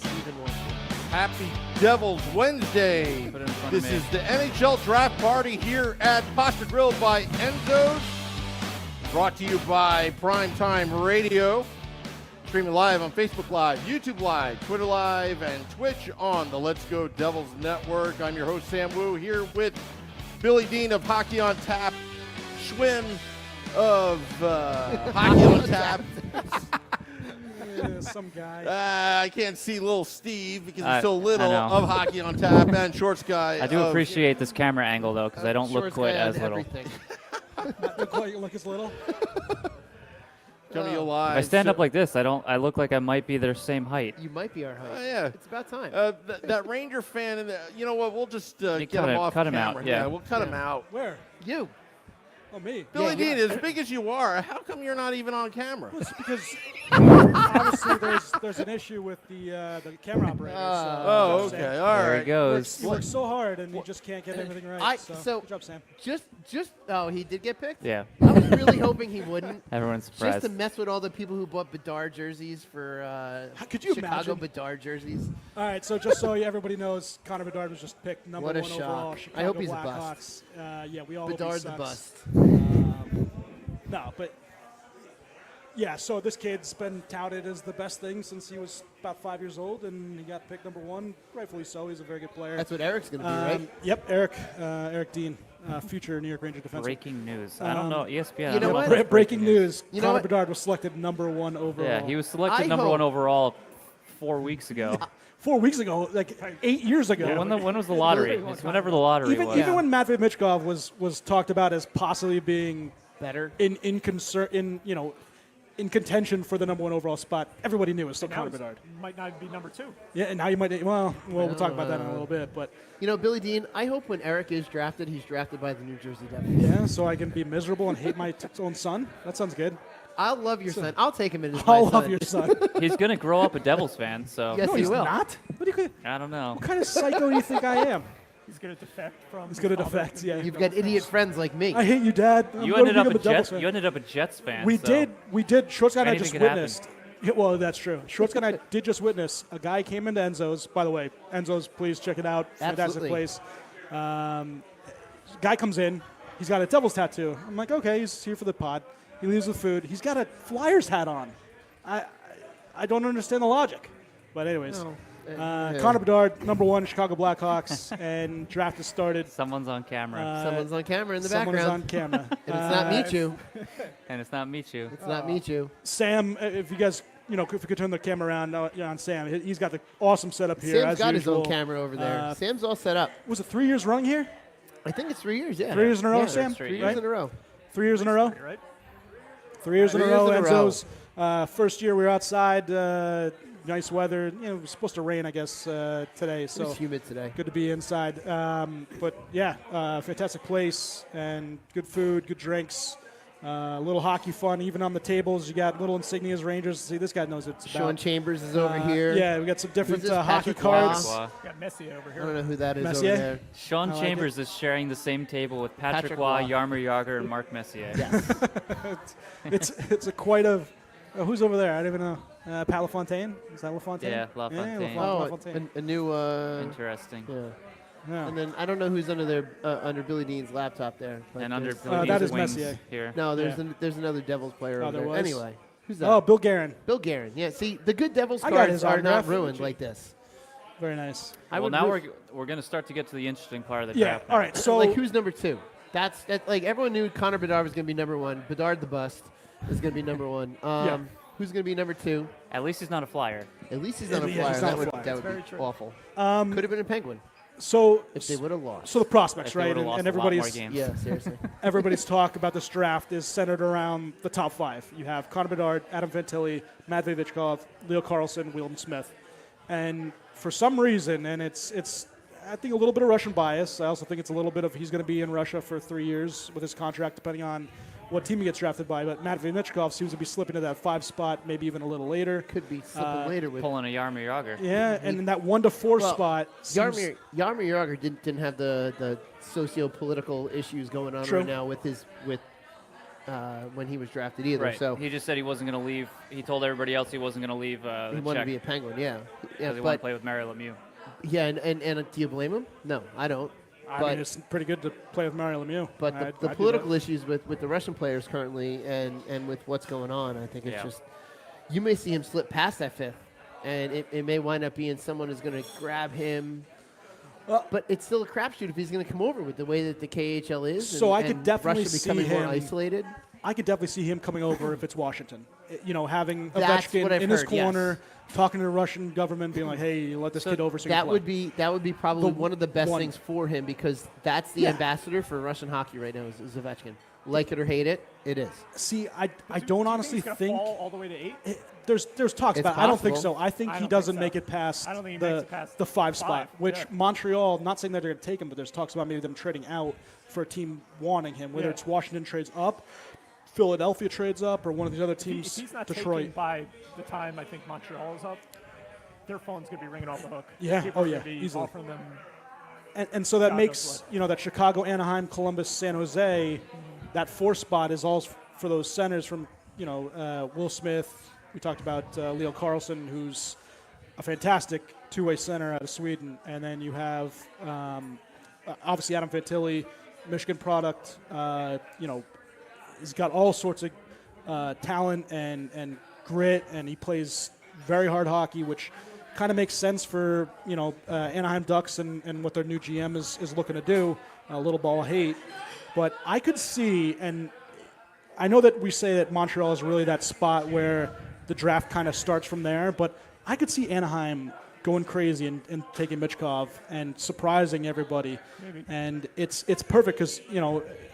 this even one. Happy Devil's Wednesday. Put it in front This of me. is the NHL Draft Party here at Pasta Grill by Enzo's. Brought to you by Primetime Radio. Streaming live on Facebook Live, YouTube Live, Twitter Live, and Twitch on the Let's Go Devils Network. I'm your host, Sam Wu, here with Billy Dean of Hockey on Tap, Schwim of Hockey on Tap. Yeah, some guy. I can't see little Steve because he's so little I know. of Hockey on Tap, and Shorts Guy. I do appreciate this camera angle, though, because I don't look Shorts quite guy on as little. everything. Look as little. Tony If Alive. I stand up like this, I look like I might be their same height. You might be our height. Yeah. It's about time. That Ranger fan, you know what? We'll just get cut him it- off cut him camera. out, yeah. We'll cut him out. Where? You. Oh, me. Billy Yeah, Dean, as big as you are, how come you're not even on camera? It's because obviously there's an issue with the camera operator. Oh, good job, okay. Sam. All There right. he goes. He works so hard and he just can't get everything right. So- good job, Sam. Oh, he did get picked? Yeah, I was really hoping he wouldn't. everyone's Just surprised. to mess with all the people who bought Bedard jerseys for Could you Chicago imagine? Bedard jerseys. All right, so just so everybody knows, Connor Bedard was just picked number What a one overall. shock. Chicago I hope he's a Blackhawks. Yeah, we all Bedard the hope he sucks. bust. No, but yeah, so this kid's been touted as the best thing since he was about 5 years old, and he got picked number one, rightfully so. He's a very good player. That's what Eric's going to be, right? Yep, Eric Dean, future New York Ranger defenseman. Breaking news. I don't know. ESPN. you know I don't what? if it's Breaking news. You know Connor what? Bedard was selected number one overall. Yeah, he was selected I number one hope- overall 4 weeks ago. 4 weeks ago, like 8 years ago. When was the lottery? It's whenever the lottery even was. even when Matvei Michkov was talked about as possibly being Better. in contention for the number one overall spot, everybody knew it was still Connor Bedard. Might not be number two. Yeah, and now you might. Well, we'll talk about that in a little bit, but You know, Billy Dean, I hope when Eric is drafted, he's drafted by the New Jersey Devils. yeah, so I can be miserable and hate my own son. That sounds good. I'll love your son. I'll take him in as my I'll son. love your son. He's going to grow up a Devils fan, so Yes, No, he he's will. not. What do you? I don't know. What kind of psycho do you think I am? He's going to defect from. He's going to defect. Yeah. You've got idiot friends like me. I hate you, Dad. I'm You gonna ended up become a Devils Jets. fan. You ended up a Jets fan. We so did. Shorts guy and I Anything just could happen. witnessed. Yeah, well, that's true. Shorts guy and I did just witness a guy came into Enzo's. By the way, Enzo's, please check it out. Fantastic Absolutely. place. Guy comes in. He's got a Devils tattoo. I'm like, okay, he's here for the pod. He leaves with food. He's got a Flyers hat on. I don't understand the logic. But anyways, Yeah. Connor Bedard, number one, Chicago Blackhawks, and draft has started. Someone's on camera, Someone's on camera in the Someone's background. on camera. And it's not Michu. and it's not Michu. It's not Michu. Sam, if you guys, if you could turn the camera around on Sam, he's got the awesome setup here. Sam's as got usual. his own camera over there. Sam's all set up. Was it 3 years running here? I think it's 3 years, yeah. 3 years in a row, Yeah, Sam? 3 3 years. years Right? in a row. 3 years in a row? Right? 3 years in a 3 years row. in a row. Enzo's first year we were outside, nice weather. It was supposed to rain, I guess, today. It So was humid today. good to be inside. But yeah, fantastic place and good food, good drinks. Little hockey fun, even on the tables. You got little insignias, Rangers. See, this guy knows what it's Sean about. Chambers is over here. Yeah, we got some different Who's this, hockey Patrick Waugh? cards. Got Messi over I here. don't know who that is Messier? over there. Sean I like Chambers is sharing the same table with Patrick Patrick Waugh, Waugh. Jaromir Jagr, and Mark Messier. It's a quite of. Who's over there? I don't even know. Pat LaFontaine? Is that LaFontaine? Yeah, LaFontaine. Oh, LaFontaine. a new. Interesting. Yeah. Yeah. And then I don't know who's under there under Billy Dean's laptop there. but And under there's- Billy that Dean's is wings Messier. here. No, there's Yeah. there's another Devils player Oh, over there there. was? Anyway, who's that? Oh, Bill Guerin. Bill Guerin. Yeah, see, the good Devils I got cards his are not autograph. ruined like this. Very nice. I Well, would now root- we're going to start to get to the interesting part of the Yeah. draft. All right. So like who's number two? That's like everyone knew Connor Bedard was going to be number one. Bedard the bust is going to be number one. Yeah. Who's going to be number two? At least he's not a Flyer. At least he's not a Yeah, Flyer. he's not That a would Flyer. that would That's be very true. awful. Um, Could have been a Penguin so if they would have lost. so the prospects, If they right? would've And, lost and a lot more everybody's games. Yeah, seriously. everybody's talk about this draft is centered around the top five. You have Connor Bedard, Adam Fantilly, Matvei Michkov, Leo Carlson, William Smith, and for some reason, and it's I think a little bit of Russian bias. I also think it's a little bit of he's going to be in Russia for 3 years with his contract, depending on what team he gets drafted by. But Matvei Michkov seems to be slipping to that 5 spot, maybe even a little later. Could be slipping later with Pulling a Jaromir Jagr. Yeah, and in that 1 to 4 Well, spot, seems- Jaromir Jagr didn't have the socio-political issues going on True. right now with when he was drafted either. Right. So He just said he wasn't going to leave. He told everybody else he wasn't going to leave he the wanted to Czech be a Penguin. Yeah, because he wanted to play with Mario Lemieux. yeah. And do you blame him? No, I don't. I But mean, it's pretty good to play with Mario Lemieux. But I'd the do political that. issues with the Russian players currently and with what's going on, I think it's Yeah. just you may see him slip past that fifth, and it may wind up being someone who's going to grab him. But it's still a crapshoot if he's going to come over with the way that the KHL is. So I could and definitely Russia see becoming more him- isolated. I could definitely see him coming over if it's Washington. You know, having That's Ovechkin what I've in his heard, yes. corner, talking to the Russian government, being like, "Hey, let this kid over." So he can That play." would be probably The one of the best one. things for him because that's the Yeah. ambassador for Russian hockey right now is Ovechkin. Like it or hate it, it is. See, I Do you don't honestly he's gonna think fall all the way to 8. there's talks It's about it. I don't think possible. so. I think I he don't doesn't think so. make it past I don't think he the makes it past the 5 spot, five, which yeah. Montreal. Not saying that they're going to take him, but there's talks about maybe them trading out for a team wanting him. Whether Yeah. it's Washington trades up, Philadelphia trades up, or one of these other If teams, he's not Detroit. taken by the time I think Montreal is up, their phone's going to be ringing off the hook. Yeah, People oh are yeah, gonna be easily. offering them. And so that God makes knows that Chicago, Anaheim, Columbus, San Jose, that 4 spot is all for those centers from Will Smith. We talked about Leo Carlson, who's a fantastic two-way center out of Sweden, and then you have obviously Adam Fantilly, Michigan product. He's got all sorts of talent and grit, and he plays very hard hockey, which kind of makes sense for Anaheim Ducks and what their new GM is looking to do. A little ball of hate, but I could see, and I know that we say that Montreal is really that spot where the draft kind of starts from there, but I could see Anaheim going crazy and taking Michkov and surprising everybody. Maybe. And it's perfect because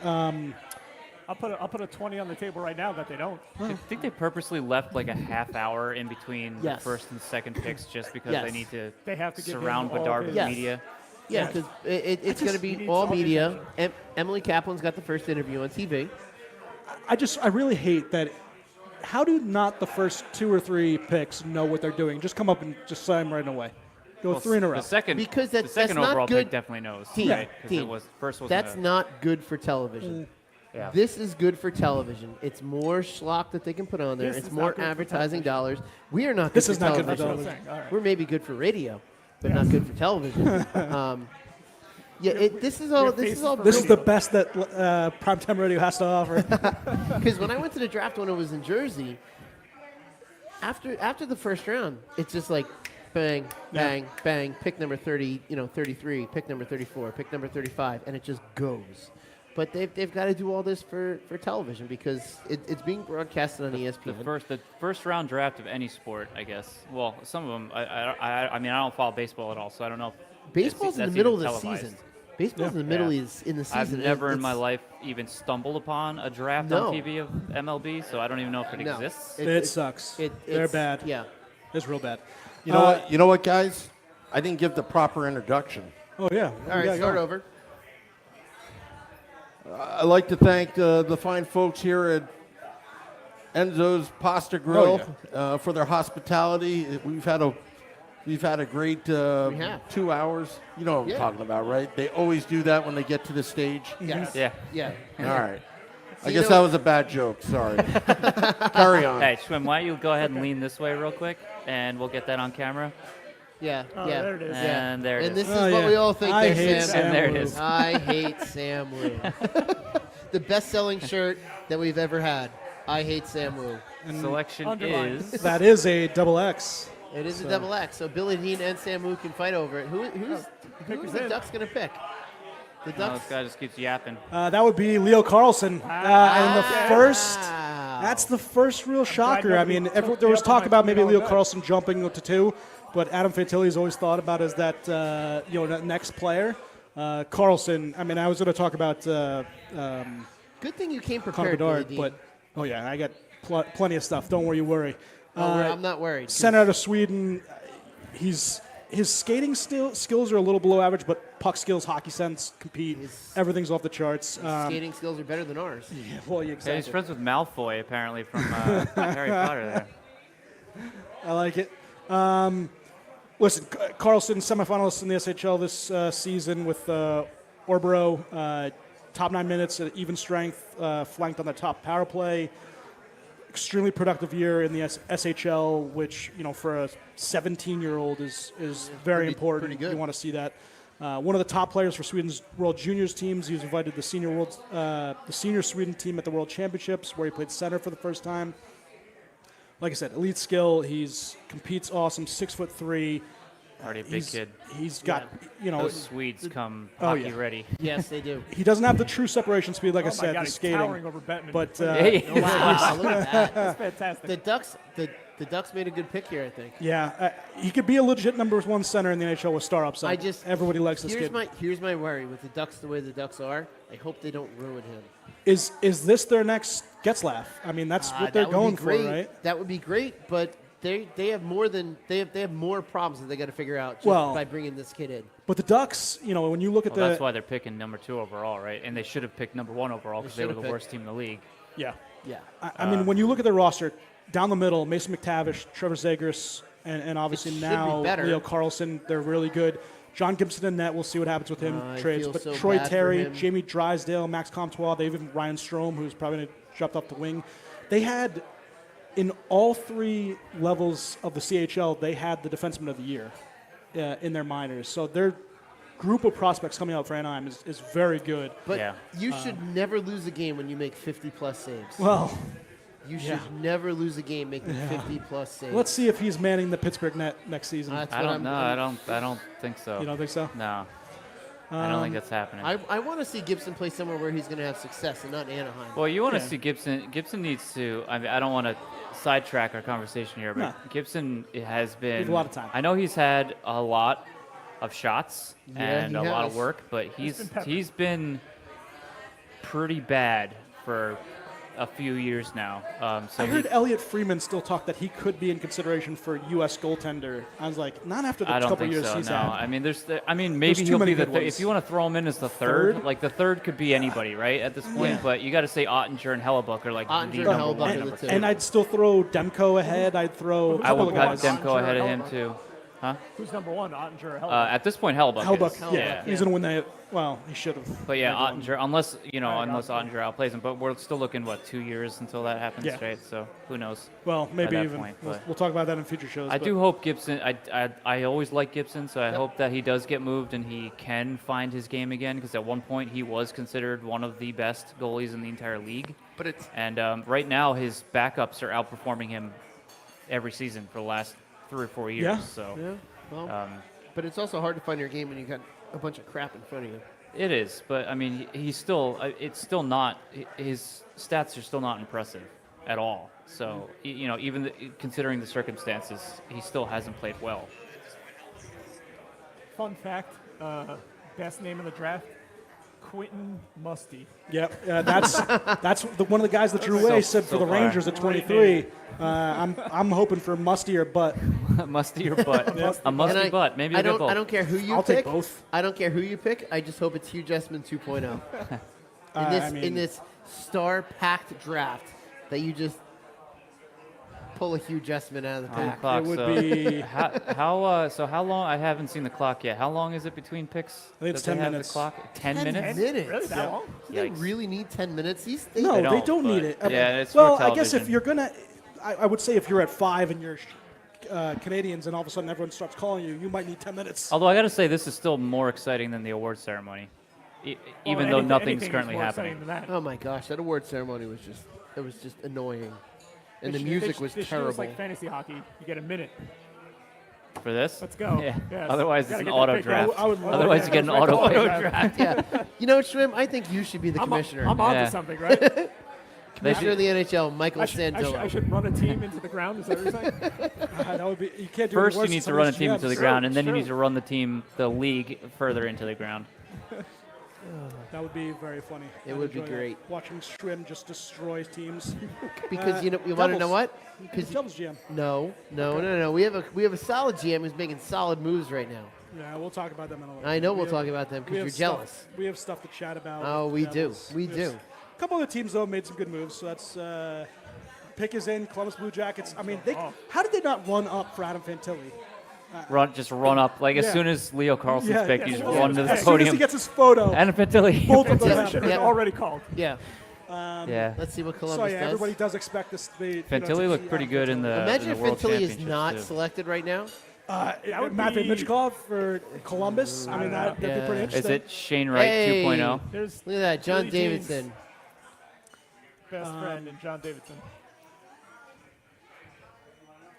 I'll put a 20 on the table right now that they don't. I think they purposely left like a half hour in between the Yes. first and second picks just because Yes. they need to They have to give surround him all Bedard of with his- Yes. media. Yeah, because it's going to he be needs all all the media. Emily Kaplan's got the first interview on TV. I really hate that. How do not the first 2 or 3 picks know what they're doing? Just come up and just sign right away. Go Well, 3 in a row. The second, Because the that's second not overall good pick definitely knows. team. Right? 'Cause Team. it was first was That's not good for television. Yeah. This is good for television. It's more schlock that they can put on there. This It's is more not good for advertising television. dollars. We are not good This for is not good for television. That's what I'm saying. All right. We're maybe good for radio, but not good for television. This is all. your This face is is all. for This is the radio. best that primetime radio has to offer. Because when I went to the draft when it was in Jersey, after the first round, it's just like bang, bang, bang. Pick number 30, 33. Pick number 34. Pick number 35, and it just goes. But they've got to do all this for television because it's being broadcasted on ESPN. The first round draft of any sport, I guess. Well, some of them. I mean, I don't follow baseball at all, so I don't know. If Baseball's in the that's middle of even the televised. season. Baseball's in the middle is in the season. I've never in It's- my life even stumbled upon a draft No. on TV of MLB, so I don't even know if it No. exists. It sucks. They're it's- bad. Yeah. It's real bad. You know what? You know what, guys? I didn't give the proper introduction. Oh yeah. All right, start over. I'd like to thank the fine folks here at Enzo's Pasta Grill for their hospitality. We've had a great have. 2 hours. You know what Yeah. I'm talking about, right? They always do that when they get to the stage. Yes. Yeah. Yeah. All right. I you guess know- that was a bad joke. Sorry. Carry on. Hey, Schwim, why don't you go ahead and lean this way real quick, and we'll get that on camera. Yeah. Oh, yeah. there it is. Yeah. And there it And is. this is Oh, what yeah. we all think. I they're hate Sam. Sam And there it Wu. is. I hate Sam Wu. The best-selling shirt that we've ever had. I hate Sam Wu. Selection Underline. is. That is a double X. It is a double X, so Billy Dean and Sam Wu can fight over it. Who's pick is the in. Ducks going to pick? The Oh, Ducks. this guy just keeps yapping. That would be Leo Carlson. And the first. Wow. That's the first real shocker. I nobody mean, took there was the talk other about night maybe to be Leo all good. Carlson jumping to 2, but Adam Fantilli's always thought about as that that next player. Carlson. I mean, I was going to talk about Good thing you came Connor prepared, Billy Bedard, Dean. but oh yeah, I got plenty of stuff. Don't worry. I'm not worried. 'cause Center out of Sweden. His skating skills are a little below average, but puck skills, hockey sense, compete. Everything's off the charts. skating skills are better than ours. Yeah, well, yeah, Yeah, he's exactly. friends with Malfoy, apparently, from Harry Potter there. I like it. Listen, Carlson, semifinalists in the SHL this season with Orboro. top 9 minutes at even strength, flanked on the top power play. Extremely productive year in the SHL, which for a 17-year-old is very important. pretty good. You want to see that. One of the top players for Sweden's World Juniors teams. He was invited to the senior Sweden team at the World Championships, where he played center for the first time. Like I said, elite skill. He's competes awesome. 6'3". Already a big kid. He's got Those Swedes come hockey yeah. ready. Yes, they do. He doesn't have the true separation speed, like I Oh my said, God, the he's skating. towering over Bettman. But Wow, look at that. That's fantastic. The Ducks made a good pick here, I think. yeah, he could be a legit number 1 center in the NHL with star upside. Everybody likes this kid. Here's my worry with the Ducks, the way the Ducks are. I hope they don't ruin him. Is this their next Getzlaff? I mean, that's what they're That would going be for, great. right? That would be great, but they have more problems that they got to figure out just by bringing this kid in. But the Ducks, when you look at That's why they're picking number 2 overall, right? And they should have picked number 1 overall because they were the worst team in the league. yeah. Yeah. I mean, when you look at their roster, down the middle, Mason McTavish, Trevor Zagris, and obviously It should now be better. Leo Carlson, they're really good. John Gibson in net, we'll see what happens with him. I Trades, feel but so Troy bad for Terry, him. Jamie Drysdale, Max Comtois, they even Ryan Strome, who's probably going to jump up the wing. They had, in all 3 levels of the CHL, they had the defenseman of the year in their minors. So their group of prospects coming out for Anaheim is very good. But Yeah. you should never lose a game when you make 50-plus saves. Well, You should never lose a game making 50-plus saves. let's see if he's manning the Pittsburgh net next season. That's I what don't know. I don't think so. You don't think so? No. I don't think that's happening. I want to see Gibson play somewhere where he's going to have success and not Anaheim. Well, you want to see Gibson. Gibson needs to. I mean, I don't want to sidetrack our conversation here, but No. Gibson has been. He has a lot of time. I know he's had a lot of shots and he a lot of has. work, but been peppered. he's been pretty bad for a few years now. So I heard Elliot Freeman still talk that he could be in consideration for U.S. goaltender. I was like, not after the I don't couple think years so. he's No, had. I mean, maybe too he'll many be the. good ones. If you want to throw him in as the third, Third? like the third could be anybody, right? At this point, but you got to say Ottinger and Hellebuck are like Ottinger the and number Hellebuck one, are the number two. two. And I'd still throw Demko ahead. I'd throw. I would couple got of guys. Demko ahead of him too. Huh? Who's number 1, Ottinger or Hellebuck? At this point, Hellebuck. Hellebuck, is. yeah, he's gonna win that. Well, he should have. But yeah, Ottinger, unless Ottinger outplays him, but we're still looking 2 years until that happens, Yeah. right? So who knows? Well, maybe that even. point, we'll but- talk about that in future shows. I but do hope Gibson. I always like Gibson, so I hope that he does get moved and he can find his game again. Because at one point he was considered one of the best goalies in the entire league. But it's And right now his backups are outperforming him every season for the last 3 or 4 years. Yeah. So but it's also hard to find your game when you got a bunch of crap in front of you. it is. But I mean, he's still. It's still not. His stats are still not impressive at all. So even considering the circumstances, he still hasn't played well. Fun fact, best name of the draft, Quentin Musty. Yep, that's one of the guys that Drew So- Way said so for the far. Rangers at 23. I'm hoping for Musty or Butt. Musty or butt? A musty And butt. Maybe I a good don't. both. I don't care who you I'll pick. take both. I don't care who you pick. I just hope it's Hugh Jessman 2.0. I mean- in this star-packed draft that you just pull a Hugh Jessman out of the On the pack. clock, It would so be- how long? I haven't seen the clock yet. How long is it between picks? I think it's that they 10 have minutes. The clock? 10 minutes? Minutes. Really, that long? Do they Yikes. really need 10 minutes? No, they don't but- need it. Yeah, it's well, for I guess if television. you're gonna, I would say if you're at 5 and you're Canadians and all of a sudden everyone starts calling you, you might need 10 minutes. Although I got to say, this is still more exciting than the award ceremony, even though nothing's currently happening. Oh my gosh, that award ceremony was just annoying, and the This music was year terrible. is like fantasy hockey. You get a minute. For this? Let's go. Yeah. Yes. Otherwise, Gotta it's an get that auto pick draft. right. I would love Otherwise, that. you get an That's auto right. pick. draft, yeah. You know, Schwim, I think you should be the commissioner. I'm on Yeah. to something, right? Commissioner of the NHL, Michael I should Sandillo. run a team into the ground. Is that what you're saying? That would be. You can't do First, any worse you need than to run a some team of into the these GMs. ground, and then you True. need to run the league further into the ground. That would be very funny. It I'd would be enjoy that. great. Watching Schwim just destroy teams. Because you want to know Devils. what? Because Devils GM. no. We have a solid GM who's making solid moves right now. Yeah, we'll talk about them in a little I bit. know We we'll have- talk about them we because have you're stuff- jealous. We have stuff to chat about. Oh, with we the do. Devils. We Yes. do. A couple of the teams though made some good moves. So that's pick is in Columbus Blue Jackets. I mean, how did they not run up for Adam Fantilly? Just run up. Like, as Yeah. soon as Leo Carlson's picked, you just yeah. run to the As soon as he podium. gets his photo, And Fantilly. both of them Fantilly happen. should have been Yeah. already called. Yeah. Yeah. Let's see what Columbus So yeah, does. everybody does expect this to be. Fantilly looked pretty good in the Imagine in if the World Fantilly is Championships, not too. selected right now. would Matvey be- Michkov for Columbus. I mean, that'd be Yeah. pretty Is Is interesting. it Shane Wright Hey. 2.0? There's Look at that, John Billy Jean's Davidson. best friend and John Davidson.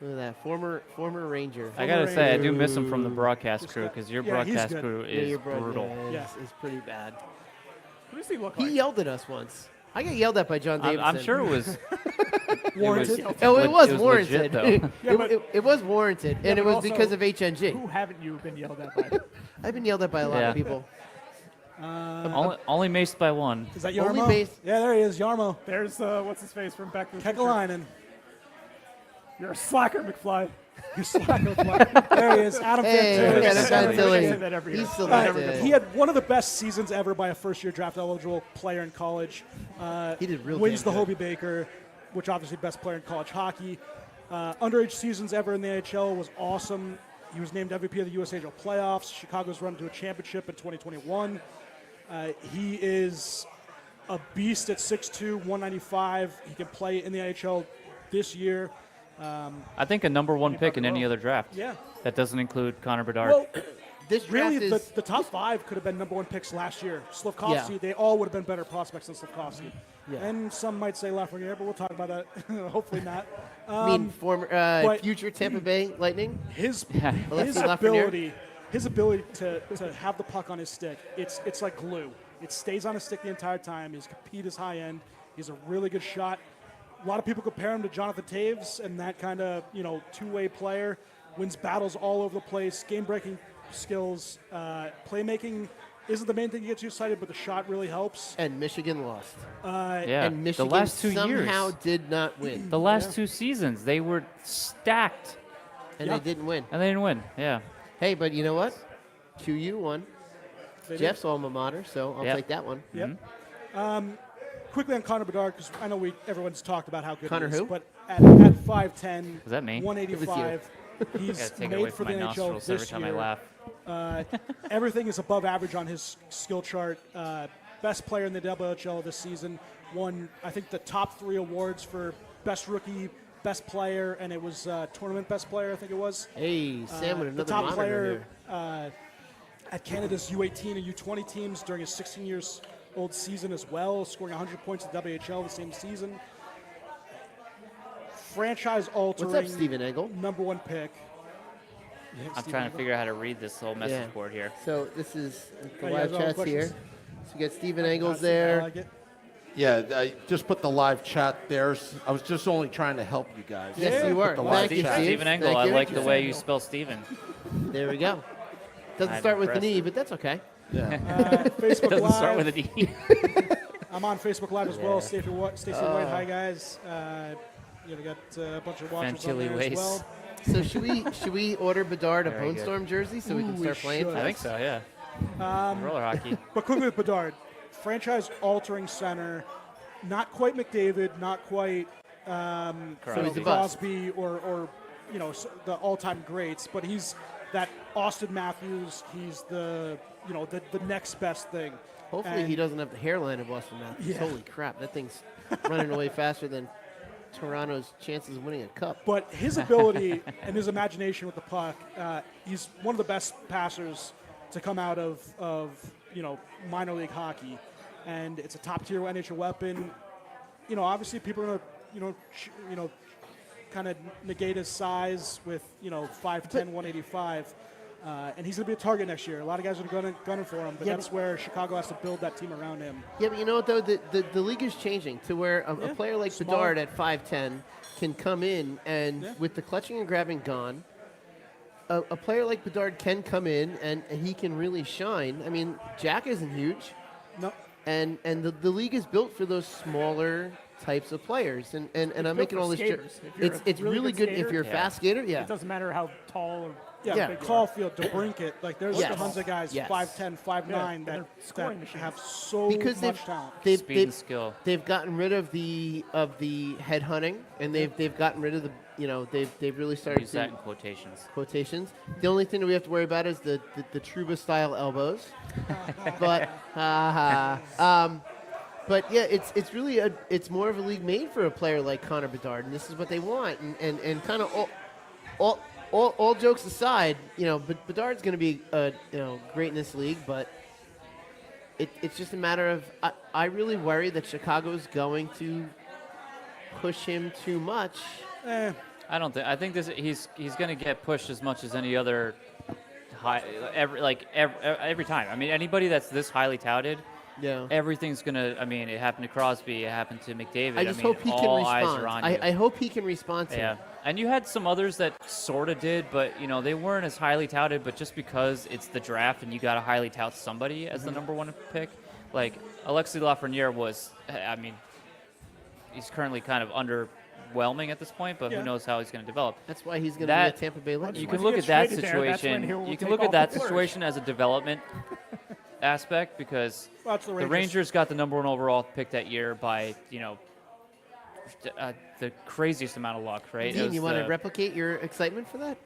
Look at that, former Ranger. I gotta say, I do Ranger. miss him from the broadcast crew because your Yeah, he's broadcast good. crew Yeah, is your brother brutal. is pretty bad. Who does he look He like? yelled at us once. I got yelled at by John Davidson. I'm sure it was Warranted. Oh, it was legit, warranted. though. Yeah, but- it was warranted, and it but was also, because of HNG. Who haven't you been yelled at by? I've been yelled at by a lot Yeah. of people. only maced by one. Is that Only Yarmo? based- Yeah, there he is, Yarmo. There's what's his face from Back to the Future. Kekalainen. You're a slacker, McFly. You're slacker. There he is, Adam Hey, Fantilli. look at Fantilli. Adam I say Fantilli. that every He's year. selected. He had one of the best seasons ever by a first-year draft-eligible player in college. He did real Wins the damn good. Hobie Baker, which obviously best player in college hockey. Underage seasons ever in the NHL was awesome. He was named MVP of the USHL playoffs. Chicago's run to a championship in 2021. He is a beast at 6'2", 195. He can play in the NHL this year. I think a number one pick in any other draft. Yeah. That doesn't include Connor Bedard. Well, This draft really, is the top five could have been number one picks last year. Slavkovsky, Yeah. they all would have been better prospects than Slavkovsky. Yeah. And some might say Lafreniere, but we'll talk about that. Hopefully not. I mean, former but- future Tampa Bay Lightning. His Alexis Lafreniere. his ability to have the puck on his stick, it's like glue. It stays on his stick the entire time. His compete is high end. He's a really good shot. A lot of people compare him to Jonathan Taves and that kind of two-way player. Wins battles all over the place. Game-breaking skills. Playmaking isn't the main thing that gets you excited, but the shot really helps. And Michigan lost. yeah. And Michigan the last 2 somehow years. did not win. The last 2 seasons, they were stacked, And Yeah. they didn't win. and they didn't win. Yeah. Hey, but you know what? QU won. They did. Jeff's alma mater, so I'll Yep. take that one. Yep. Quickly on Connor Bedard, because I know everyone's talked about how good Connor he is, who? but at 5'10", Was that me? 185, he's Gotta take it made away for from the my NHL nostrils this every time year. I laugh. Everything is above average on his skill chart. Best player in the WHL this season. Won, I think, the top 3 awards for best rookie, best player, and it was tournament best player, I think it was. Hey, Sam with The another top monitor player here. at Canada's U18 and U20 teams during his 16 years old season as well, scoring 100 points in WHL the same season. Franchise altering. What's up, Stephen Engel? Number 1 pick. I'm trying to figure out how to read this whole message board here. So this is the Oh, you live guys all have chats here. questions? So you got Stephen Engels I there. like it. Yeah, I just put the live chat there. I was just only trying to help you guys. Yes, Yeah. you were. Put the Thank live you, chat. Steve. Stephen Engel, Thank I you. like the way you spell Stephen. There we go. Doesn't I'm start with an impressed. E, but that's okay. Yeah. Facebook Doesn't Live. start with an E. I'm on Facebook Live as well. Yeah. Stacey White, hi guys. We got a bunch of watchers on Fantilly there Waste. as well. So should we order Bedard a Very Bone good. Storm jersey so we Ooh, can we start playing? should. I think so, yeah. Roller hockey. But quickly with Bedard, franchise-altering center, not quite McDavid, not quite Crosby. he's a bust. Crosby or the all-time greats, but he's that Austin Matthews. He's the next best thing. Hopefully And- he doesn't have the hairline of Austin Matthews. Yeah. Holy crap, that thing's running away faster than Toronto's chances of winning a cup. But his ability and his imagination with the puck, he's one of the best passers to come out of minor league hockey, and it's a top tier NHL weapon. Obviously people are gonna kind of negate his size with 5'10", 185. And he's going to be a target next year. A lot of guys are gunning for him, but Yeah, that's where Chicago has to build that team around him. Yeah, but you know what, though? The league is changing to where a player like Smaller. Bedard at 5'10" can come in and Yeah. with the clutching and grabbing gone, a player like Bedard can come in and he can really shine. I mean, Jack isn't huge, No, and the league is built for those smaller types of players. And I'm built making for all this. skaters. If you're It's a really really good good if skater, you're a Yeah. fast skater. Yeah. It doesn't matter how tall or yeah, Yeah. big you are. Caulfield, DeBrincat, like there's Yes. tons of guys Yes. 5'10", 5'9", and that, they're scoring that machines. have so Because much talent. Speed and skill. They've gotten rid of the head hunting, and they've gotten rid of they've really started Use to that in quotations. quotations. The only thing that we have to worry about is the Truba style elbows. But but yeah, it's really it's more of a league made for a player like Connor Bedard, and this is what they want. And kind of all jokes aside, Bedard's going to be great in this league, but it's just a matter of I really worry that Chicago's going to push him too much. I don't think. I think he's going to get pushed as much as any other every time. I mean, anybody that's this highly touted, Yeah. everything's going to. I mean, it happened to Crosby. It happened to McDavid. I just hope he can all eyes respond. are on you. I hope he can respond to Yeah, it. and you had some others that sort of did, but they weren't as highly touted. But just because it's the draft and you got to highly tout somebody as the number one pick, like Alexis Lafreniere was. I mean, he's currently kind of underwhelming at this point, but Yeah. who knows how he's going to develop. That's why he's going to be a Tampa Bay Lightning. You Once can he look gets at that traded there, that's when situation. he'll You can take look at off that the flourish. situation as a development aspect because Well, that's the the Rangers. Rangers got the number one overall pick that year by the craziest amount of luck, right? It Dean, was you want to the- replicate your excitement for that?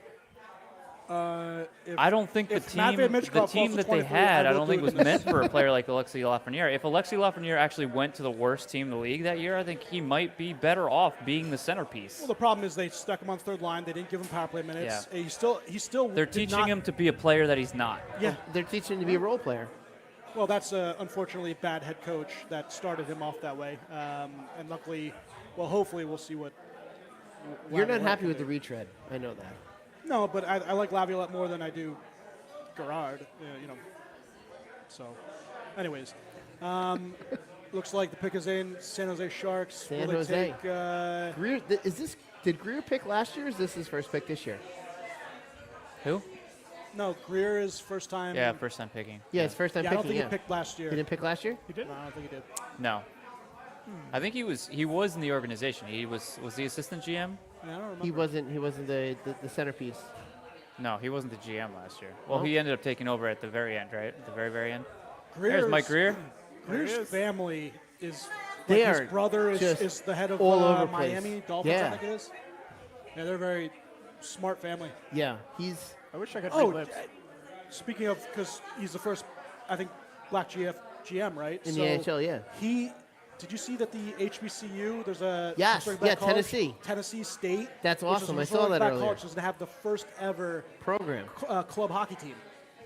I don't think the if Matvei Michkov falls team to that they 23, had, I I will don't think do was it. meant for a player like Alexis Lafreniere. If Alexis Lafreniere actually went to the worst team in the league that year, I think he might be better off being the centerpiece. Well, the problem is they stuck him on third line. They didn't give him power play minutes. He still. They're did teaching not- him to be a player that he's not. Yeah. They're teaching him to be a role player. Well, that's unfortunately a bad head coach that started him off that way. And luckily, hopefully we'll see what. You're not Laviolette happy can with do. the retread. I know that. No, but I like Laviolette more than I do Gerard. So, anyways, looks like the pick is in. San Jose Sharks. San Will they Jose. take, Greer, did Greer pick last year, or is this his first pick this year? Who? no, Greer is first time. Yeah, first time picking. Yeah, his first time Yeah, I don't picking. think he picked last year. He didn't pick last year? He did. No, I don't think he did. No. I think he was in the organization. He was the assistant GM? Yeah, I don't remember. He wasn't the centerpiece. No, he wasn't the GM last year. Well, he ended up taking over at the very end, right? At the very, very end. Greer's, There's Mike Greer. Greer's There he is. family is. They his are brother just is the head of all over the place. Miami Dolphins. Yeah. I think it is. Yeah, they're a very smart family. Yeah, he's I wish I could Oh, read lips. speaking of, because he's the first, I think, black GM, right? in the NHL. Yeah, Did you see that the HBCU? There's a Yes, historic black yeah, college, Tennessee. Tennessee State. That's which is awesome. a I saw historic that black earlier. College is going to have the first ever program, club hockey team.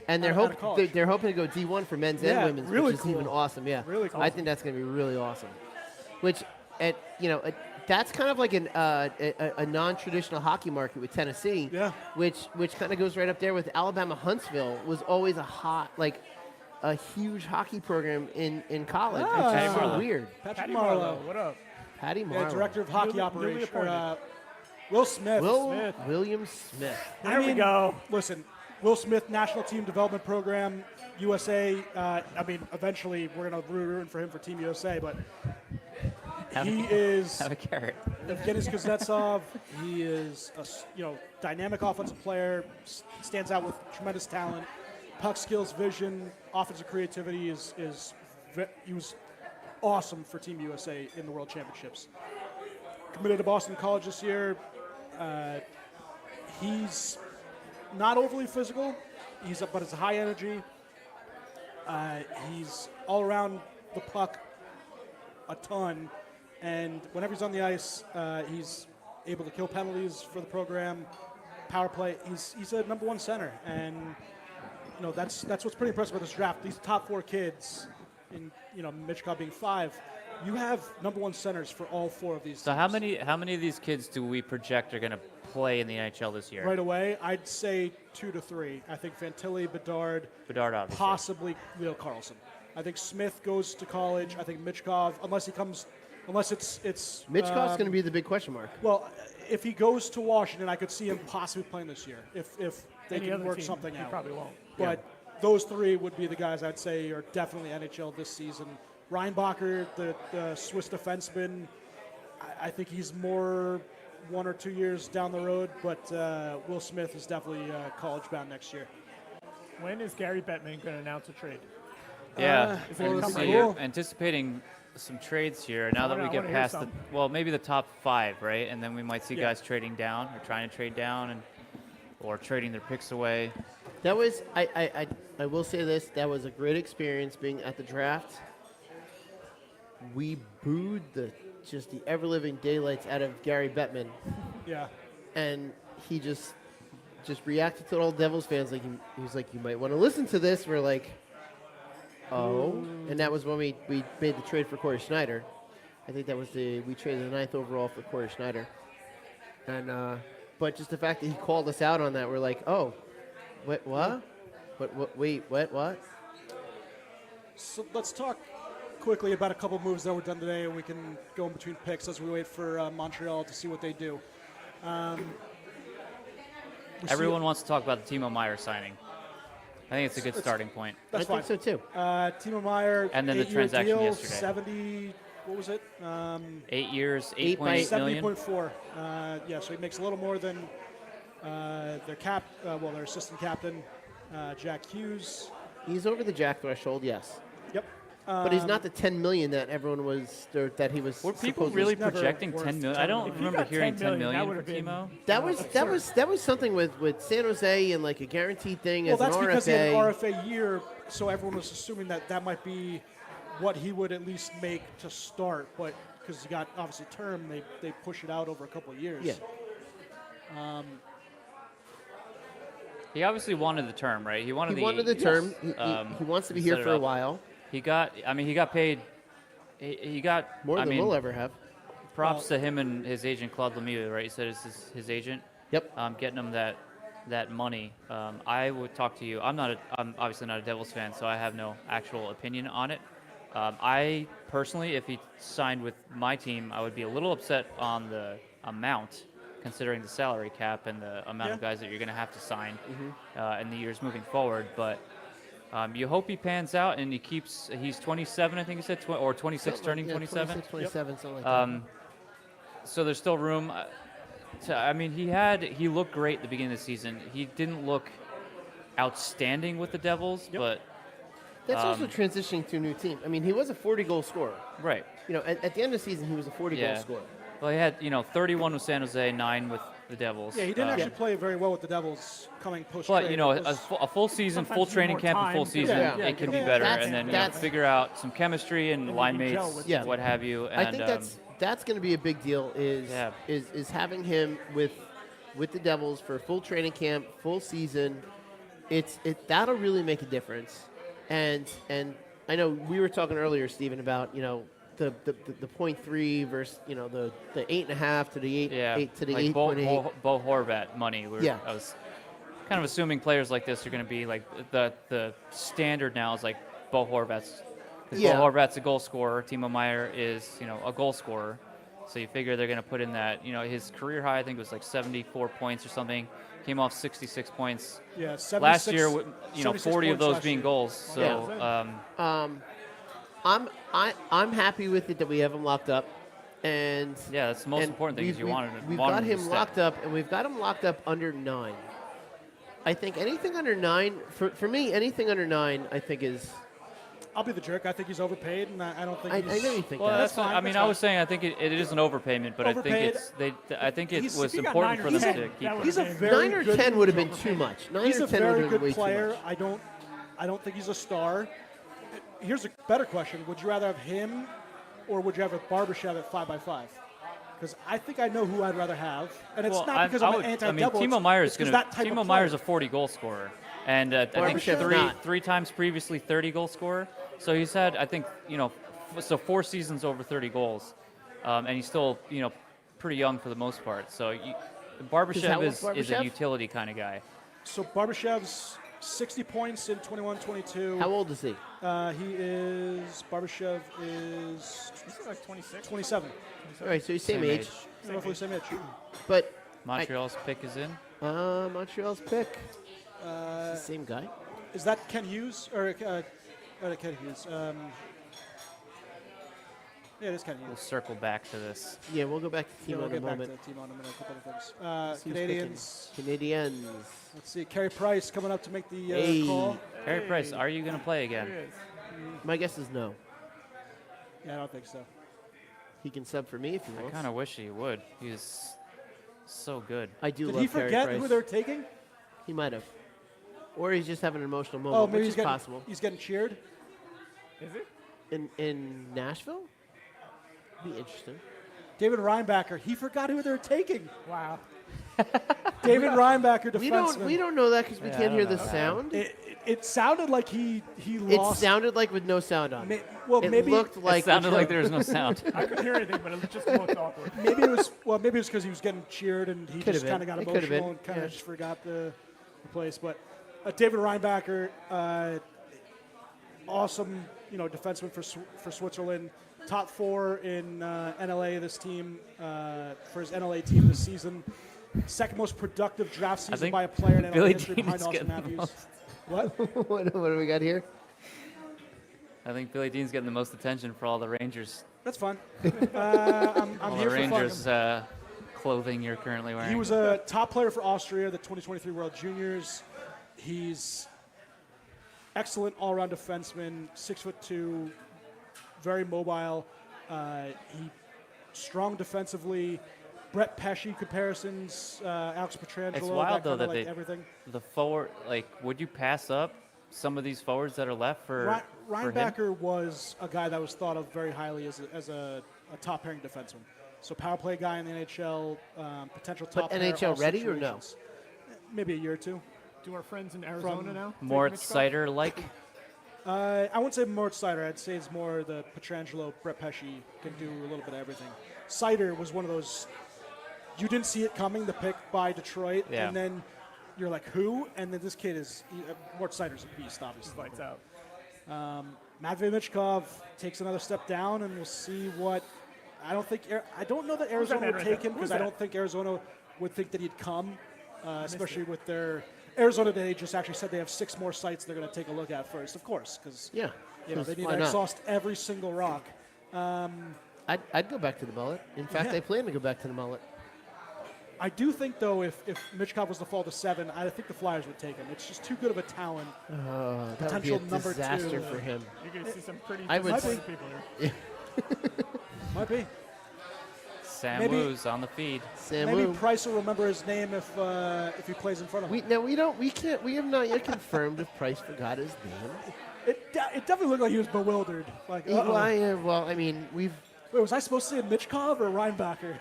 and they're out of college. they're hoping to go D1 for men's and Yeah, women's, really which is even cool. awesome. Yeah, Really cool. I think that's going to be really awesome. Which, that's kind of like a non-traditional hockey market with Tennessee. Yeah. Which kind of goes right up there with Alabama. Huntsville was always a huge hockey program in college. Ah. It's just so Marlowe. weird. Patrick Patty Marlowe. Marlowe, what up? Patty Marlowe. Yeah, director of hockey Newly operations. appointed. Will Smith. Smith. William Smith. There we go. Listen, Will Smith, National Team Development Program, USA. Eventually we're going to root for him for Team USA, but he is Have a carrot. Evgeny Kuznetsov. He is a dynamic offensive player, stands out with tremendous talent, puck skills, vision, offensive creativity. He was awesome for Team USA in the World Championships. Committed to Boston College this year. He's not overly physical, but it's high energy. He's all around the puck a ton, and whenever he's on the ice, he's able to kill penalties for the program. Power play, he's a number one center, and that's what's pretty impressive about this draft. These top four kids, in Michkov being 5, you have number one centers for all 4 of these. So teams. how many of these kids do we project are going to play in the NHL this year? Right away, I'd say 2 to 3. I think Fantilly, Bedard, Obviously. possibly Leo Carlson. I think Smith goes to college. I think Michkov, unless it's Mitchkov's going to be the big question mark. well, if he goes to Washington, I could see him possibly playing this year if they Any can other work team, something he out. probably won't. But those 3 would be the guys I'd say are definitely NHL this season. Reinbacher, the Swiss defenseman, I think he's more 1 or 2 years down the road, but Will Smith is definitely college bound next year. When is Gary Bettman going to announce a trade? Yeah. Is it coming? So cool. you're anticipating some trades here. Now that we get past maybe the top 5, right? And then we might see guys trading down or trying to trade down or trading their picks away. That was I will say this. That was a great experience being at the draft. We booed the ever living daylights out of Gary Bettman. Yeah. And he just reacted to all Devils fans like he was like, you might want to listen to this. We're like, oh, and that was when we made the trade for Corey Schneider. I think that was we traded the 9th overall for Corey Schneider. And but just the fact that he called us out on that, we're like, oh, what? Wait, what? So let's talk quickly about a couple moves that were done today, and we can go in between picks as we wait for Montreal to see what they do. Everyone wants to talk about the Timo Meyer signing. I think it's a good starting point. That's I think so too. Timo Meyer, And then the 8-year transaction deal, yesterday. 70, what was it? 8 years, Eight by- $8.8 million. 70.4. Yeah, so he makes a little more than their assistant captain, Jack Hughes. He's over the Jack threshold, yes. Yep. But he's not the $10 million that everyone was, or that he was. Were people supposedly- really never projecting worth 10 million? I 10 don't million. remember got hearing 10 10 million, that million would for have been- Timo. That was something with San Jose and like a guaranteed thing Well, as that's an because he had an RFA. RFA year, so everyone was assuming that might be what he would at least make to start. But because he got obviously term, they push it out over a couple of years. Yeah. He obviously wanted the term, right? He wanted He wanted the term. Yes. He wants to be Set here it for a up. while, He got paid. He got more than we'll ever have. Props to him and his agent Claude Lemieux, right? He said it's his agent. Yep. Getting him that money. I would talk to you. I'm obviously not a Devils fan, so I have no actual opinion on it. I personally, if he signed with my team, I would be a little upset on the amount, considering the salary cap and the amount of guys that you're going to have to sign in the years moving forward. But you hope he pans out and he's 27, I think he said, or 26, turning 27. 26, 27, something like that. So there's still room. He looked great at the beginning of the season. He didn't look outstanding with the Devils, but That's also transitioning to a new team. I mean, he was a 40-goal scorer. right. You know, at the end of the season, he was a 40-goal scorer. Well, he had 31 with San Jose, 9 with the Devils. Yeah, he didn't actually play very well with the Devils coming post. But a full season, full Sometimes you need training more camp, and time. full season, Yeah. it can be Yeah. better, That's- and then that's- figure out some chemistry and line you can gel mates, with Yeah. what have you. And, I think that's going to be a big deal. Is having him with the Devils for full training camp, full season. That'll really make a difference. And I know we were talking earlier, Stephen, about the 0.3 versus the 8.5 to the 8 to the like 8.8. Bo Horvat money. Yeah. I was kind of assuming players like this are going to be like the standard now is like Bo Horvat's. Yeah. Bo Horvat's a goal scorer. Timo Meyer is a goal scorer. So you figure they're going to put in that. His career high I think was like 74 points or something. Came off 66 points. Yeah, Last 76 year, 40 of points those last being year. goals. So I'm happy with it that we have him locked up, and yeah, that's the most and important thing is you wanted We've wanted got him to him stay. locked up, and we've got him locked up under 9. I think anything under 9 for me, anything under 9, I think is. I'll be the jerk. I think he's overpaid, and I don't think I he's. know you think Well, that. that's fine, I mean, that's I was fine. saying I think it is an overpayment, but Overpaid. I think it He's- was if he got important 9 for or them 10, to keep that him. would He's a been- very 9 or good. 10 would have been too much. 9 He's or a 10 would have very been good way too player. much. I don't think he's a star. Here's a better question: would you rather have him, or would you have a Barbashev at 5x5? Because I think I know who I'd rather have, and it's not because I'm an anti-double. Timo Meyer is going going to. to. Timo Meyer's a 40 goal scorer, and I think Barbashev's not. three times previously 30 goal scorer. So he's had so 4 seasons over 30 goals, and he's still pretty young for the most part. So Barbashev old is a Barbashev? utility kind of guy. So Barbashev's 60 points in 21-22. How old is he? Barbashev is He's like 26. 27. All right, so he's same Same age, age. Roughly same age. but Montreal's pick is in. Montreal's pick. It's the same guy. Is that Ken Hughes or Ken Hughes? Yeah, it is Ken We'll Hughes. circle back to this. Yeah, we'll go back to Yeah, Timo we'll in a get back moment. to Timo in a minute. A couple of things. Who's Canadians. picking? Canadians. Let's see. Carey Price coming up to make the Hey. call. Carey Price, are you going to play There again? he is. My guess is no. Yeah, I don't think so. He can sub for me if he I wants. kind of wish he would. He's so good. I do Did love he Carey forget Price. who they're taking? He might have. Or he's just having an emotional Oh, moment, maybe which he's is getting possible. he's getting cheered. Is it? In Nashville? Be interesting. David Reinbacher, he forgot who they're taking. Wow. David Reinbacher, defenseman. We don't know that because we Yeah, I can't don't hear know the that. sound. It sounded like he It lost. sounded like with no sound on. Well, it maybe looked like It sounded like there was no sound. I couldn't hear anything, but it just looked awkward. maybe it was because he was getting cheered and he Could've just been. kind of got It could've emotional been, and kind of yeah. just forgot the place. But David Reinbacher, awesome, defenseman for Switzerland. Top 4 in NLA this team for his NLA team this season. Second most productive draft season think by a player in NLA Billy history Dean behind is Austin getting the Matthews. What? what do we got here? I think Billy Dean's getting the most attention for all the Rangers. That's fun. I'm All here the for fun. Rangers clothing you're currently wearing. He was a top player for Austria, the 2023 World Juniors. He's excellent all-around defenseman, 6'2", very mobile. He strong defensively. Brett Pesce comparisons, Alex Pietrangelo. It's wild, though, kinda that like they- everything. the forward. Like, would you pass up some of these forwards that are left for him? Reinbacher was a guy that was thought of very highly as a top pairing defenseman. So power play guy in the NHL, potential top But pair, NHL all ready or no? situations. Maybe a year or two. Do our friends in Arizona From now? take Moritz Mitchell? Seider like? I wouldn't say Moritz Seider. I'd say it's more the Pietrangelo, Brett Pesce can do a little bit of everything. Seider was one of those, you didn't see it coming, the pick by Detroit, Yeah. and then you're like, who? And then this kid is, Moritz Seider's a beast, obviously. Lights out. Matvei Michkov takes another step down, and we'll see what. I don't know that Arizona man would right take there? him Who's because I that? don't think Arizona would think that he'd come, especially with their Arizona. They just actually said they have 6 more sites they're going to take a look at first, of course, because Yeah. they need Why to not? exhaust every single rock. I'd go back to the mullet. In fact, Yeah. I plan to go back to the mullet. I do think, though, if Michkov was to fall to 7, I think the Flyers would take him. It's just too good of a talent. That would be Potential a number disaster 2. for him. You're going to see some pretty I would disappointed s- people here. Might be. Sam Maybe- Wu's on the feed. Sam Maybe Wu. Price will remember his name if he plays in front of him. We have not yet confirmed if Price forgot his name. It definitely looked like he was bewildered. Like, Well, uh-oh. I mean, we've. Wait, was I supposed to say Michkov or Reinbacher?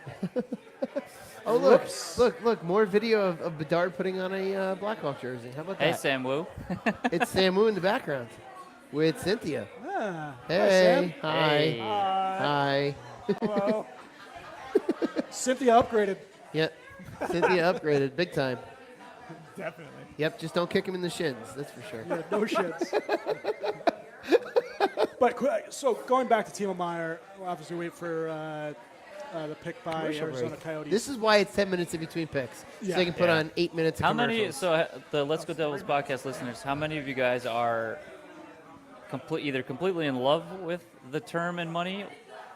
Oh, look, Whoops. look, more video of Bedard putting on a Blackhawk jersey. How about Hey, that? Sam Wu. It's Sam Wu in the background with Cynthia. Ah, Hey, Sam. hi, Hey. hi. Hello. Cynthia upgraded. Yep, Cynthia upgraded big time. Definitely. Yep, just don't kick him in the shins. That's for sure. Yeah, no shits. So going back to Timo Meyer, we'll obviously wait for the pick by Commercial Arizona break. Coyotes. This is why it's 10 minutes in between picks. Yeah. So they can put Yeah. on 8 minutes of How many? commercials. So the Let's Go Devils podcast listeners, how many of you guys are either completely in love with the term and money,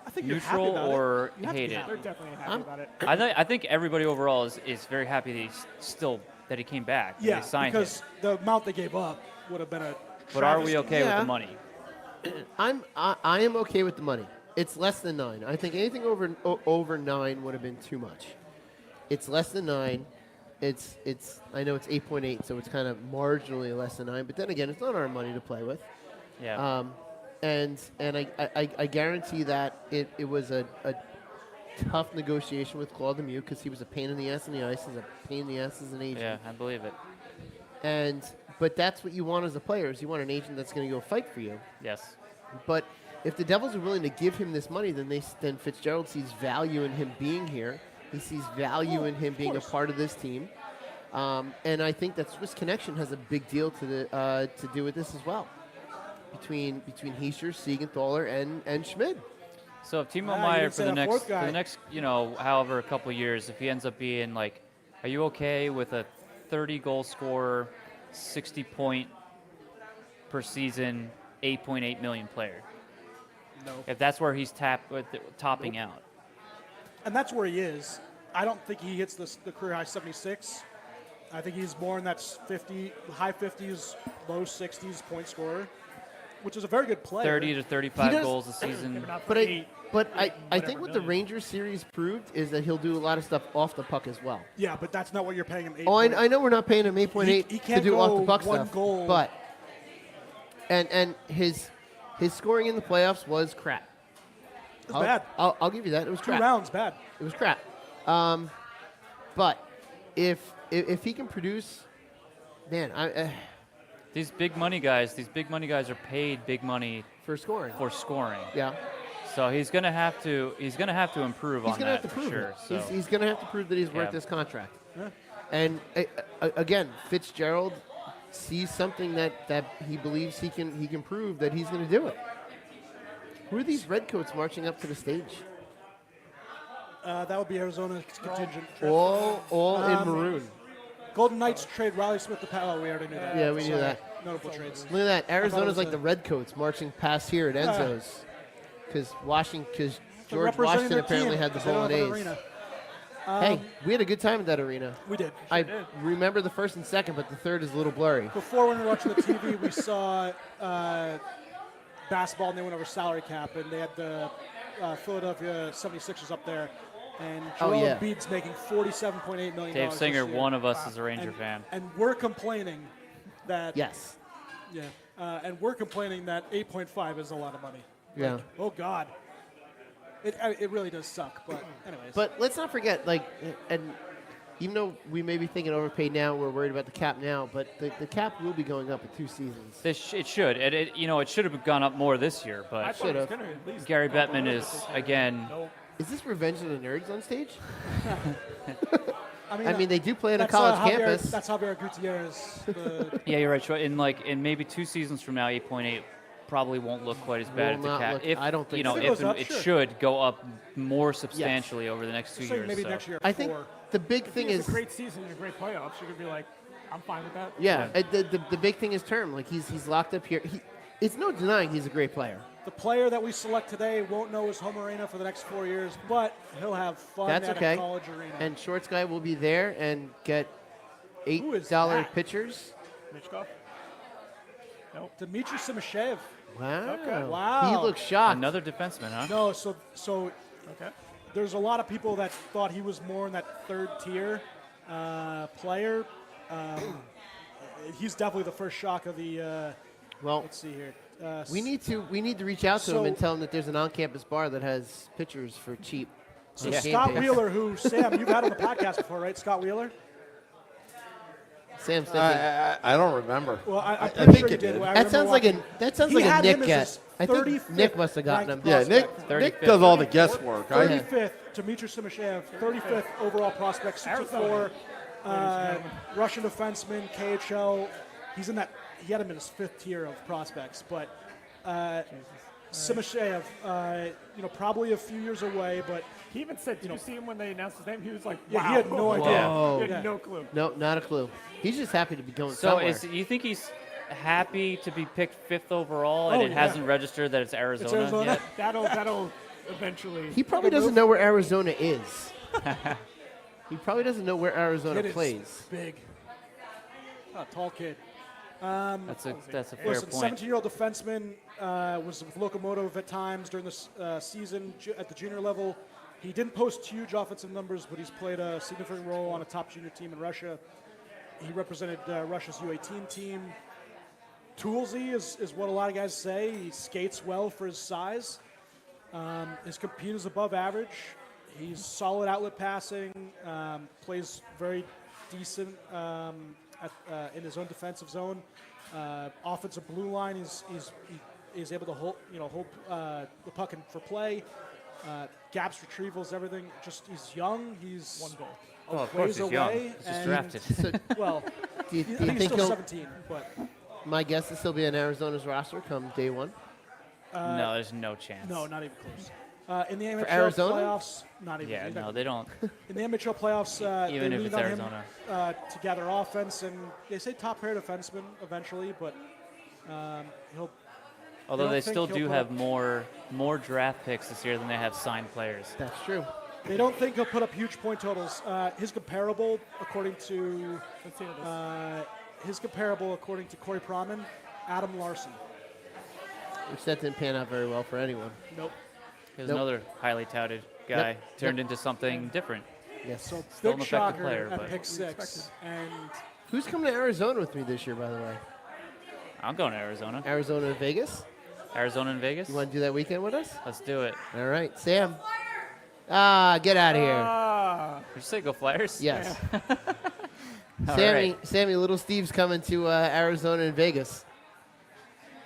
I think you're happy neutral, about or You have to hate be it? happy. They're definitely happy I'm- about it. I think everybody overall is very happy that that he came back. That Yeah, they signed because him. the amount they gave up would have been a. But are we travesty. okay with Yeah. the money? I am okay with the money. It's less than 9. I think anything over 9 would have been too much. It's less than 9. It's I know it's 8.8, so it's kind of marginally less than 9. But then again, it's not our money to play with. Yeah. And I guarantee that it was a tough negotiation with Claude Lemieux because he was a pain in the ass on the ice, he's a pain in the ass as an agent. Yeah, I believe it. But that's what you want as a player is you want an agent that's going to go fight for you. Yes. But if the Devils are willing to give him this money, then Fitzgerald sees value in him being here. He sees value in him being a part of this team. And I think that Swiss Connection has a big deal to do with this as well. Between Heischer, Siegenthaler, and Schmid. So if Timo Ah, you Meyer didn't say that fourth guy. next, however, a couple years, if he ends up being like, are you okay with a 30-goal scorer, 60-point per season, 8.8 million player? No. If that's where he's topping out. And that's where he is. I don't think he hits the career high 76. I think he's more in that high 50s, low 60s point scorer. which is a very good player. 30 to 35 does- goals a season. Maybe not for But eight, I think whatever what the million. Rangers series proved is that he'll do a lot of stuff off the puck as well. Yeah, but that's not what you're paying him. 8 Oh, I know we're not paying him 8.8 He to can't do off go the puck one stuff, goal. but and his scoring in the playoffs was crap. It's bad. I'll give you that. It was 2 crap. rounds, bad. It was crap. But if he can produce, man, These big money guys are paid big money for scoring, for scoring. yeah, So he's gonna have to improve he's on gonna that have to for prove sure. it. So He's gonna have to prove that he's worth Yeah. this contract. Yeah. And again, Fitzgerald sees something that he believes he can prove that he's going to do it. Who are these redcoats marching up to the stage? That would be Arizona's contingent. All in maroon. Golden Knights trade Riley Smith to Powell. We already knew that. Yeah, we knew So, that. Notable trades. Look at that. Arizona's was like a- the redcoats marching past here at Enzo's because George Representing Washington their apparently team, had the 'cause they don't have an Bolognese. arena. Hey, we had a good time at that arena. We did. I remember the first and second, but the third is a little blurry. Before when we were watching the TV, we saw basketball, and they went over salary cap, and they had the Philadelphia 76ers up there, and Oh, Joel yeah. Embiid's making $47.8 million. Dave this Singer, year. one of us, is a Ranger and, fan. and we're complaining that Yes. yeah, and we're complaining that 8.5 is a lot of money. Yeah. Oh God, it really does suck. But anyways, But let's not forget, and even though we may be thinking overpaid now, we're worried about the cap now, but the cap will be going up in 2 seasons. It should. It should have gone up more this year, I but thought it was should've. gonna at least Gary go up a Bettman little is bit this year. again. Nope. Is this Revenge of the Nerds on stage? I I mean, they do play on a that's, college Javier, campus. That's Javier Gutierrez. Yeah, you're right. Troy. In maybe 2 seasons from now, 8.8 probably won't look quite as bad Will at the not cap. look- If I don't think you know, so. If it if goes up, it sure. should go up more substantially over the next 2 Saying years. maybe so. next year. I think 4. the big If thing he has is, a great season and a great playoffs, you're gonna be like, I'm fine with that. yeah, the big thing is term. Like he's locked up here. It's no denying he's a great player. The player that we select today won't know his home arena for the next 4 years, but he'll have fun That's at okay. a college arena. And Shorts guy will be there and get Who is $8 that? pitchers. Michkov? Nope. Dmitry Simashev. Wow. Okay. Wow. He looks shocked. Another defenseman, huh? No, so Okay. there's a lot of people that thought he was more in that third tier player. He's definitely the first shock of the. Well, Let's see here. we need to reach out to him So- and tell him that there's an on-campus bar that has pitchers for cheap. So on game Scott days. Wheeler, who Sam, you've had on the podcast before, right? Scott Wheeler. Sam's thinking. I don't remember. Well, I'm I pretty think sure you it did. did. I that remember sounds like watching- a He had Nick him as get. his I think 35th Nick must have gotten him. ranked Yeah, prospect. Nick 35th. does all the guesswork. I, 35th, Dmitry Simashev, 35th overall prospect, 6'4", Russian defenseman, KHL. He's in that. He had him in his 5th tier of prospects, but Simashev, probably a few years away, but He even said, did you see him when they announced his name? He was like, Yeah, wow. he had no idea. Whoa. He had Yeah. no clue. No, not a clue. He's just happy to be going So somewhere. you think he's happy to be picked 5th overall, and Oh, it yeah. hasn't registered that it's Arizona, Arizona. yet? That'll eventually. He probably doesn't know where Arizona is. He probably doesn't know where Arizona kid is plays. big. Tall kid. That's a fair Listen, point. 17-year-old defenseman was with Locomotive at times during this season at the junior level. He didn't post huge offensive numbers, but he's played a significant role on a top junior team in Russia. He represented Russia's U18 team. Toolsy is what a lot of guys say. He skates well for his size. His compete is above average. He's solid outlet passing. Plays very decent in his own defensive zone. Offensive blue line, he's able to hold the puck in for play. Gaps, retrievals, everything. Just he's young. He's One goal. Oh, of course ways he's young. away. He's just and- drafted. So Well, do you, I do you think he's think still he'll? 17, but My guess is he'll be on Arizona's roster come day one. No, there's no chance. no, not even close. In the NHL Arizona? playoffs, not even. Yeah, He's no, not- they don't. In the NHL playoffs, Even they if leaned it's on Arizona. him to gather offense, and they say top pair defenseman eventually, but he'll. Although don't they think still he'll do put have up- more draft picks this year than they have signed players. That's true. They don't think he'll put up huge point totals. His comparable, according to Let's hear this. Corey Proman, Adam Larson. which that didn't pan out very well for anyone. Nope. Here's Nope. another highly touted guy Yep. turned into something different. Yes. So Still an big effective shocker player, at but- pick 6. And Who's coming to Arizona with me this year, by the way? I'm going to Arizona. Arizona and Vegas? Arizona and Vegas. You want to do that weekend with us? Let's do it. All right. Sam. Get out of here. Did you say go Flyers? Yes. All Sammy, right. Sammy, little Steve's coming to Arizona and Vegas.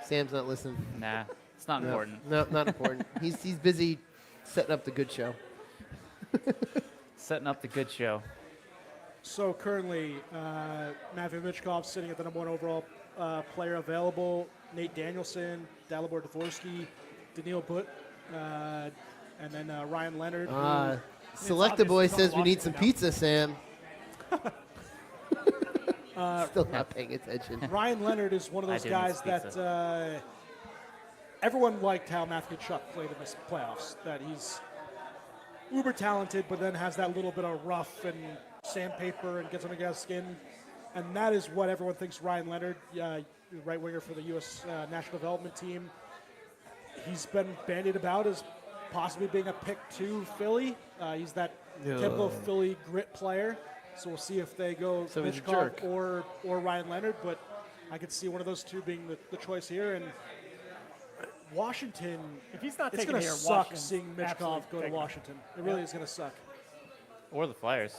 Sam's not listening. Nah, it's not No, important. No, not important. He's busy setting up the good show. Setting up the good show. so currently, Matthew Michkov sitting at the number 1 overall player available. Nate Danielson, Dalibor Dvorsky, Daniil Butt, and then Ryan Leonard. Selecta Boy obvious he's on says we need some Washington pizza, Sam. Still not paying attention. Ryan Leonard is one of I those did miss guys that pizza. everyone liked how Matthew Tkachuk played in this playoffs. That he's uber talented, but then has that little bit of rough and sandpaper and gets on the guy's skin. And that is what everyone thinks Ryan Leonard, right winger for the U.S. National Development Team. He's been bandied about as possibly being a pick 2 Philly. He's that typical Philly grit player. So we'll see if they go So he's a Michkov jerk. or Ryan Leonard, but I could see one of those two being the choice here. And Washington, If he's not it's taking going it to here, suck Washington's seeing Michkov absolutely go to taking it. Washington. It really is going to suck. Or the Flyers.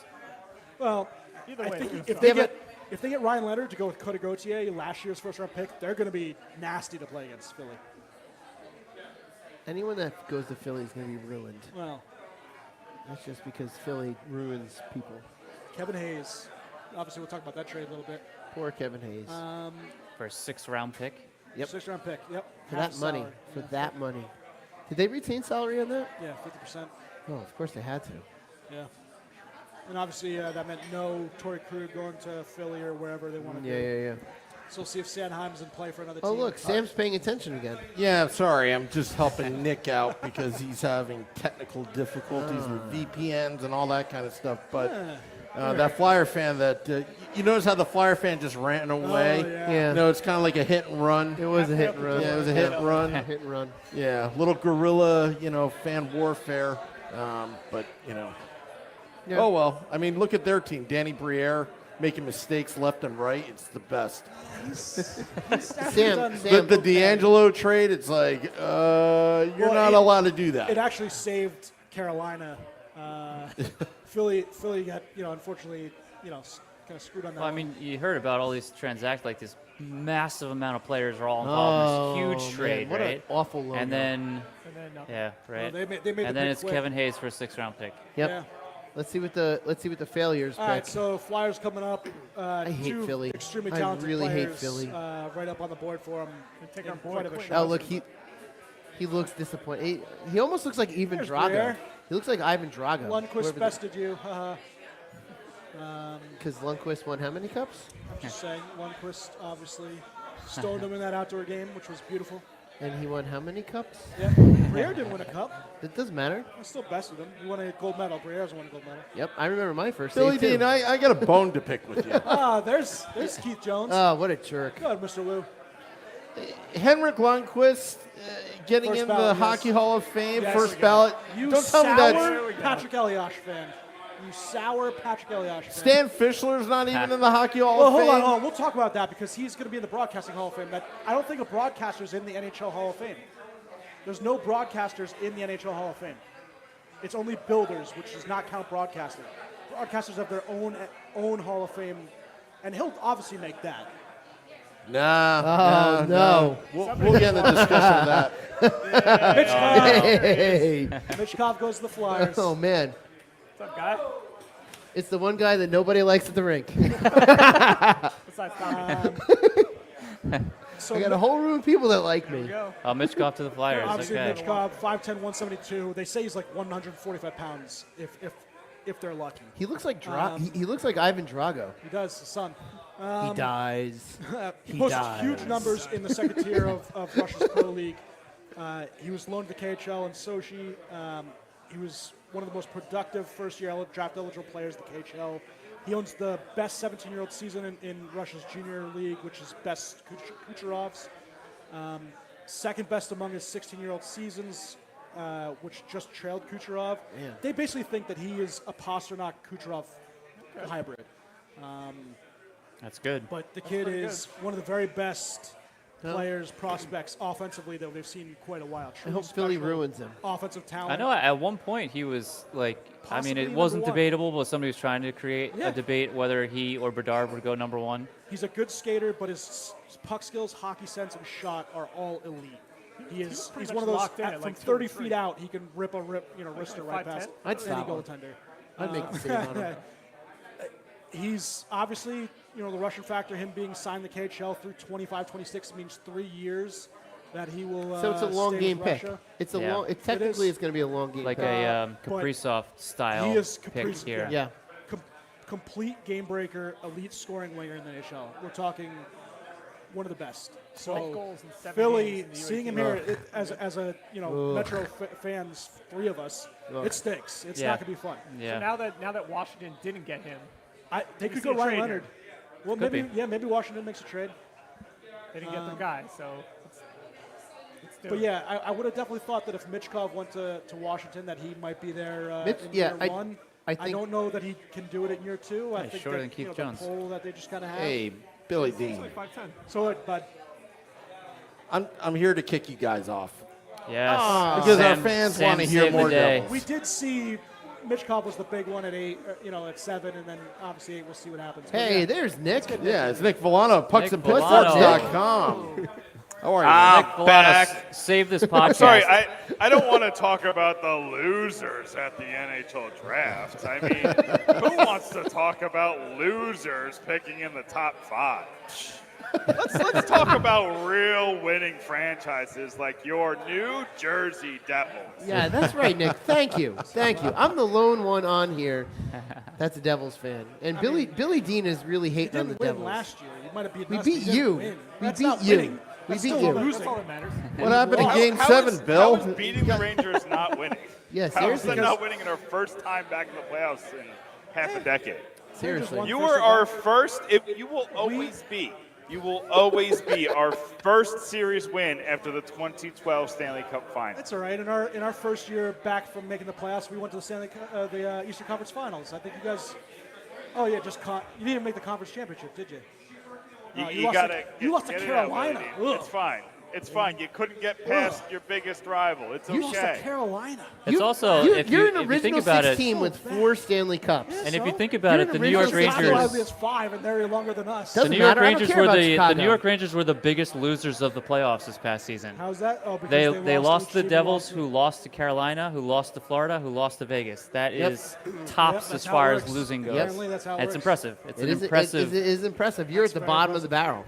Well, Either I way, think it's if gonna they suck. if they get Ryan Leonard to go with Cody Gauthier, last year's first-round pick, they're going to be nasty to play against Philly. Anyone that goes to Philly is going to be ruined. Well, That's just because Philly ruins people. Kevin Hayes. Obviously, we'll talk about that trade a little bit. Poor Kevin Hayes. For a 6th-round pick. Yep. 6th-round pick. Yep. For Half that the money. salary. For that money. Did they retain salary on that? Yeah, 50%. Oh, of course they had to. Yeah. And obviously, that meant no Torrey Krug going to Philly or wherever they want to Yeah, go. yeah, yeah. So we'll see if Sanheim's in play for another Oh, team. look, Sam's paying attention again. Yeah, sorry. I'm just helping Nick out because he's having technical difficulties with VPNs and all that kind of stuff. But that Flyer fan you notice how the Flyer fan just ran away? yeah. Yeah. You know, it's kind of like a hit and run. It was a hit and run. Yeah, it was a hit and run. Hit and run. Yeah, little guerrilla, fan warfare. But, Yeah. oh, well. I mean, look at their team. Danny Briere making mistakes left and right. It's the best. Sam, The D'Angelo trade, it's like, you're not allowed to do that. It actually saved Carolina. Philly got, unfortunately, kind of screwed on that. Well, I one. mean, you heard about all these transactions, like this massive amount of players are all involved in this huge trade, man, what right? an awful logo. And then, And then, yeah, right. they made the and then pick it's quick. Kevin Hayes for a 6th-round pick. Yep. Yeah. Let's see what the failures All pick. right, so Flyers coming up. I hate two Philly. extremely I talented really hate players, Philly. right up on the board for them. take our boy quick. Oh, look, he looks disappointed. He almost looks like Ivan There's Drago. Briere. He looks like Ivan Drago. Lundqvist bested you. Because Lundqvist won how many cups? I'm just saying, Lundqvist obviously stoned him in that outdoor game, which was beautiful. And he won how many cups? Yeah, Briere didn't win a cup. It doesn't matter. I still bested him. He won a gold medal. Briere's won a gold medal. Yep, I remember my first Billy save, too. Dean, I got a bone to pick with you. There's Keith Jones. Oh, what a jerk. Go ahead, Mr. Lou. Henrik Lundqvist getting First in the ballot, yes. Hockey Hall of Fame, Yes. first ballot. You Don't tell me sour that Patrick Elias fan. You sour Patrick Elias fan. Stan Fischler's not even in the Hockey Hall Well, of hold Fame. on. We'll talk about that because he's going to be in the Broadcasting Hall of Fame. I don't think a broadcaster's in the NHL Hall of Fame. There's no broadcasters in the NHL Hall of Fame. It's only builders, which does not count broadcasting. Broadcasters have their own Hall of Fame, and he'll obviously make that. Nah. no. We'll get in the discussion of that. Mitch Cobb. Hey. Mitch Cobb goes to the Flyers. Oh, man. What's up, guy? It's the one guy that nobody likes at the rink. Besides Tommy. So I got a whole room of people that like me. Go. Oh, Mitch Goff to the Flyers. obviously, Okay. Mitch Cobb, 5'10", 172. They say he's like 145 pounds if they're lucky. He looks like he looks like Ivan Drago. He does, his son. He dies. He He posted dies. huge numbers in the second tier of Russia's Pro League. He was loaned to the KHL in Sochi. He was one of the most productive first-year draft-eligible players in the KHL. He owns the best 17-year-old season in Russia's junior league, which is best Kucherov's. second best among his 16-year-old seasons, which just trailed Kucherov. Man. They basically think that he is a Pasternak-Kucherov hybrid. That's good. But the kid is one of the very best players, prospects, offensively that we've seen in quite a while. I hope Philly ruins him. Offensive talent. I know at one point he was like, Possibly it wasn't number one. debatable, but somebody was trying to create Yeah. a debate whether he or Bedard would go number one. He's a good skater, but his puck skills, hockey sense, and shot are all elite. He's pretty one much of those locked in at from like 2 30 or 3. feet out. He can rip wrister right 5'10"? past I'd any stop him. goaltender. I'd make the save on him. He's obviously, the Russian factor, him being signed the KHL through 25, 26 means 3 years that he will. So it's a long stay game with pick. Russia. It's a Yeah. long. It technically is. it's going to be a long game Like pick. a but Kaprizov style he is pick Kaprizov, here. yeah. Complete game breaker, elite scoring winger in the NHL. We're talking one of the best. 12 So goals in 7 Philly, games in the seeing him UAT. here as a Metro fans, 3 of us, it stinks. It's Yeah. not gonna be fun. Yeah. So now that Washington didn't get him, They you could see go a Ryan trade Leonard. here? Well, Could maybe Washington makes a trade. they didn't get their guy. So let's do But it. yeah, I would have definitely thought that if Mitchkov went to Washington, that he might be there in yeah, year one. I I think- don't know that he can do it in year 2. I he's think shorter that, than Keith the Jones. poll that they just kind of have. Hey, Billy He's Dean. like 5'10". So, but I'm here to kick you guys off. Yes. Because our fans Sam wanna hear saved the more day. Devils. we did see Mitchkov was the big one at 8, at 7, and then obviously 8. We'll see what happens. But Hey, yeah, there's Nick. Yeah, it's Nick Villano, Villano. pucksandpittsburghs.com. How are you? I'm Villano, back. save this podcast. Sorry, I don't want to talk about the losers at the NHL draft. I mean, who wants to talk about losers picking in the top 5? Let's talk about real winning franchises like your New Jersey Devils. Yeah, that's right, Nick. Thank you. Thank you. I'm the lone one on here that's a Devils fan. And Billy Dean is really he hating on the didn't win Devils. last year. You might have beaten We us, beat but didn't you. win. We That's beat not you. winning. We That's beat still you. losing. That's all that matters. What happened in How- Game how 7, is- Bill? How is beating the Rangers not winning? Yeah, How is seriously. that not winning in our first time back in the playoffs in half a decade? Seriously. You were our first. You will always be. You will always be our first series win after the 2012 Stanley Cup Final. That's all right. In our first year back from making the playoffs, we went to the Eastern Conference Finals. I think you guys. Oh yeah, you didn't make the conference championship, did you? You gotta you lost to get it out, Carolina. Willie. Ugh. It's fine. It's fine. You couldn't get past your biggest rival. It's You lost to okay. Carolina. It's also, you're, if you're you an if you original think about 6 it, team with 4 Stanley Cups. and if you So? think about You're it, an the New York original Chicago Rangers, has 5, and they're longer than us. Doesn't the New York matter. I don't Rangers care were about the Chicago. New York Rangers were the biggest losers of the playoffs this past season. How's that? Oh, because They lost to to the HCV, Devils, lost who to- lost to Carolina, who lost to Florida, who lost to Vegas. That Yep. is tops that's as how it far as works. losing goes. Apparently that's how it It's works. impressive. It's It an is, impressive, it is impressive. You're at the very bottom of the barrel.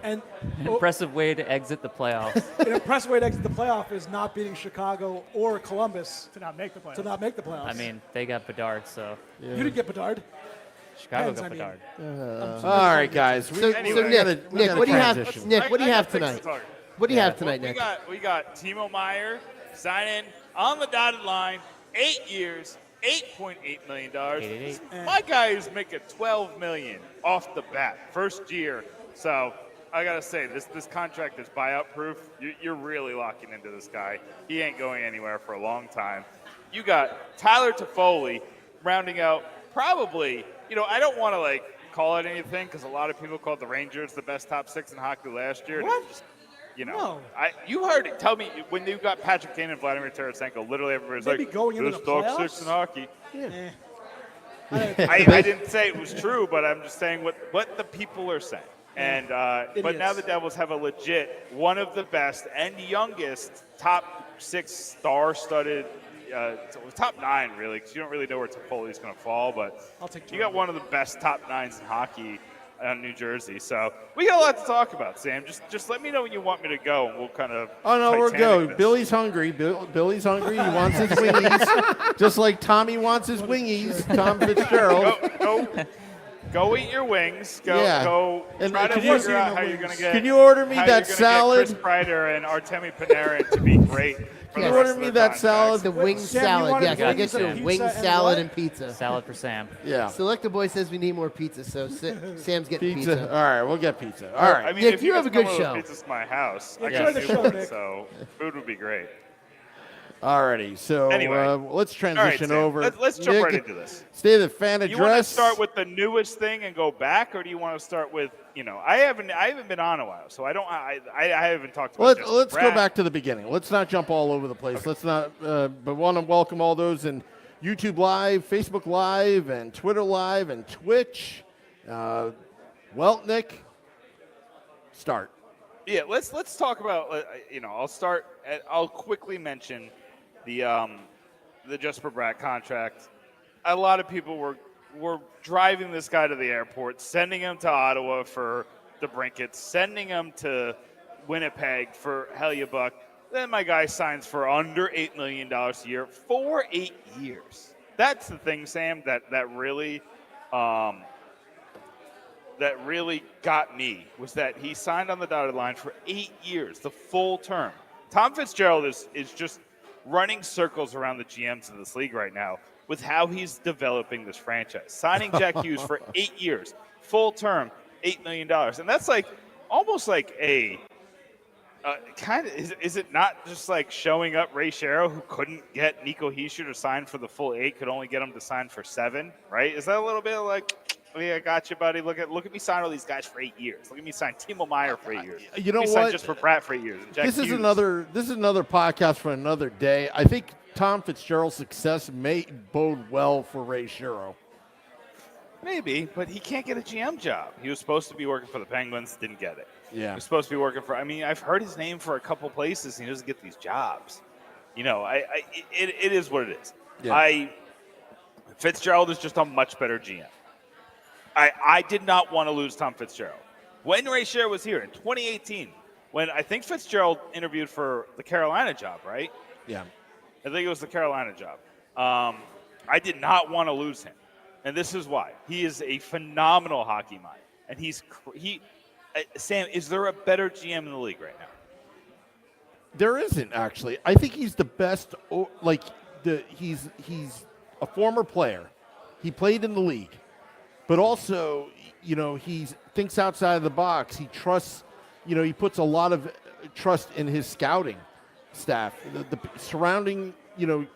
And impressive way to exit the playoffs. an impressive way to exit the playoff is not beating Chicago or Columbus To not make the playoffs. to not make the playoffs. I mean, they got Bedard, so you didn't get Bedard. Chicago Depends, got I mean. Bedard. All right, guys. So, Anyway. so Nick, what do you have? transition. Nick, what do you I have got things tonight? to talk. What do you have tonight, We Nick? got Timo Meyer signing on the dotted line, 8 years, $8.8 million. 888. My guy is making $12 million off the bat, first year. So I gotta say, this contract is buyout proof. You're really locking into this guy. He ain't going anywhere for a long time. You got Tyler Toffoli rounding out probably. I don't want to call it anything because a lot of people called the Rangers the best top 6 in hockey last year. What? No. No. You heard it. Tell me, when you got Patrick Kane and Vladimir Tarasenko, literally everybody's Maybe like, going into "Best the top playoffs?" 6 in hockey." Eh. I didn't say it was true, but I'm just saying what the people are saying. And but Idiots. now the Devils have a legit, one of the best and youngest top 6 star-studded, top 9 really, because you don't really know where Toffoli's going to fall. But I'll take you got one of the best top 9s in hockey in New Jersey. So we got a lot to talk about, Sam. Just let me know when you want me to go, and we'll kind of. Oh, no, we're Titanic go. this. Billy's hungry. Billy's hungry. He wants his wingies. Just like Tommy wants his wingies. Tom Fitzgerald. Go eat your wings. Go Yeah. And try to can you- figure out how you're going to get. Can you order me how that you're gonna salad? Get Chris Kreider and Artemi Panarin to be great. for Yes. the You rest ordered of me their that salad? The contracts. wing Sam, you salad. wanted Yes, I wings get and you. pizza Wing and salad what? and pizza. Salad for Sam. Yeah. Selecta Boy says we need more pizza, so Sam's getting Pizza. pizza. All right, we'll get pizza. All right. I mean, Nick, if you have guys a good come over show. with pizzas to my house, I Enjoy got the new show, food, Nick. so food would be great. Alrighty, so Anyway. let's All right, transition Sam, over. let's jump Nick, right into this. State of the fan You want to address. start with the newest thing and go back, or do you want to start with, I haven't been on a while, so I haven't talked about Jesper Let's go Bratt. back to the beginning. Let's not jump all over the place. Okay. Let's not. But want to welcome all those in YouTube Live, Facebook Live, and Twitter Live, and Twitch. Well, Nick, start. Yeah, let's talk about. I'll start. I'll quickly mention the Jesper Bratt contract. A lot of people were driving this guy to the airport, sending him to Ottawa for the Brinkets, sending him to Winnipeg for Hellebuyck. Then my guy signs for under $8 million a year for 8 years. That's the thing, Sam, that really got me, was that he signed on the dotted line for 8 years, the full term. Tom Fitzgerald is just running circles around the GMs of this league right now with how he's developing this franchise. Signing Jack Hughes for 8 years, full term, $8 million. And that's like almost like a kind of, is it not just like showing up Ray Shero, who couldn't get Nico Hischier to sign for the full 8, could only get him to sign for 7, right? Is that a little bit like, oh yeah, I got you, buddy. Look at me sign all these guys for 8 years. Look at me sign Timo Meyer for 8 years. You know Look at me what? sign just for Pratt for 8 years. And Jack This is Hughes. another podcast for another day. I think Tom Fitzgerald's success may bode well for Ray Shero. Maybe, but he can't get a GM job. He was supposed to be working for the Penguins, didn't get it. Yeah. He was supposed to be working for. I mean, I've heard his name for a couple places, and he doesn't get these jobs. It is what it is. Yeah. Fitzgerald is just a much better GM. I did not want to lose Tom Fitzgerald. When Ray Shero was here in 2018, when I think Fitzgerald interviewed for the Carolina job, right? Yeah. I think it was the Carolina job. I did not want to lose him. And this is why. He is a phenomenal hockey mind. And Sam, is there a better GM in the league right now? There isn't, actually. I think he's the best. He's a former player. He played in the league, but also, he thinks outside of the box. He trusts. He puts a lot of trust in his scouting staff, the surrounding.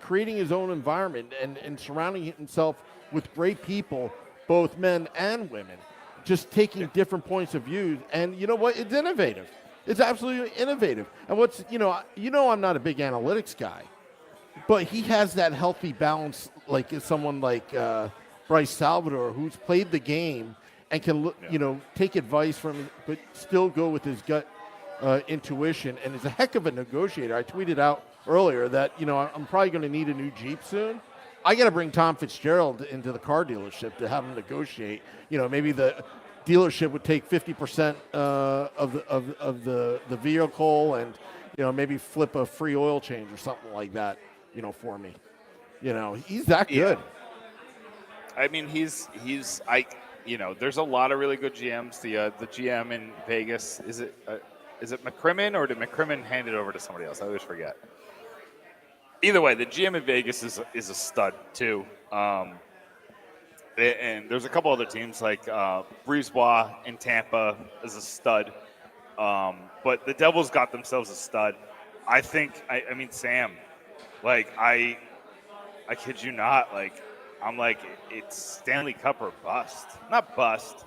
Creating his own environment and surrounding himself with great people, both men and women, just taking different points of view. And you know what? It's innovative. It's absolutely innovative. And what's, I'm not a big analytics guy, but he has that healthy balance, like someone like Bryce Salvador, who's played the game and can, take advice from it, but still go with his gut intuition, and is a heck of a negotiator. I tweeted out earlier that, I'm probably going to need a new Jeep soon. I got to bring Tom Fitzgerald into the car dealership to have him negotiate. Maybe the dealership would take 50% of the vehicle, and maybe flip a free oil change or something like that. For me. He's that good. I mean, there's a lot of really good GMs. The GM in Vegas, is it McCrimmon, or did McCrimmon hand it over to somebody else? I always forget. Either way, the GM in Vegas is a stud too. And there's a couple other teams like Brisebois in Tampa is a stud. But the Devils got themselves a stud. I think. I mean, Sam. I kid you not. I'm like, it's Stanley Cup or bust. Not bust.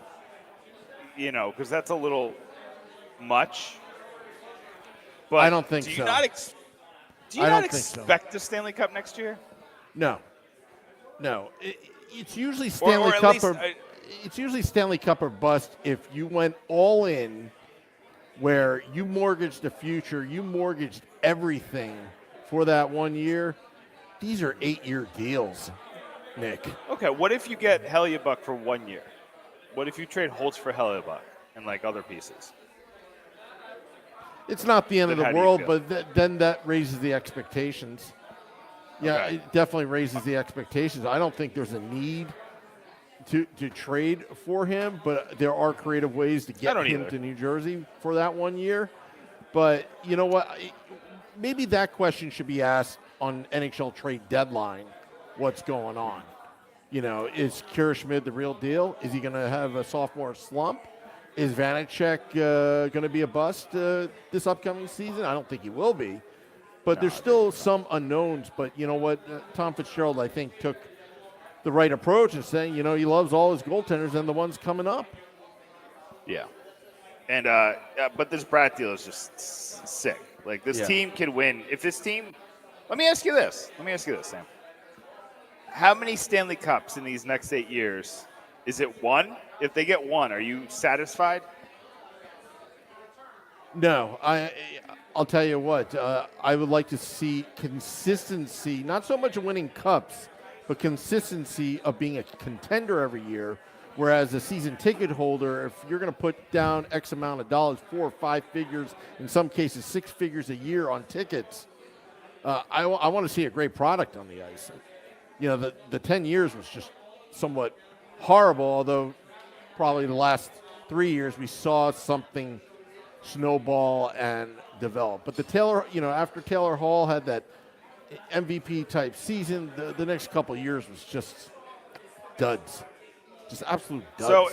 Because that's a little much. But I don't think so. Do you not expect the Stanley Cup next year? No. It's usually Stanley Cup it's usually Stanley Cup or bust if you went all in, where you mortgaged the future, you mortgaged everything for that 1 year. These are 8-year deals, Nick. Okay, what if you get Hellebuyck for 1 year? What if you trade Holtz for Hellebuyck and other pieces? It's not the end of Then the how do you world, feel? but then that raises the expectations. Yeah, Okay. it definitely raises the expectations. I don't think there's a need to trade for him, but there are creative ways to get him either. to New Jersey for that 1 year. But you know what? maybe that question should be asked on NHL trade deadline. What's going on? You know, is Kirschmid the real deal? Is he going to have a sophomore slump? Is Vanacek going to be a bust this upcoming season? I don't think he will be. But there's still some unknowns. But you know what? Tom Fitzgerald, I think, took the right approach in saying, you know, he loves all his goaltenders and the ones coming up. Yeah. And but this Brat deal is just sick. Like, this team can win. If this team – let me ask you this, Sam. How many Stanley Cups in these next 8 years? Is it one? If they get one, are you satisfied? No, I'll tell you what. I would like to see consistency, not so much of winning cups, but consistency of being a contender every year. Whereas a season ticket holder, if you're going to put down X amount of dollars, 4 or 5 figures, in some cases 6 figures a year on tickets, I want to see a great product on the ice. You know, the 10 years was just somewhat horrible, although probably the last 3 years we saw something snowball and develop. But after Taylor Hall had that MVP type season, the next couple of years was just duds. Just absolute duds. So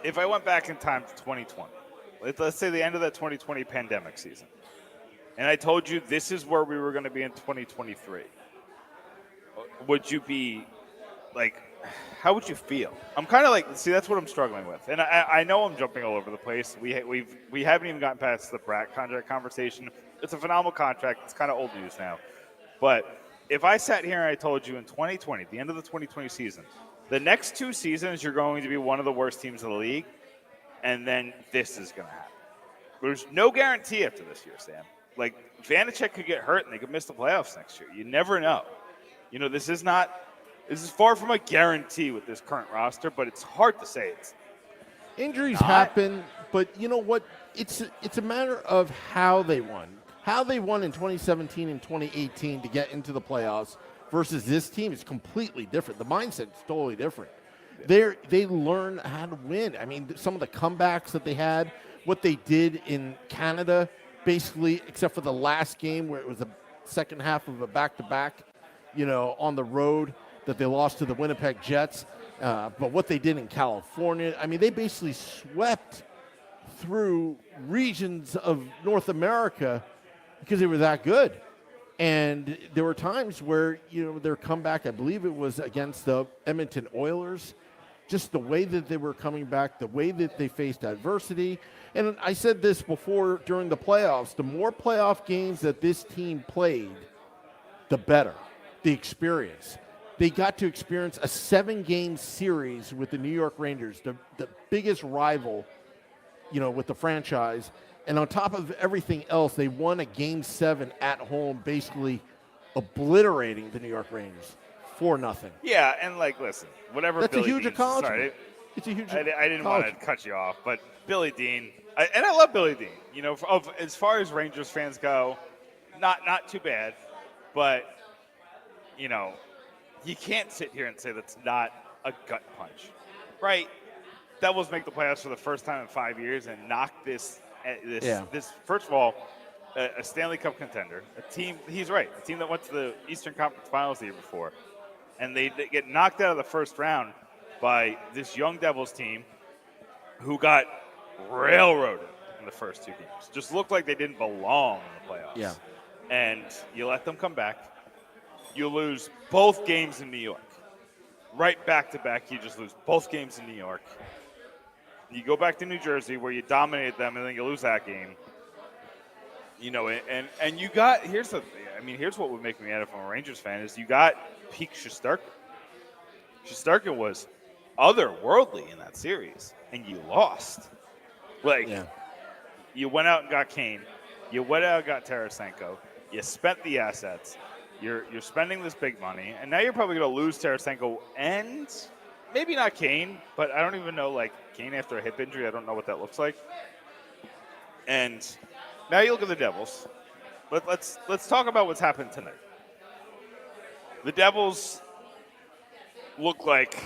if I went back in time to 2020, let's say the end of that 2020 pandemic season, and I told you this is where we were going to be in 2023, would you be like, how would you feel? I'm kind of like, see, that's what I'm struggling with. And I know I'm jumping all over the place. We haven't even gotten past the Brat contract conversation. It's a phenomenal contract. It's kind of old news now. But if I sat here and I told you in 2020, the end of the 2020 season, the next 2 seasons you're going to be one of the worst teams in the league, and then this is going to happen. There's no guarantee after this year, Sam. Like, Vanacek could get hurt and they could miss the playoffs next year. You never know. You know, this is far from a guarantee with this current roster, but it's hard to say. Injuries happen, but you know what? It's a matter of how they won. How they won in 2017 and 2018 to get into the playoffs versus this team is completely different. The mindset is totally different. They learn how to win. I mean, some of the comebacks that they had, what they did in Canada, basically, except for the last game where it was the second half of a back-to-back, you know, on the road that they lost to the Winnipeg Jets. But what they did in California, I mean, they basically swept through regions of North America because they were that good. And there were times where, you know, their comeback, I believe it was against the Edmonton Oilers, just the way that they were coming back, the way that they faced adversity. And I said this before during the playoffs, the more playoff games that this team played, the better, the experience. They got to experience a 7-game series with the New York Rangers, the biggest rival, you know, with the franchise. And on top of everything else, they won a Game 7 at home, basically obliterating the New York Rangers 4-0. Yeah, and like, listen, whatever. That's Billy a huge Dean's, accomplishment. Sorry, it's a huge. I didn't want to cut you off, but Billy Dean, and I love Billy Dean. You know, as far as Rangers fans go, not too bad, but you know, you can't sit here and say that's not a gut punch, right? Devils make the playoffs for the first time in 5 years and knock this. First of all, a Stanley Cup contender, a team. He's right, a team that went to the Eastern Conference Finals the year before, and they get knocked out of the first round by this young Devils team who got railroaded in the first 2 games. Just looked like they didn't belong in the playoffs. Yeah. And you let them come back. You lose both games in New York. Right back to back, you just lose both games in New York. You go back to New Jersey where you dominate them, and then you lose that game. You know, and you got, here's what would make me mad if I'm a Rangers fan, is you got peak Shesterkin. Shesterkin was otherworldly in that series, and you lost. You went out and got Kane. You went out and got Tarasenko. You spent the assets. You're spending this big money, and now you're probably going to lose Tarasenko and maybe not Kane, but I don't even know, like, Kane after a hip injury. I don't know what that looks like. And now you look at the Devils. Let's talk about what's happened tonight. The Devils look like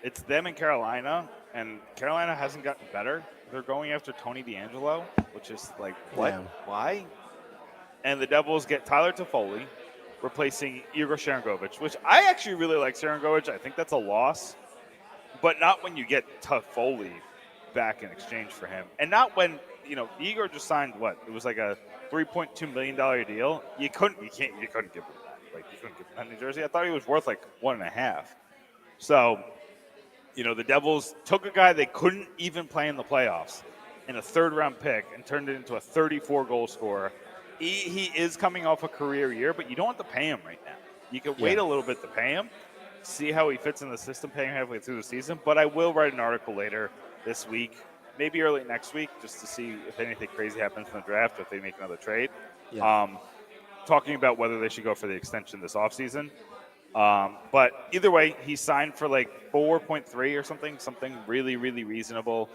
it's them and Carolina, and Carolina hasn't gotten better. They're going after Tony DeAngelo, which is like, what? Yeah. Why? and the Devils get Tyler Toffoli, replacing Igor Sharangovich, which I actually really like Sharangovich. I think that's a loss, but not when you get Toffoli back in exchange for him, and not when Igor just signed what it was like a $3.2 million deal. You couldn't give him that. Like you couldn't give him that in New Jersey. I thought he was worth like 1.5. So, the Devils took a guy they couldn't even play in the playoffs in a third-round pick and turned it into a 34-goal scorer. He is coming off a career year, but you don't have to pay him right now. You can wait a little bit to pay him, see how he fits in the system, pay him halfway through the season. But I will write an article later this week, maybe early next week, just to see if anything crazy happens in the draft or if they make another trade. Yeah. Talking about whether they should go for the extension this offseason. But either way, he signed for like 4.3 or something really, really reasonable.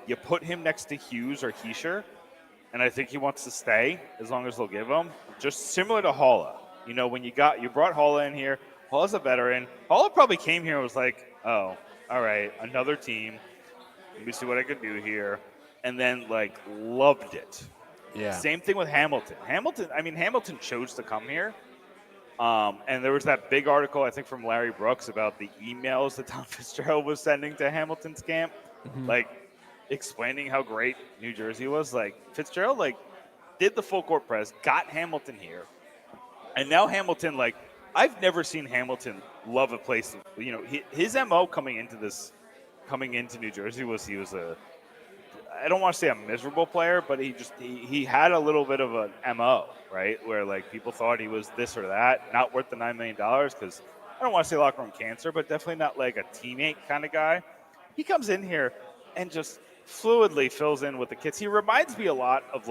You put him next to Hughes or Heischer, and I think he wants to stay as long as they'll give him. Just similar to Haula. When you brought Haula in here, Haula's a veteran. Haula probably came here and was like, oh, all right, another team. Let me see what I can do here. And then, loved it. Yeah. Same thing with Hamilton. Hamilton chose to come here. And there was that big article, I think, from Larry Brooks about the emails that Tom Fitzgerald was sending to Hamilton's camp, explaining how great New Jersey was. Fitzgerald, did the full court press, got Hamilton here. And now Hamilton, I've never seen Hamilton love a place. His MO coming into New Jersey was he was I don't want to say a miserable player, but he had a little bit of an MO, right? Where people thought he was this or that, not worth the $9 million because I don't want to say locker room cancer, but definitely not like a teammate kind of guy. He comes in here and just fluidly fills in with the kids. He reminds me a lot of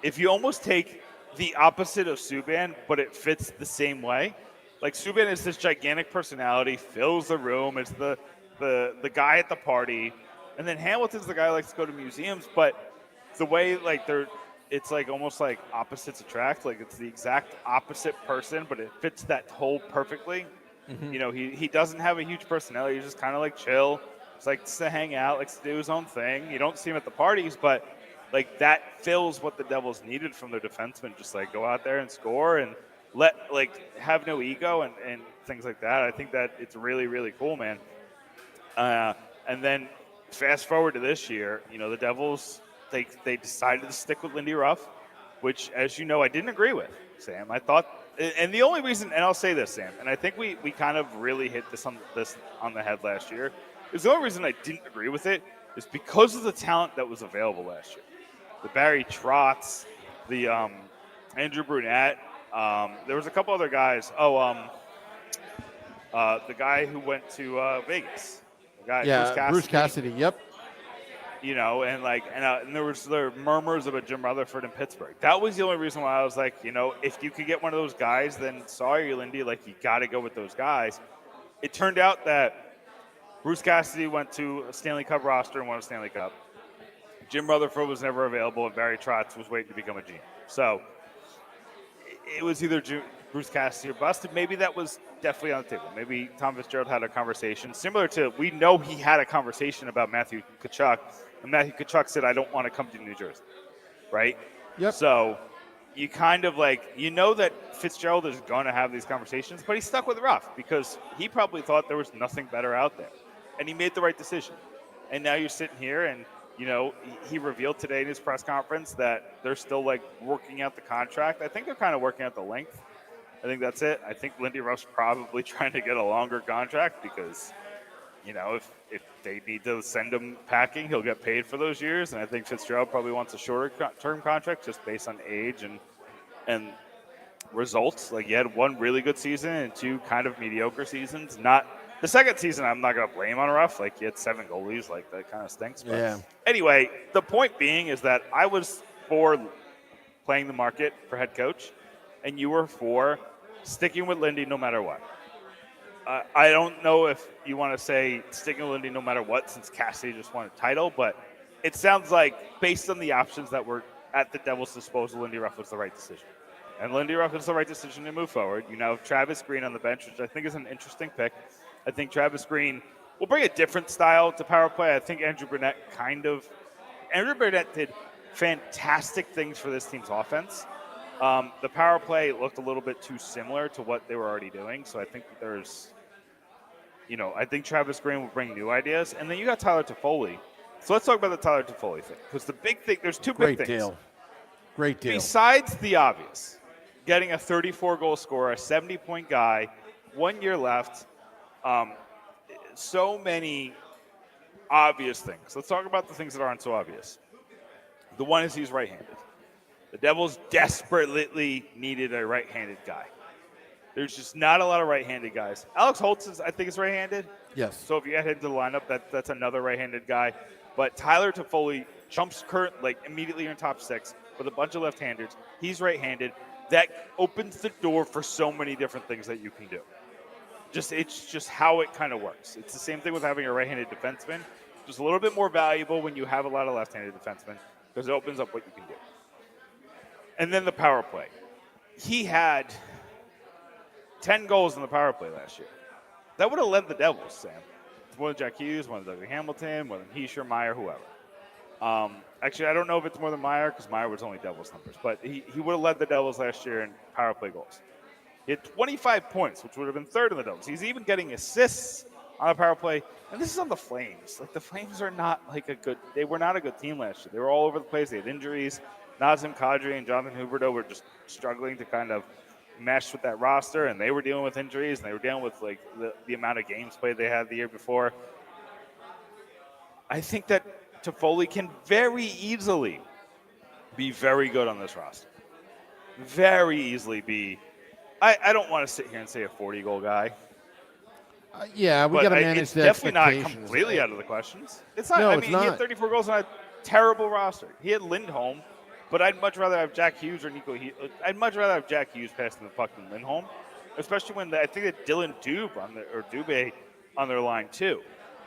if you almost take the opposite of Subban, but it fits the same way. Subban is this gigantic personality, fills the room, is the guy at the party. And then Hamilton's the guy who likes to go to museums, but the way it's almost like opposites attract. It's the exact opposite person, but it fits that whole perfectly. Mm-hmm. He doesn't have a huge personality. He's just kind of chill. He likes to hang out, likes to do his own thing. You don't see him at the parties, but that fills what the Devils needed from their defensemen. Just go out there and score and have no ego and things like that. I think that it's really, really cool, man. And then fast forward to this year, the Devils, they decided to stick with Lindy Ruff, which, as you know, I didn't agree with, Sam. I thought, and the only reason, and I'll say this, Sam, and I think we kind of really hit this on the head last year, is the only reason I didn't agree with it is because of the talent that was available last year. The Barry Trotz, the Andrew Brunette, there was a couple other guys. The guy who went to Vegas. Bruce Cassidy. Yep. And there were murmurs about Jim Rutherford in Pittsburgh. That was the only reason why I was if you could get one of those guys, then sorry, Lindy, you got to go with those guys. It turned out that Bruce Cassidy went to a Stanley Cup roster and won a Stanley Cup. Jim Rutherford was never available, and Barry Trotz was waiting to become a GM. So it was either Bruce Cassidy or bust. Maybe that was definitely on the table. Maybe Tom Fitzgerald had a conversation similar to, we know he had a conversation about Matthew Tkachuk, and Matthew Tkachuk said, I don't want to come to New Jersey, right? Yep. So you kind of that Fitzgerald is going to have these conversations, but he stuck with Ruff because he probably thought there was nothing better out there, and he made the right decision. And now you're sitting here and, he revealed today in his press conference that they're still working out the contract. I think they're kind of working out the length. I think that's it. I think Lindy Ruff's probably trying to get a longer contract because, if they need to send him packing, he'll get paid for those years. And I think Fitzgerald probably wants a shorter term contract just based on age and results. He had one really good season and two kind of mediocre seasons. Not the second season, I'm not going to blame on Ruff. He had 7 goalies. That kind of stinks. But yeah. Anyway, the point being is that I was for playing the market for head coach, and you were for sticking with Lindy no matter what. I don't know if you want to say sticking with Lindy no matter what since Cassidy just won a title, but it sounds like based on the options that were at the Devils' disposal, Lindy Ruff was the right decision. And Lindy Ruff is the right decision to move forward. You now have Travis Green on the bench, which I think is an interesting pick. I think Travis Green will bring a different style to power play. I think Andrew Burnett did fantastic things for this team's offense. The power play looked a little bit too similar to what they were already doing, so I think I think Travis Green will bring new ideas. And then you got Tyler Toffoli. So let's talk about the Tyler Toffoli thing, because the big thing, there's two big things. Great deal. Besides the obvious, getting a 34-goal scorer, a 70-point guy, 1 year left, so many obvious things. Let's talk about the things that aren't so obvious. The one is he's right-handed. The Devils desperately needed a right-handed guy. There's just not a lot of right-handed guys. Alex Holtz I think is right-handed. Yes. So if you add him to the lineup, that's another right-handed guy. But Tyler Toffoli jumps immediately in top six with a bunch of left-handers. He's right-handed. That opens the door for so many different things that you can do. It's just how it kind of works. It's the same thing with having a right-handed defenseman. Just a little bit more valuable when you have a lot of left-handed defensemen, because it opens up what you can do. And then the power play. He had 10 goals in the power play last year. That would have led the Devils, Sam. More than Jack Hughes, more than Doug Hamilton, more than Heischer, Meyer, whoever. Actually, I don't know if it's more than Meyer, because Meyer was only Devils numbers. But he would have led the Devils last year in power play goals. He had 25 points, which would have been third in the Devils. He's even getting assists on the power play. And this is on the Flames. The Flames are not they were not a good team last year. They were all over the place. They had injuries. Nazem Kadri and Jonathan Huberdeau were just struggling to kind of mesh with that roster, and they were dealing with injuries, and they were dealing with the amount of games played they had the year before. I think that Toffoli can very easily be very good on this roster. Very easily be. I don't want to sit here and say a 40-goal guy. We got to manage it's the definitely not expectations. completely out of the questions. It's not. No, I it's mean, not. he had 34 goals on a terrible roster. He had Lindholm, but I'd much rather have Jack Hughes or Nico. I'd much rather have Jack Hughes passing the puck than Lindholm, especially when I think that Dylan Dubé on their line too.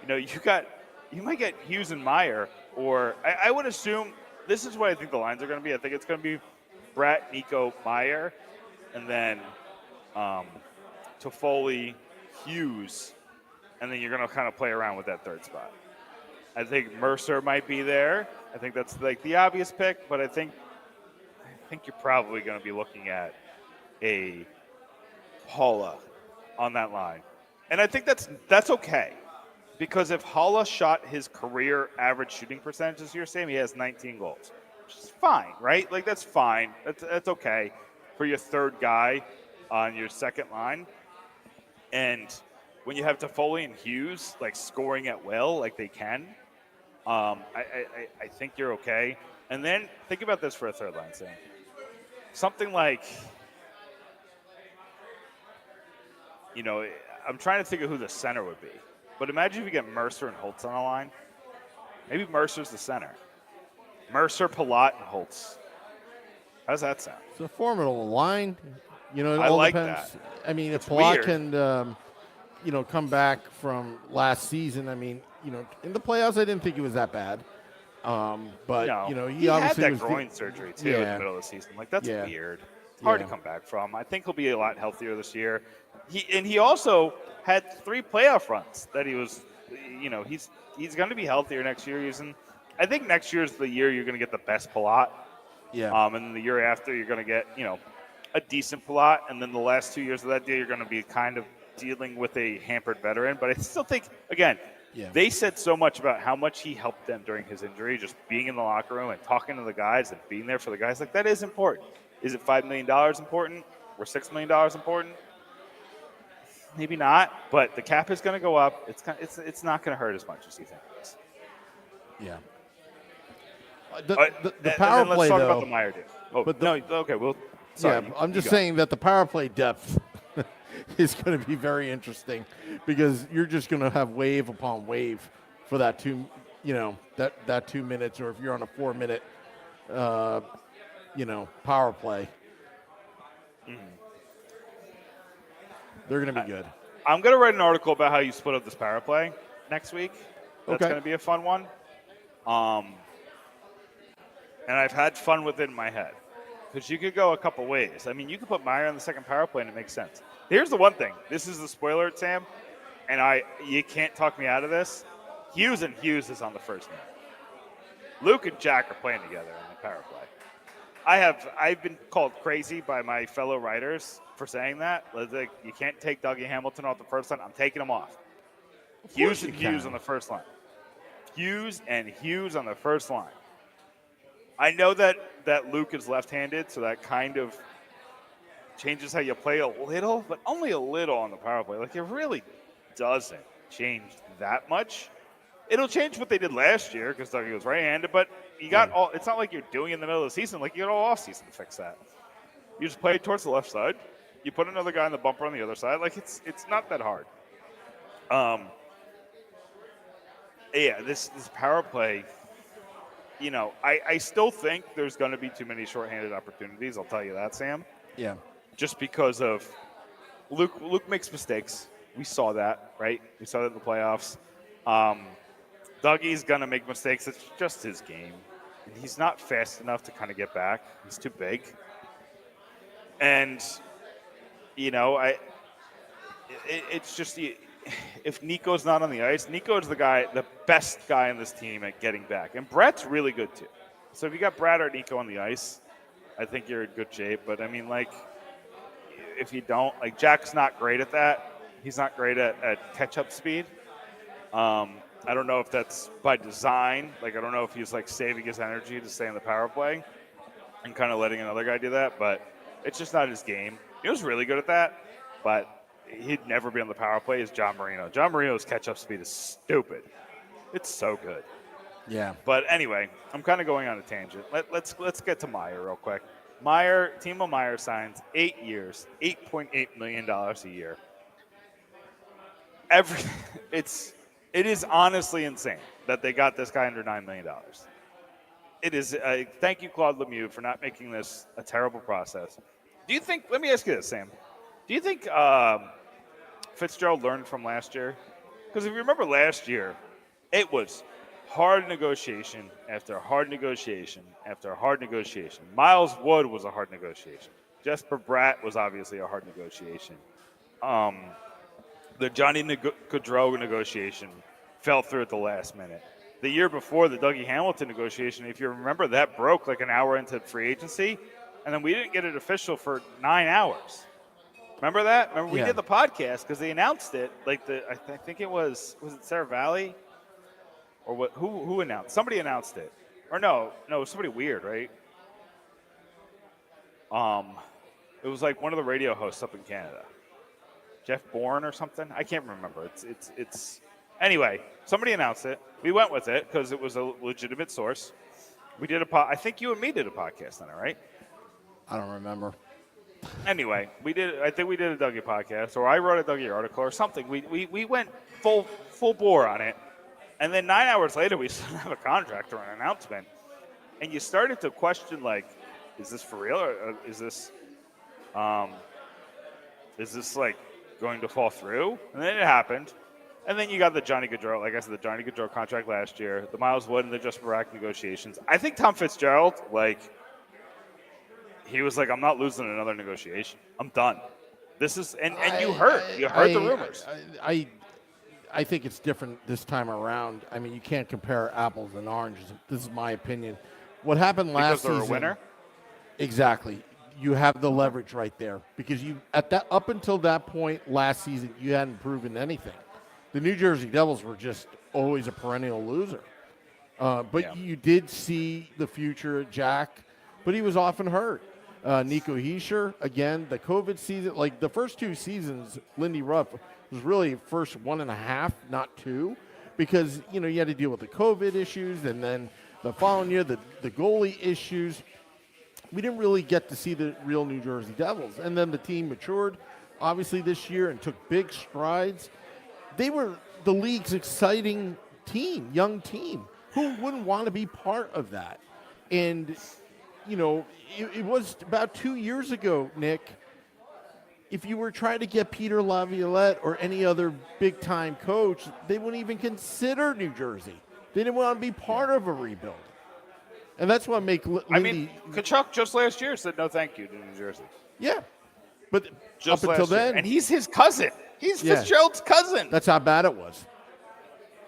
You might get Hughes and Meyer, or I would assume this is what I think the lines are going to be. I think it's going to be Bratt, Nico, Meyer, and then Toffoli, Hughes, and then you're going to kind of play around with that third spot. I think Mercer might be there. I think that's the obvious pick, but I think you're probably going to be looking at a Haula on that line. And I think that's okay, because if Haula shot his career average shooting percentage this year, Sam, he has 19 goals, which is fine, right? That's fine. That's okay for your third guy on your second line. And when you have Toffoli and Hughes scoring at will like they can, I think you're okay. And then think about this for a third line, Sam. Something like, I'm trying to think of who the center would be. But imagine if you get Mercer and Holtz on a line. Maybe Mercer's the center. Mercer, Palat, and Holtz. How does that sound? It's a formidable line. It I all like depends. that. I mean, It's if Palat weird. can, come back from last season, I mean, in the playoffs, I didn't think he was that bad. But, No. he had obviously that was groin surgery, too, in the middle of the season. That's Yeah. weird. It's hard to Yeah. come back from. I think he'll be a lot healthier this year. He also had 3 playoff runs that he was, he's going to be healthier next year. I think next year is the year you're going to get the best Palat. Yeah. And then the year after, you're going to get, a decent Palat. And then the last 2 years of that year, you're going to be kind of dealing with a hampered veteran. But I still think, again, they said so much about how much he helped them during his injury, just being in the locker room and talking to the guys and being there for the guys. That is important. Is it $5 million important or $6 million important? Maybe not, but the cap is going to go up. It's not going to hurt as much as you think it is. Yeah. The The power let's play, talk though. about the Meyer deal. Oh, but no, okay, well, sorry. I'm just go. saying that the power play depth is going to be very interesting, because you're just going to have wave upon wave for that that 2 minutes, or if you're on a 4-minute, power play. They're going to be good. I'm going to write an article about how you split up this power play next week. That's Okay. going to be a fun one. And I've had fun with it in my head, because you could go a couple ways. I mean, you could put Meyer on the second power play, and it makes sense. Here's the one thing. This is the spoiler, Sam, and you can't talk me out of this. Hughes is on the first line. Luke and Jack are playing together in the power play. I've been called crazy by my fellow writers for saying that. Like, you can't take Dougie Hamilton off the first line. I'm taking him off. Hughes and Hughes on the first line. Hughes and Hughes on the first line. I know that Luke is left-handed, so that kind of changes how you play a little, but only a little on the power play. Like, it really doesn't change that much. It'll change what they did last year because Dougie was right-handed, but you got all. It's not like you're doing it in the middle of the season. Like, you got all off-season to fix that. You just play it towards the left side. You put another guy on the bumper on the other side. Like, it's not that hard. Yeah, this power play. You know, I still think there's going to be too many shorthanded opportunities. I'll tell you that, Sam. Yeah. Just because of Luke makes mistakes. We saw that, right? We saw that in the playoffs. Dougie's going to make mistakes. It's just his game. And he's not fast enough to kind of get back. He's too big. And, you know, it's just if Nico's not on the ice, Nico's the best guy on this team at getting back. And Brett's really good, too. So if you got Brad or Nico on the ice, I think you're in good shape. But, I mean, like, if you don't, like, Jack's not great at that. He's not great at catch-up speed. I don't know if that's by design. Like, I don't know if he's, like, saving his energy to stay in the power play and kind of letting another guy do that. But it's just not his game. He was really good at that, but he'd never be on the power play is John Marino. John Marino's catch-up speed is stupid. It's so good. Yeah. But anyway, I'm kind of going on a tangent. Let's get to Meyer real quick. Timo Meyer signs 8 years, $8.8 million a year. It is honestly insane that they got this guy under $9 million. It is. Thank you, Claude Lemieux, for not making this a terrible process. Do you think? Let me ask you this, Sam. Do you think Fitzgerald learned from last year? Because if you remember last year, it was hard negotiation after hard negotiation after hard negotiation. Miles Wood was a hard negotiation. Jesper Bratt was obviously a hard negotiation. The Johnny Gaudreau negotiation fell through at the last minute. The year before, the Dougie Hamilton negotiation, if you remember, that broke like an hour into free agency, and then we didn't get it official for 9 hours. Remember that? Remember we did the podcast because they announced it. Like I think it was it Sarah Valley, or what? Who announced? Somebody announced it, or no, somebody weird, right? It was like one of the radio hosts up in Canada, Jeff Bourne or something. I can't remember. It's anyway. Somebody announced it. We went with it because it was a legitimate source. We did I think you and me did a podcast on it, right? I don't remember. Anyway, I think we did a Dougie podcast, or I wrote a Dougie article or something. We went full bore on it, and then 9 hours later, we still have a contract or an announcement, and you started to question, like, is this for real, or is this like going to fall through? And then it happened, and then you got the Johnny Gaudreau, like I said, the Johnny Gaudreau contract last year, the Miles Wood and the Jesper Bratt negotiations. I think Tom Fitzgerald, like, he was like, I'm not losing another negotiation. I'm done. This is, and you heard the rumors. I think it's different this time around. I mean, you can't compare apples and oranges. This is my opinion. What happened last season? Because they're a winner? Exactly. You have the leverage right there because up until that point last season, you hadn't proven anything. The New Jersey Devils were just always a perennial loser. But you did see the future of Jack, but he was often hurt. Nico Hischier, again, the COVID season, like the first 2 seasons, Lindy Ruff was really first 1.5, not 2, because, you had to deal with the COVID issues, and then the following year, the goalie issues. We didn't really get to see the real New Jersey Devils. And then the team matured, obviously, this year and took big strides. They were the league's exciting team, young team. Who wouldn't want to be part of that? And it was about 2 years ago, Nick. If you were trying to get Peter Laviolette or any other big-time coach, they wouldn't even consider New Jersey. They didn't want to be part of a rebuild. And that's what make Lindy... I mean, Tkachuk just last year said no thank you to New Jersey. Yeah. But just up until then... And he's his cousin. He's Fitzgerald's cousin. That's how bad it was.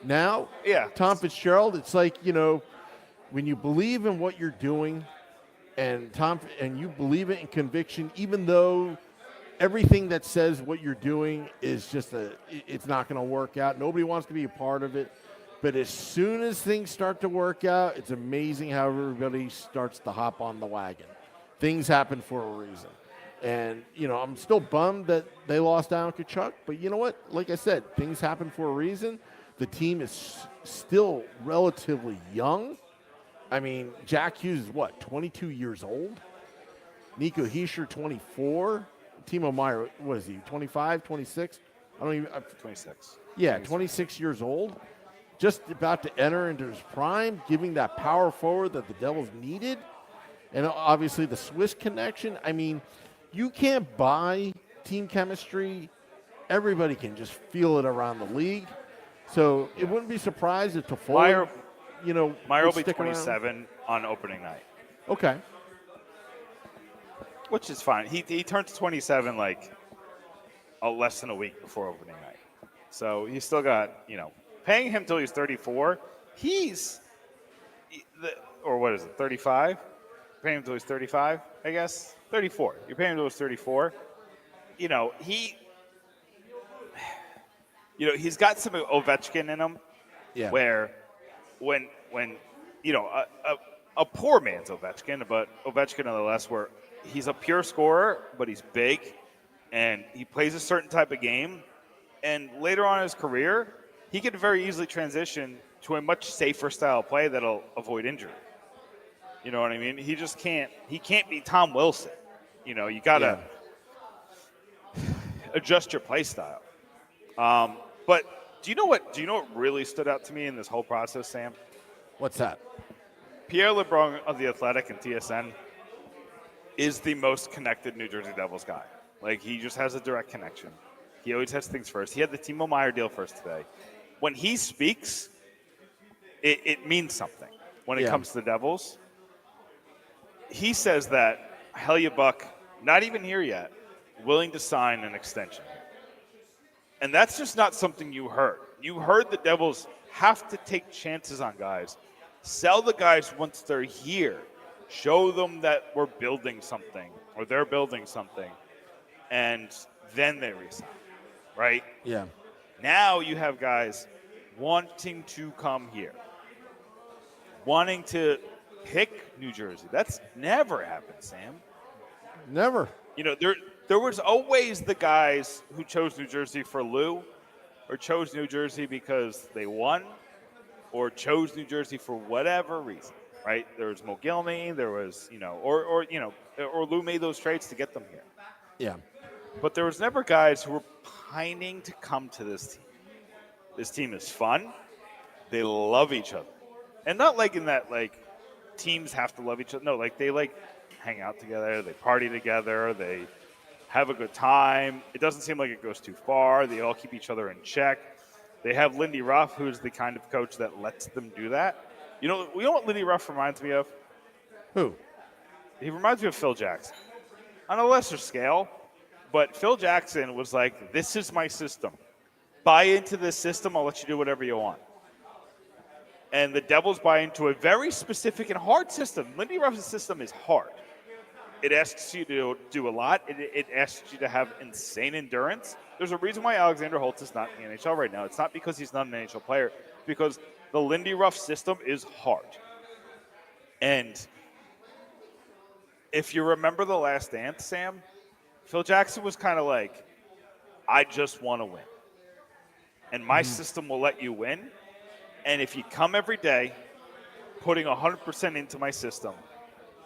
Now, Tom Fitzgerald, it's like, when you believe in what you're doing, and you believe it in conviction, even though everything that says what you're doing is just it's not going to work out. Nobody wants to be a part of it. But as soon as things start to work out, it's amazing how everybody starts to hop on the wagon. Things happen for a reason. And, I'm still bummed that they lost Alan Kachuk. But you know what? Like I said, things happen for a reason. The team is still relatively young. I mean, Jack Hughes is 22 years old? Nico Hischier, 24. Timo Meyer, what is he, 25, 26? I don't even. 26. Yeah, 26 years old. Just about to enter into his prime, giving that power forward that the Devils needed. And obviously the Swiss connection. I mean, you can't buy team chemistry. Everybody can just feel it around the league. So it wouldn't be surprised if Toffoli, Meyer will be stick 27 on opening night. Okay. Which is fine. He turns 27 less than a week before opening night. So he's still got, paying him till he's 34, or what is it, 35? Paying him till he's 35, I guess? 34. You're paying him till he's 34. He's got some Ovechkin in him. Yeah. Where when a poor man's Ovechkin, but Ovechkin nonetheless, where he's a pure scorer, but he's big, and he plays a certain type of game. And later on in his career, he could very easily transition to a much safer style of play that'll avoid injury. You know what I mean? He just can't. He can't be Tom Wilson. You gotta adjust your play style. But do you know what really stood out to me in this whole process, Sam? What's that? Pierre LeBrun of The Athletic and TSN is the most connected New Jersey Devils guy. He just has a direct connection. He always has things first. He had the Timo Meyer deal first today. When he speaks, it means something when it comes to the Devils. He says that Hellebuyck, not even here yet, willing to sign an extension. And that's just not something you heard. You heard the Devils have to take chances on guys. Sell the guys once they're here. Show them that we're building something or they're building something. And then they resign, right? Yeah. Now you have guys wanting to come here, wanting to pick New Jersey. That's never happened, Sam. Never. There was always the guys who chose New Jersey for Lou, or chose New Jersey because they won, or chose New Jersey for whatever reason, right? There was Mogilny, there was, or Lou made those trades to get them here. Yeah. But there was never guys who were pining to come to this team. This team is fun. They love each other. And not in that, teams have to love each other. No, they, hang out together. They party together. They have a good time. It doesn't seem like it goes too far. They all keep each other in check. They have Lindy Ruff, who's the kind of coach that lets them do that. You know what Lindy Ruff reminds me of? Who? He reminds me of Phil Jackson. On a lesser scale, but Phil Jackson was like, this is my system. Buy into this system, I'll let you do whatever you want. And the Devils buy into a very specific and hard system. Lindy Ruff's system is hard. It asks you to do a lot. It asks you to have insane endurance. There's a reason why Alexander Holtz is not in the NHL right now. It's not because he's not an NHL player, because the Lindy Ruff system is hard. And if you remember The Last Dance, Sam, Phil Jackson was kind of like, I just want to win. And my system will let you win. And if you come every day putting 100% into my system,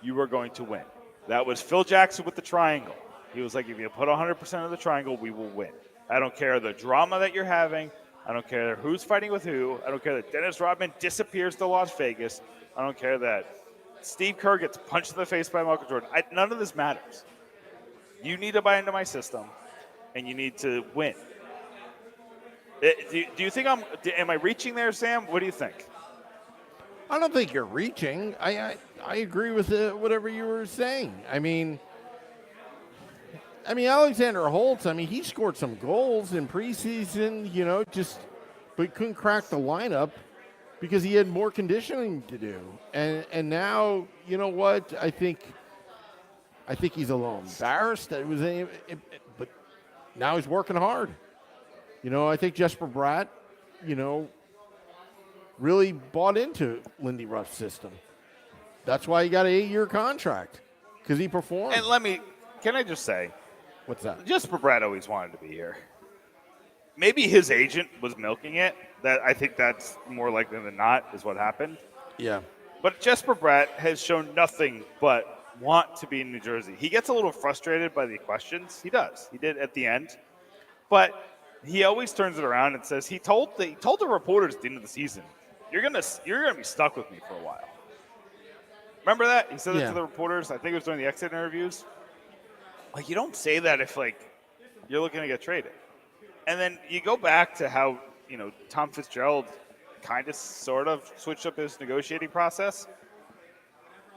you are going to win. That was Phil Jackson with the triangle. He was like, if you put 100% of the triangle, we will win. I don't care the drama that you're having. I don't care who's fighting with who. I don't care that Dennis Rodman disappears to Las Vegas. I don't care that Steve Kerr gets punched in the face by Michael Jordan. None of this matters. You need to buy into my system, and you need to win. Do you think am I reaching there, Sam? What do you think? I don't think you're reaching. I agree with whatever you were saying. I mean, Alexander Holtz, he scored some goals in preseason, but couldn't crack the lineup. because he had more conditioning to do. And now, you know what? I think he's a little embarrassed that it was but now he's working hard. You know, I think Jesper Bratt, you know, really bought into Lindy Ruff's system. That's why he got an 8-year contract, because he performed. And can I just say, what's that? Jesper Bratt always wanted to be here. Maybe his agent was milking it. That I think that's more likely than not is what happened. Yeah. But Jesper Bratt has shown nothing but want to be in New Jersey. He gets a little frustrated by the questions. He does. He did at the end. But he always turns it around and says he told the reporters at the end of the season, you're gonna be stuck with me for a while. Remember that? He said that to the reporters. I think it was during the exit interviews. Like, you don't say that if, like, you're looking to get traded. And then you go back to how, you know, Tom Fitzgerald kind of sort of switched up his negotiating process.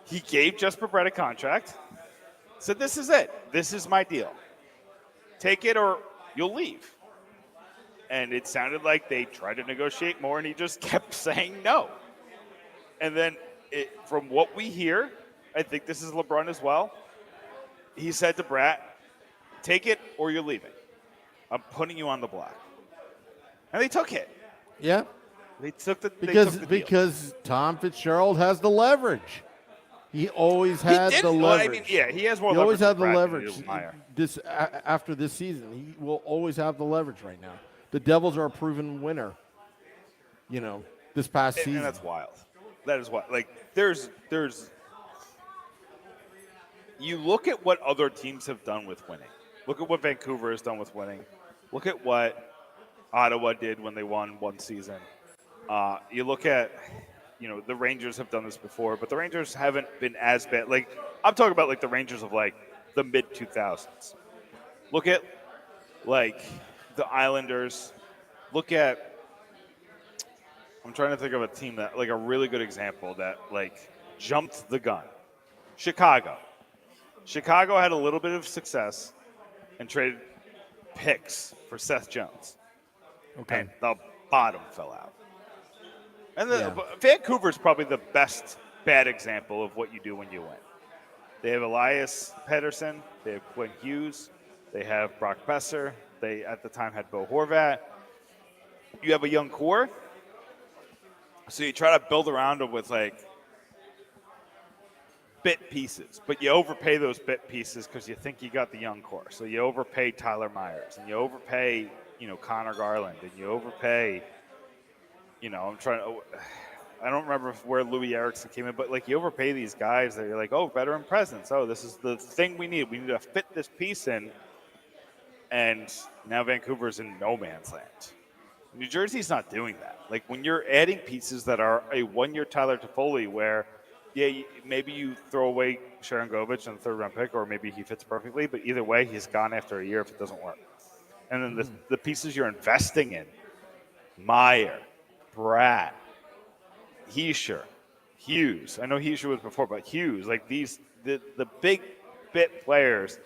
He gave Jesper Bratt a contract, said, this is it. This is my deal. Take it or you'll leave. And it sounded like they tried to negotiate more, and he just kept saying no. And then from what we hear, I think this is LeBron as well, he said to Bratt, take it or you're leaving. I'm putting you on the block. And they took it. Yeah. They took the because Tom Fitzgerald has the leverage. He always had the leverage. Well, I mean, yeah, he has more he leverage. Always had the Bratt leverage. than Meyer. After this season, he will always have the leverage right now. The Devils are a proven winner. You know, this past season. And that's wild. That is wild. Like, there's. You look at what other teams have done with winning. Look at what Vancouver has done with winning. Look at what Ottawa did when they won one season. You look at, you know, the Rangers have done this before, but the Rangers haven't been as bad. Like, I'm talking about, like, the Rangers of, like, the mid-2000s. Look at, like, the Islanders. Look at, I'm trying to think of a team that, like, a really good example that, like, jumped the gun. Chicago. Chicago had a little bit of success and traded picks for Seth Jones. Okay. And the bottom fell out. And Vancouver's probably the best bad example of what you do when you win. They have Elias Pettersson. They have Quinn Hughes. They have Brock Besser. They, at the time, had Bo Horvat. You have a young core. So you try to build around them with, like, bit pieces. But you overpay those bit pieces because you think you got the young core. So you overpay Tyler Myers. And you overpay, you know, Connor Garland. And you overpay, you know, I don't remember where Louis Erickson came in, but, like, you overpay these guys that you're like, oh, veteran presence. Oh, this is the thing we need. We need to fit this piece in. And now Vancouver's in no man's land. New Jersey's not doing that. Like, when you're adding pieces that are a one-year Tyler Toffoli where, yeah, maybe you throw away Sharon Govich on the third-round pick, or maybe he fits perfectly, but either way, he's gone after a year if it doesn't work. And then the pieces you're investing in, Meyer, Bratt, Heischer, Hughes. I know Heischer was before, but Hughes, like these, the big bit players,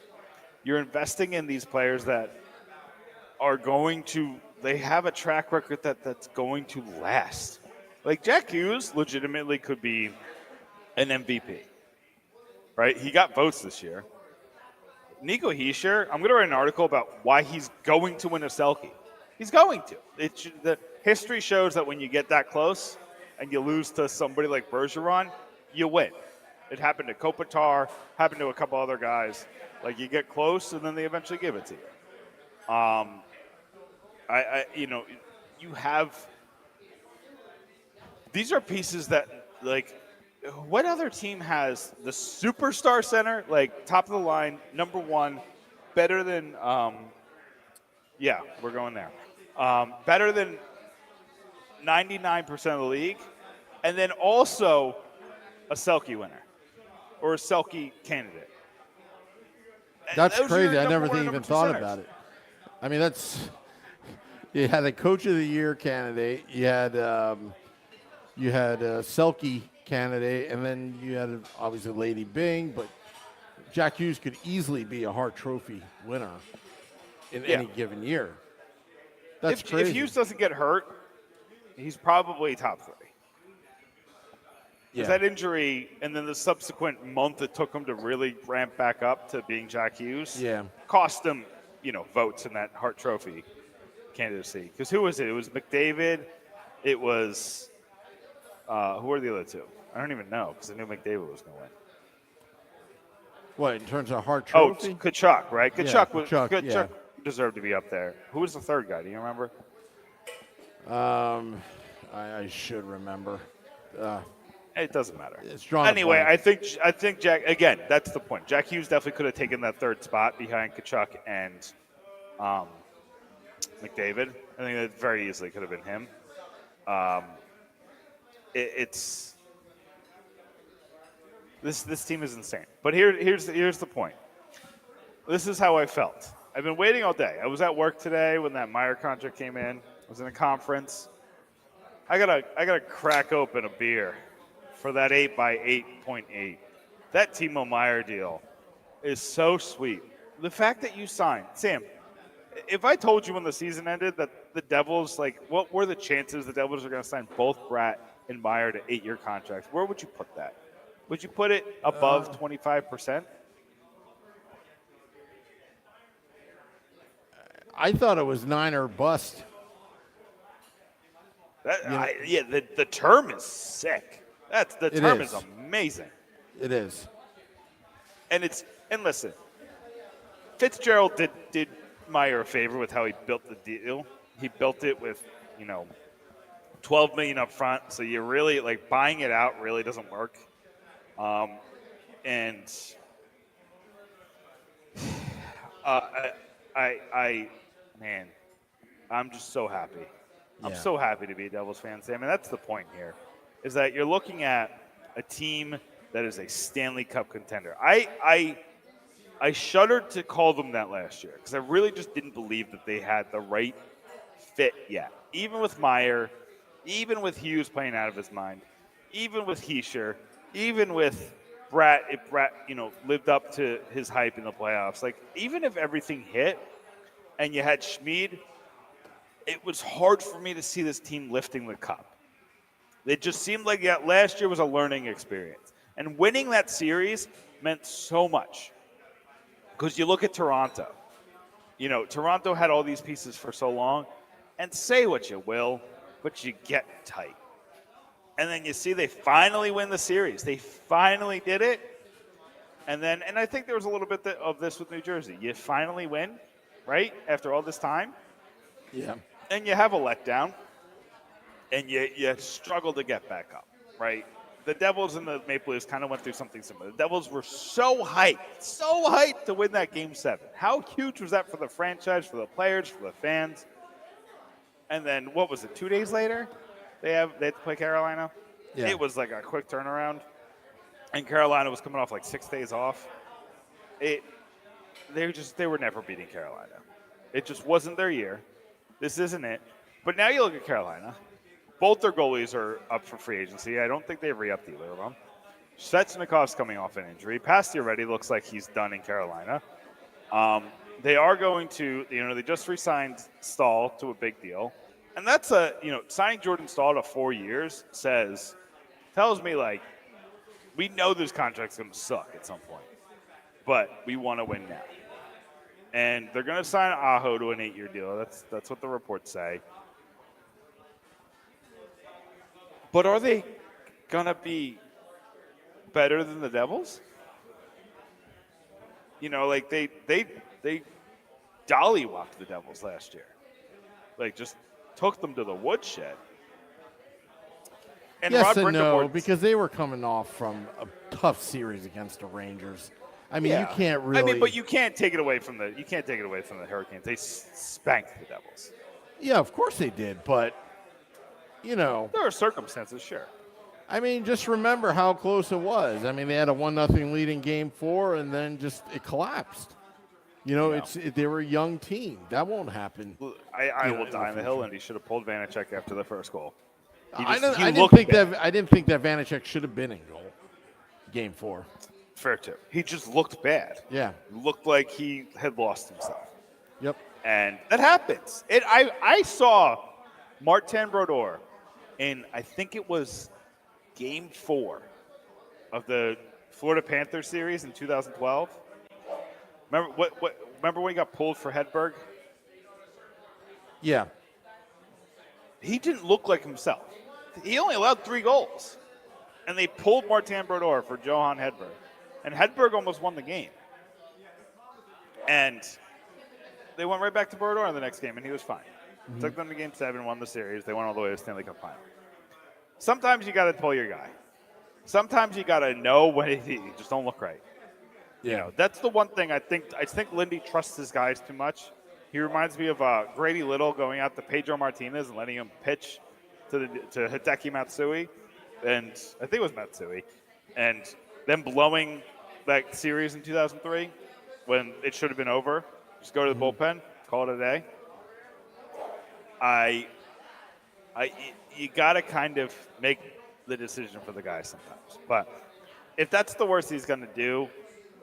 you're investing in these players that are going to, they have a track record that's going to last. Like Jack Hughes legitimately could be an MVP, right? He got votes this year. Nico Heischer, I'm going to write an article about why he's going to win a Selke. He's going to. The history shows that when you get that close and you lose to somebody like Bergeron, you win. It happened to Kopitar, happened to a couple other guys. Like, you get close and then they eventually give it to you. You know, you have, these are pieces that, like, what other team has the superstar center, like, top of the line, number one, better than, yeah, we're going there. Better than 99% of the league, and then also a Selke winner or a Selke candidate. That's crazy. I never even even thought about it. I mean, that's, you had a Coach of the Year candidate, you had a Selke candidate, and then you had obviously Lady Bing, but Jack Hughes could easily be a Hart Trophy winner in any given year. That's crazy. If Hughes doesn't get hurt, he's probably top three. Because that injury and then the subsequent month it took him to really ramp back up to being Jack Hughes cost him, votes in that Hart Trophy candidacy. Because who was it? It was McDavid. It was who were the other two? I don't even know because I knew McDavid was going to win. What, in terms of Hart Trophy? Oh, Kachuk, right? Kachuk Kachuk deserved to be up there. Who was the third guy? Do you remember? I should remember. It doesn't matter. It's drawn. Anyway, I think Jack. Again, that's the point. Jack Hughes definitely could have taken that third spot behind Kachuk and McDavid. I think that very easily could have been him. This team is insane. But here's the point. This is how I felt. I've been waiting all day. I was at work today when that Meyer contract came in. I was in a conference. I gotta crack open a beer for that 8x8.8. That Timo Meyer deal is so sweet. The fact that you signed, Sam, if I told you when the season ended that the Devils, what were the chances the Devils are going to sign both Bratt and Meyer to 8-year contracts, where would you put that? Would you put it above 25%? I thought it was 9 or bust. The term is sick. The term is amazing. It is. And listen, Fitzgerald did Meyer a favor with how he built the deal. He built it with, $12 million up front. So you really buying it out really doesn't work. I'm just so happy. I'm so happy to be a Devils fan, Sam. And that's the point here, is that you're looking at a team that is a Stanley Cup contender. I shuddered to call them that last year because I really just didn't believe that they had the right fit yet. Even with Meyer, even with Hughes playing out of his mind, even with Heischer, even with Bratt, if Bratt, lived up to his hype in the playoffs. Even if everything hit and you had Schmid, it was hard for me to see this team lifting the cup. It just seemed like last year was a learning experience. And winning that series meant so much. Because you look at Toronto. Toronto had all these pieces for so long. And say what you will, but you get tight. And then you see they finally win the series. They finally did it. And I think there was a little bit of this with New Jersey. You finally win, right? After all this time. Yeah. And you have a letdown. And you struggle to get back up, right? The Devils and the Maple Leafs kind of went through something similar. The Devils were so hyped to win that Game 7. How huge was that for the franchise, for the players, for the fans? And then, what was it, 2 days later? They had to play Carolina? Yeah. It was like a quick turnaround. And Carolina was coming off 6 days off. They were never beating Carolina. It just wasn't their year. This isn't it. But now you look at Carolina. Both their goalies are up for free agency. I don't think they've re-upped either of them. Svechnikov's coming off an injury. Pastore looks like he's done in Carolina. They are going to, they just re-signed Stahl to a big deal. And that's signing Jordan Stahl to 4 years tells me we know this contract's going to suck at some point. But we want to win now. And they're going to sign Aho to an 8-year deal. That's what the reports say. But are they going to be better than the Devils? They dollywalked the Devils last year. Just took them to the woodshed. And yes Rod and no, Brind'Amour, because they were coming off from a tough series against the Rangers. I mean, you can't really. I mean, but you can't take it away from the Hurricanes. They spanked the Devils. Yeah, of course they did, but there are circumstances, sure. I mean, just remember how close it was. I mean, they had a 1-0 lead in Game 4, and then it collapsed. They were a young team. That won't happen. I will die on the hill, and he should have pulled Vanacek after the first goal. I didn't think that Vanacek should have been in goal. Game 4. Fair too. He just looked bad. Yeah. Looked like he had lost himself. Yep. And that happens. I saw Martin Brodeur in, I think it was Game 4 of the Florida Panthers series in 2012. Remember when he got pulled for Hedberg? Yeah. He didn't look like himself. He only allowed 3 goals. And they pulled Martin Brodeur for Johan Hedberg. And Hedberg almost won the game. And they went right back to Brodeur the next game, and he was fine. Took them to Game 7, won the series. They went all the way to the Stanley Cup final. Sometimes you got to pull your guy. Sometimes you got to know when he just don't look right. Yeah. You know, that's the one thing I think Lindy trusts his guys too much. He reminds me of Grady Little going out to Pedro Martinez and letting him pitch to Hideki Matsui, and I think it was Matsui, and then blowing that series in 2003 when it should have been over. Just go to the bullpen, call it a day. You got to kind of make the decision for the guy sometimes. But if that's the worst he's going to do,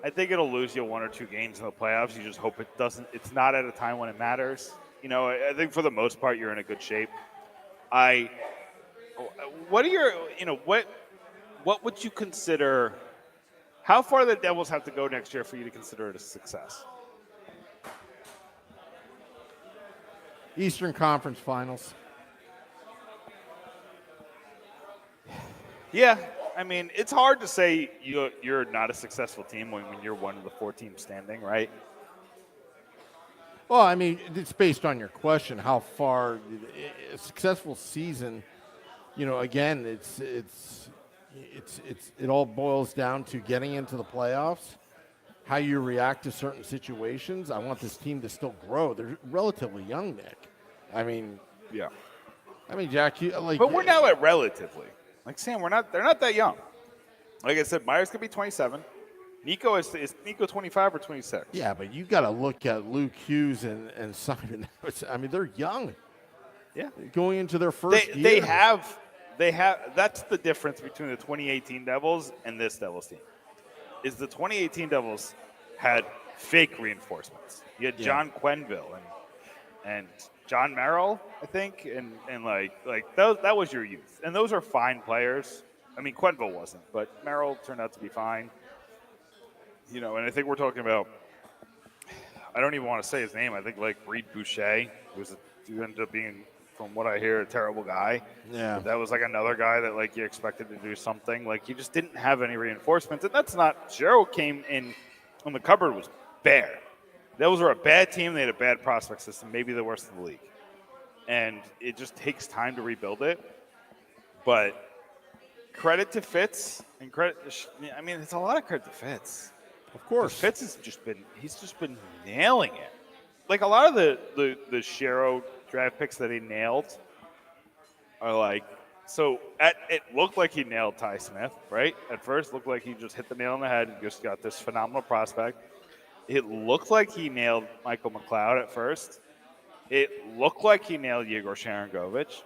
I think it'll lose you 1 or 2 games in the playoffs. You just hope it doesn't. It's not at a time when it matters. You know, I think for the most part you're in a good shape. What are your, you know, what would you consider? How far do the Devils have to go next year for you to consider it a success? Eastern Conference Finals. Yeah, I mean, it's hard to say you're not a successful team when you're one of the 4 teams standing, right? Well, I mean, it's based on your question. How far a successful season? You know, again, it all boils down to getting into the playoffs, how you react to certain situations. I want this team to still grow. They're relatively young, Nick. I mean, Yeah. I mean, Jack, you like. But we're now at relatively. Like Sam, they're not that young. Like I said, Meyer's gonna be 27. Nico is Nico 25 or 26? Yeah, but you got to look at Luke Hughes and Simon. I mean, they're young. Yeah. Going into their first year. They have. That's the difference between the 2018 Devils and this Devils team. Is the 2018 Devils had fake reinforcements. You had John Quenneville and John Merrill, I think, and like that was your youth. And those are fine players. I mean, Quenneville wasn't, but Merrill turned out to be fine. You know, and I think we're talking about, I don't even want to say his name. I think like Reed Boucher, who ended up being, from what I hear, a terrible guy. Yeah. That was like another guy that like you expected to do something. Like you just didn't have any reinforcements. And that's not, Gerald came in when the cupboard was bare. Devils were a bad team. They had a bad prospect system, maybe the worst in the league. And it just takes time to rebuild it. But credit to Fitz and I mean, it's a lot of credit to Fitz. Of course. Fitz he's just been nailing it. Like a lot of the Shero draft picks that he nailed are like, so it looked like he nailed Ty Smith, right? At first, looked like he just hit the nail on the head and just got this phenomenal prospect. It looked like he nailed Michael McLeod at first. It looked like he nailed Yegor Sharangovich.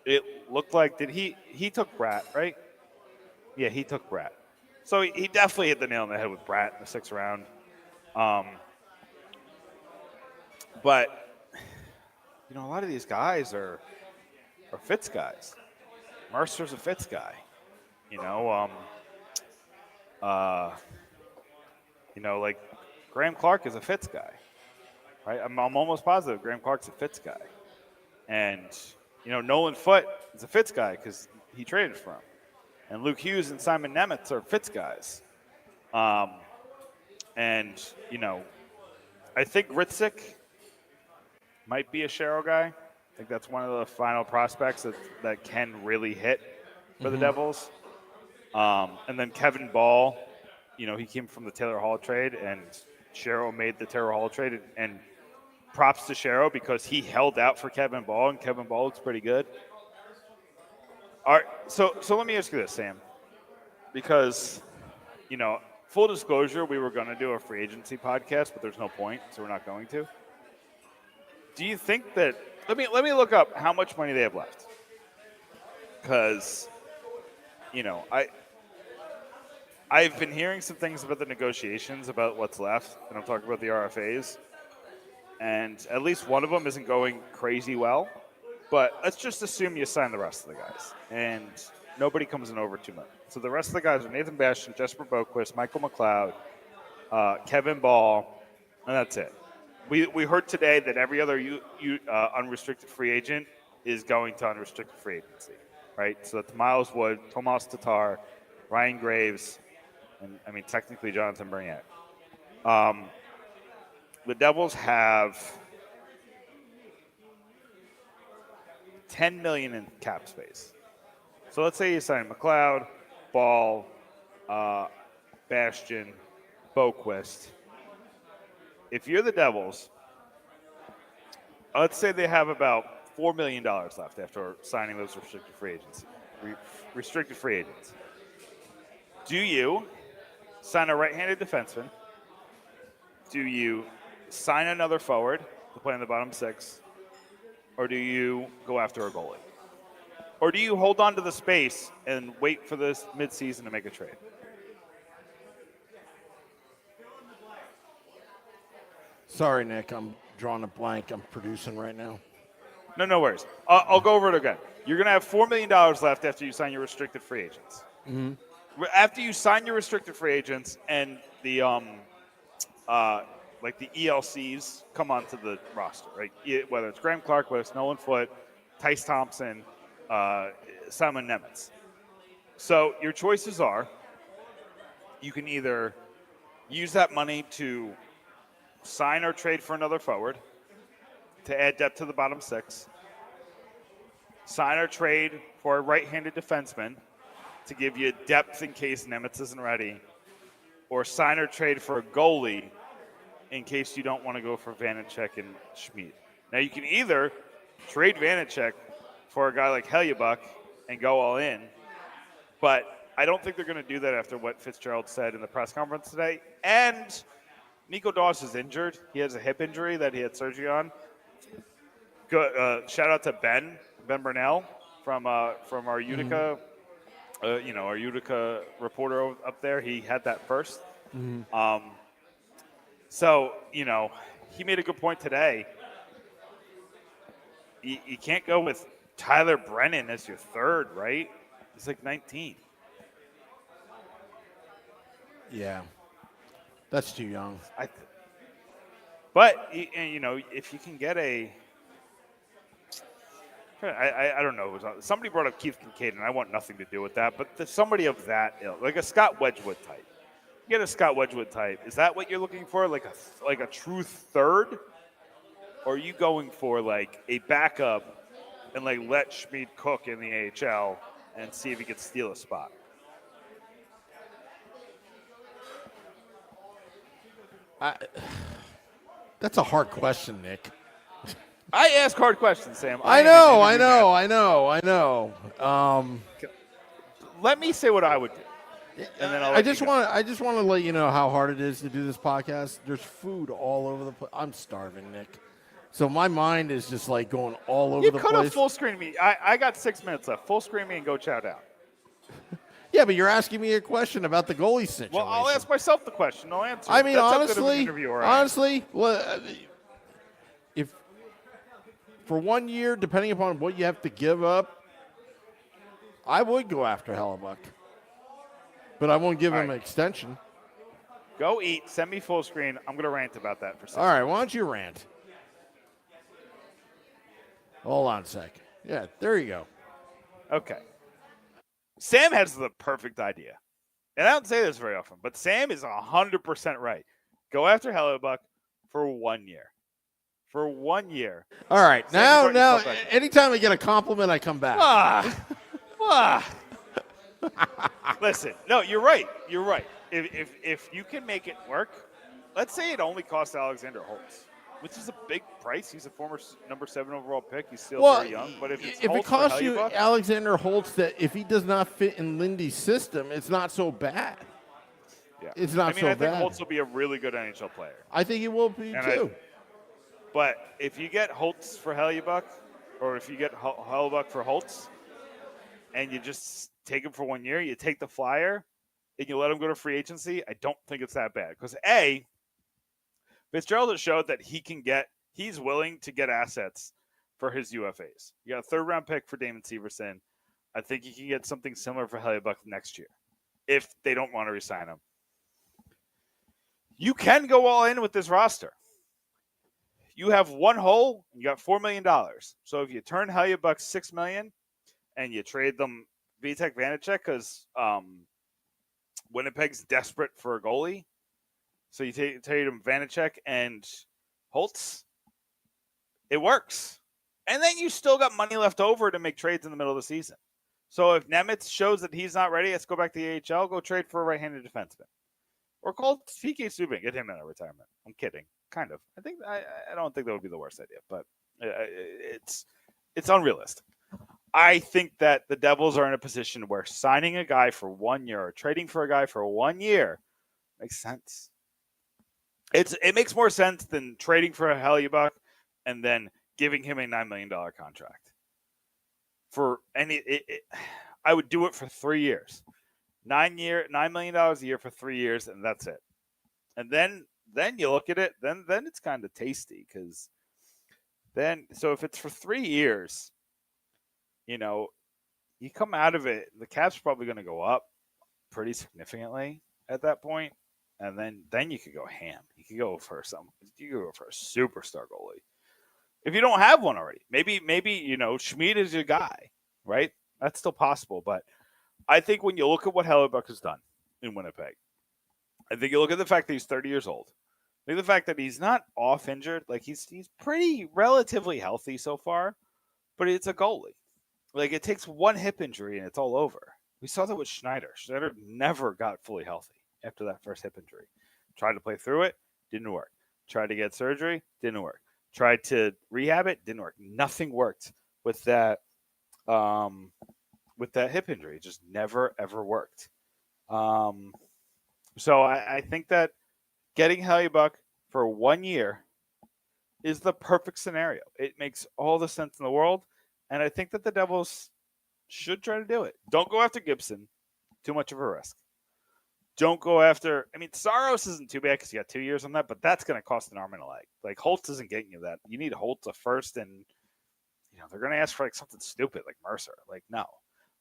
It looked like, he took Bratt, right? Yeah, he took Bratt. So he definitely hit the nail on the head with Bratt in the 6th round. But, you know, a lot of these guys are Fitz guys. Mercer's a Fitz guy. You know, like Graham Clark is a Fitz guy. Right? I'm almost positive Graham Clark's a Fitz guy. And, you know, Nolan Foote is a Fitz guy because he traded for him. And Luke Hughes and Simon Nemitz are Fitz guys. And, you know, I think Ritzik might be a Shero guy. I think that's one of the final prospects that can really hit for the Devils. And then Kevin Ball, you know, he came from the Taylor Hall trade, and Shero made the Taylor Hall trade. And props to Shero because he held out for Kevin Ball, and Kevin Ball looks pretty good. All right, so let me ask you this, Sam, because, you know, full disclosure, we were going to do a free agency podcast, but there's no point, so we're not going to. Do you think that – let me look up how much money they have left, because, you know, I've been hearing some things about the negotiations about what's left, and I'm talking about the RFAs, and at least one of them isn't going crazy well. But let's just assume you sign the rest of the guys. And nobody comes in over $2 million. So the rest of the guys are Nathan Bastian, Jesper Boquist, Michael McLeod, Kevin Ball, and that's it. We heard today that every other unrestricted free agent is going to unrestricted free agency, right? So that's Miles Wood, Tomas Tatar, Ryan Graves, and technically Jonathan Burnett. The Devils have $10 million in cap space. So let's say you sign McLeod, Ball, Bastian, Boquist. If you're the Devils, let's say they have about $4 million left after signing those restricted free agents. Do you sign a right-handed defenseman? Do you sign another forward to play in the bottom six? Or do you go after a goalie? Or do you hold on to the space and wait for this midseason to make a trade? Sorry, Nick. I'm drawing a blank. I'm producing right now. No worries. I'll go over it again. You're going to have $4 million left after you sign your restricted free agents. Mm-hmm. After you sign your restricted free agents and the the ELCs come onto the roster, right? Whether it's Graham Clark, whether it's Nolan Foote, Tice Thompson, Simon Nemitz. So your choices are, you can either use that money to sign or trade for another forward to add depth to the bottom six, sign or trade for a right-handed defenseman to give you depth in case Nemitz isn't ready, or sign or trade for a goalie in case you don't want to go for Vanacek and Schmid. Now, you can either trade Vanacek for a guy like Hellebuyck and go all in, but I don't think they're going to do that after what Fitzgerald said in the press conference today. And Nico Doss is injured. He has a hip injury that he had surgery on. Shout out to Ben Burnell from our Utica, our Utica reporter up there. He had that first. Mm-hmm. So, he made a good point today. You can't go with Tyler Brennan as your third, right? He's like 19. Yeah. That's too young. But, if you can get I don't know. Somebody brought up Keith Kincaid, and I want nothing to do with that. But somebody of that ilk, like a Scott Wedgwood type. You get a Scott Wedgwood type. Is that what you're looking for? Like a true third? Or are you going for like a backup and let Schmid cook in the AHL and see if he can steal a spot? That's a hard question, Nick. I ask hard questions, Sam. I know. Let me say what I would do, and then I just want to let you know how hard it is to do this podcast. There's food all over the place. I'm starving, Nick. So my mind is just going all over the place. You could have full screen me. I got 6 minutes left. Full screen me and go chow down. Yeah, but you're asking me a question about the goalie situation. Well, I'll ask myself the question. I'll answer. I mean, That's honestly, if for 1 year, depending upon what you have to give up, I would go after Hellebuyck. But I won't give him an extension. Go eat. Send me full screen. I'm going to rant about that for a second. All right, why don't you rant? Hold on a sec. Yeah, there you go. Okay. Sam has the perfect idea. And I don't say this very often, but Sam is 100% right. Go after Hellebuyck for 1 year. For 1 year. All right. Sam, now anytime I get a compliment, I come back. Listen, no, you're right. You're right. If you can make it work, let's say it only costs Alexander Holtz, which is a big price. He's a former number 7 overall pick. He's still very young. But if it costs you Alexander Holtz, that if he does not fit in Lindy's system, it's not so bad. Yeah. It's not so bad. I think Holtz will be a really good NHL player. I think he will be too. But if you get Holtz for Hellebuyck, or if you get Hellebuyck for Holtz, and you just take him for 1 year, you take the flyer, and you let him go to free agency, I don't think it's that bad. Because Fitzgerald has showed that he's willing to get assets for his UFAs. You got a 3rd-round pick for Damon Severson, I think you can get something similar for Hellebuyck next year if they don't want to resign him. You can go all in with this roster. You have one hole, you got $4 million. So if you turn Hellebuyck $6 million and you trade them Vitek Vanacek because Winnipeg's desperate for a goalie, so you trade them Vanacek and Holtz, it works. And then you still got money left over to make trades in the middle of the season. So if Nemitz shows that he's not ready, let's go back to the AHL, go trade for a right-handed defenseman. Or call TK Subban, get him in a retirement. I'm kidding. Kind of. I don't think that would be the worst idea, but it's unrealistic. I think that the Devils are in a position where signing a guy for 1 year or trading for a guy for 1 year makes sense. It makes more sense than trading for a Hellebuyck and then giving him a $9 million contract. I would do it for 3 years. $9 million a year for 3 years, and that's it. And then you look at it, then it's kind of tasty because so if it's for 3 years, you come out of it, the cap's probably going to go up pretty significantly at that point, and then you could go ham. You could go for a superstar goalie. If you don't have one already, maybe Schmid is your guy, right? That's still possible, but I think when you look at what Hellebuyck has done in Winnipeg, I think you look at the fact that he's 30 years old. I think the fact that he's not off injured, like he's pretty relatively healthy so far, but it's a goalie. Like it takes one hip injury and it's all over. We saw that with Schneider. Schneider never got fully healthy after that first hip injury. Tried to play through it, didn't work. Tried to get surgery, didn't work. Tried to rehab it, didn't work. Nothing worked with that hip injury. It just never ever worked. So I think that getting Hellebuyck for 1 year is the perfect scenario. It makes all the sense in the world, and I think that the Devils should try to do it. Don't go after Gibson. Too much of a risk. Don't go after – Saros isn't too bad because you got 2 years on that, but that's going to cost an arm and a leg. Like, Holtz isn't getting you that. You need Holtz a first, and, they're going to ask for, something stupid like Mercer. Like, no.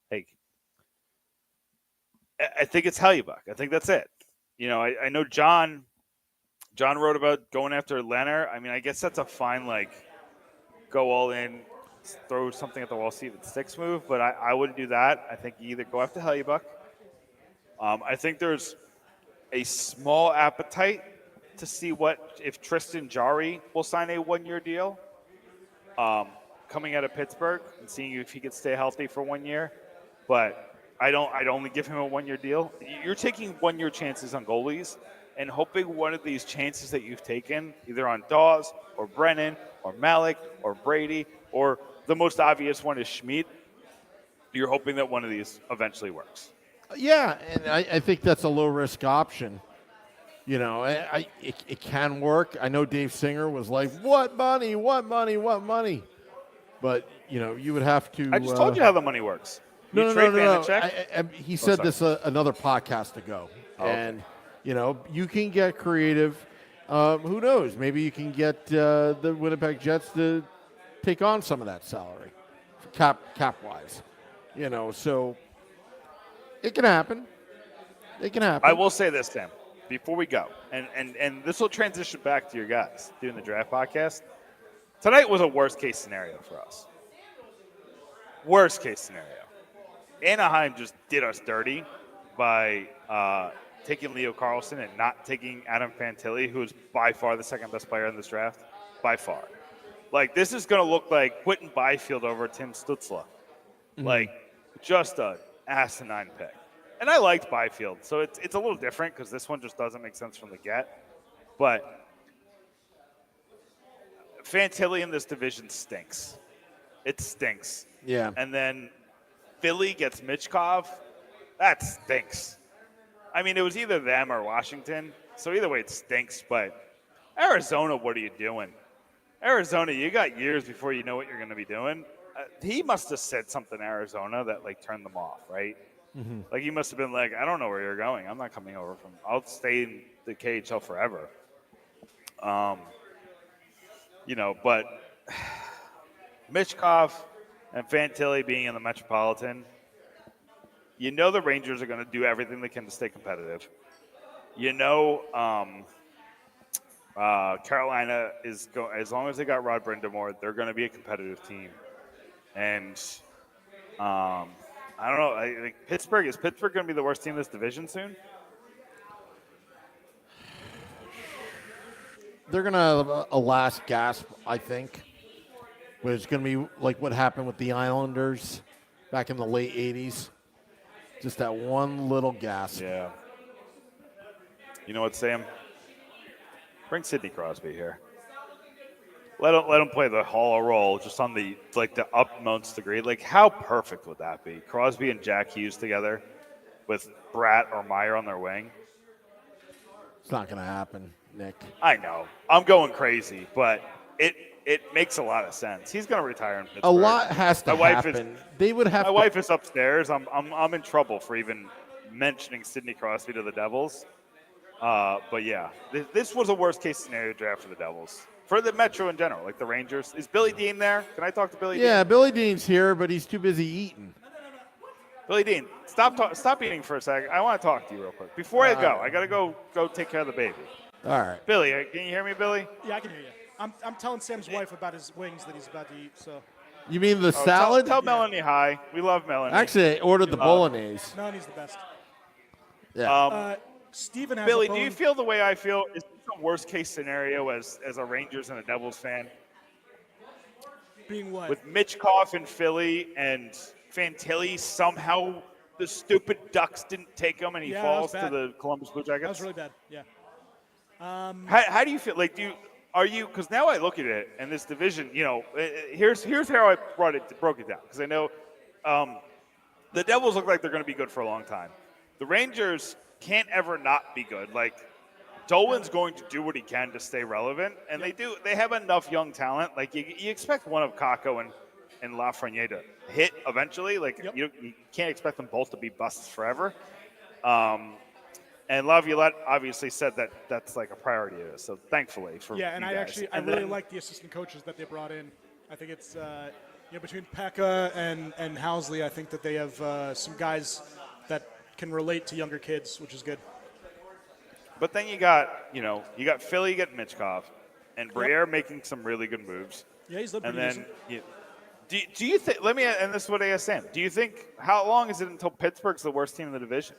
Like, I think it's Hellebuyck. I think that's it. I know John wrote about going after Leonard. I guess that's a fine, go all in, throw something at the wall, see if it sticks move, but I wouldn't do that. I think you either go after Hellebuyck. I think there's a small appetite to see if Tristan Jarry will sign a 1 year deal coming out of Pittsburgh and seeing if he could stay healthy for 1 year. But I'd only give him a 1 year deal. You're taking 1 year chances on goalies and hoping one of these chances that you've taken, either on Dawes or Brennan or Malik or Brady, or the most obvious one is Schmid, you're hoping that one of these eventually works. Yeah, and I think that's a low-risk option. It can work. I know Dave Singer was like, what money? But, you would have to... I just told you how the money works. No. He said this another podcast ago. Oh, and, you can get creative. Who knows? Maybe you can get the Winnipeg Jets to take on some of that salary, cap-wise. So it can happen. I will say this, Sam, before we go, and this will transition back to your guys doing the draft podcast. Tonight was a worst-case scenario for us. Worst-case scenario. Anaheim just did us dirty by taking Leo Carlson and not taking Adam Fantilli, who is by far the second-best player in this draft, by far. This is going to look like Quentin Byfield over Tim Stützle. Mm-hmm. Just an asinine pick. And I liked Byfield, so it's a little different because this one just doesn't make sense from the get. But Fantilli in this division stinks. It stinks. Yeah. And then Philly gets Michkov. That stinks. It was either them or Washington. So either way, it stinks. But Arizona, what are you doing? Arizona, you got years before you know what you're going to be doing. He must have said something to Arizona that, turned them off, right? Mm-hmm. He must have been like, I don't know where you're going. I'm not coming over I'll stay in the KHL forever. But Michkov and Fantilli being in the Metropolitan, You know the Rangers are going to do everything they can to stay competitive. You know Carolina is as long as they got Rod Brindamore, they're going to be a competitive team. And I don't know. Is Pittsburgh going to be the worst team in this division soon? They're going to have a last gasp, I think. But it's going to be like what happened with the Islanders back in the late 80s. Just that one little gasp. Yeah. You know what, Sam? Bring Sidney Crosby here. Let him play the hollow role just on the utmost degree. Like, how perfect would that be? Crosby and Jack Hughes together with Bratt or Meyer on their wing. It's not going to happen, Nick. I know. I'm going crazy, but it makes a lot of sense. He's going to retire in Pittsburgh. A lot has to happen. They would have. My wife is upstairs. I'm in trouble for even mentioning Sidney Crosby to the Devils. But yeah, this was a worst case scenario draft for the Devils. For the Metro in general, like the Rangers. Is Billy Dean there? Can I talk to Billy Dean? Yeah, Billy Dean's here, but he's too busy eating. Billy Dean, stop eating for a second. I want to talk to you real quick. Before I go, I got to go take care of the baby. All right. Billy, can you hear me, Billy? Yeah, I can hear you. I'm telling Sam's wife about his wings that he's about to eat. So. You mean the salad? Tell Melanie hi. We love Melanie. Actually, I ordered the bolognese. Melanie's the best. Yeah. Steven has Billy, a bone. do you feel the way I feel? Is this the worst case scenario as a Rangers and a Devils fan? Being what? With Mitchkov in Philly and Fantilly, somehow the stupid Ducks didn't take him and he falls to the Columbus Blue Jackets? That was really bad, yeah. How do you feel? Like, because now I look at it and this division, here's how I broke it down. Because I know the Devils look like they're going to be good for a long time. The Rangers can't ever not be good. Like, Dolan's going to do what he can to stay relevant, and they do. They have enough young talent. Like, you expect one of Kakko and Lafreniere to hit eventually. Like, you can't expect them both to be busts forever. And Laviolette obviously said that that's like a priority to us. So thankfully for yeah, and you guys. I really like the assistant coaches that they brought in. I think it's between Pekka and Housley, I think that they have some guys that can relate to younger kids, which is good. But then you got Philly, you get Mitchkov, and Briere making some really good moves. Yeah, he's looking And then do you think? And this is what I asked Sam. Do you think how long is it until Pittsburgh's the worst team in the division?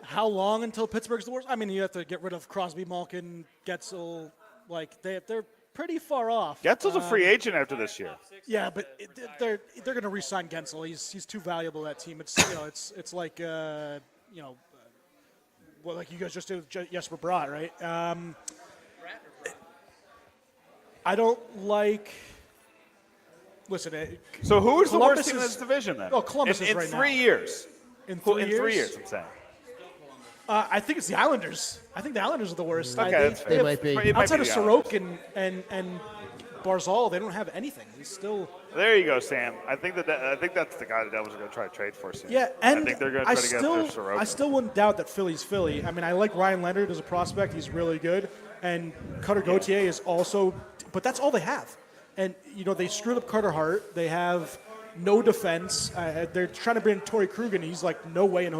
How long until Pittsburgh's the worst? I mean, you have to get rid of Crosby, Malkin, Getzel. Like they're pretty far off. Getzel's a free agent after this year. Yeah, but they're going to re-sign Gensel. He's too valuable to that team. It's it's like like you guys just did with Jesper Bratt, right? I don't like. Listen. So who is the Columbus worst team in this division then? Oh, Columbus is in right 3 now. years. In 3 years? 3 years, I'm saying. I think it's the Islanders. I think the Islanders are the worst. Okay, that's fair. They might be. It might Outside be of the Islanders. Sorokin and Barzal, they don't have anything. He's still. There you go, Sam. I think that's the guy the Devils are going to try to trade for soon. Yeah, and I think they're going to try to get their Sorokin. I still wouldn't doubt that Philly's Philly. I mean, I like Ryan Leonard as a prospect. He's really good. And Cutter Gauthier is also, but that's all they have. And, they screwed up Carter Hart. They have no defense. They're trying to bring Torrey Krug, and he's like, no way in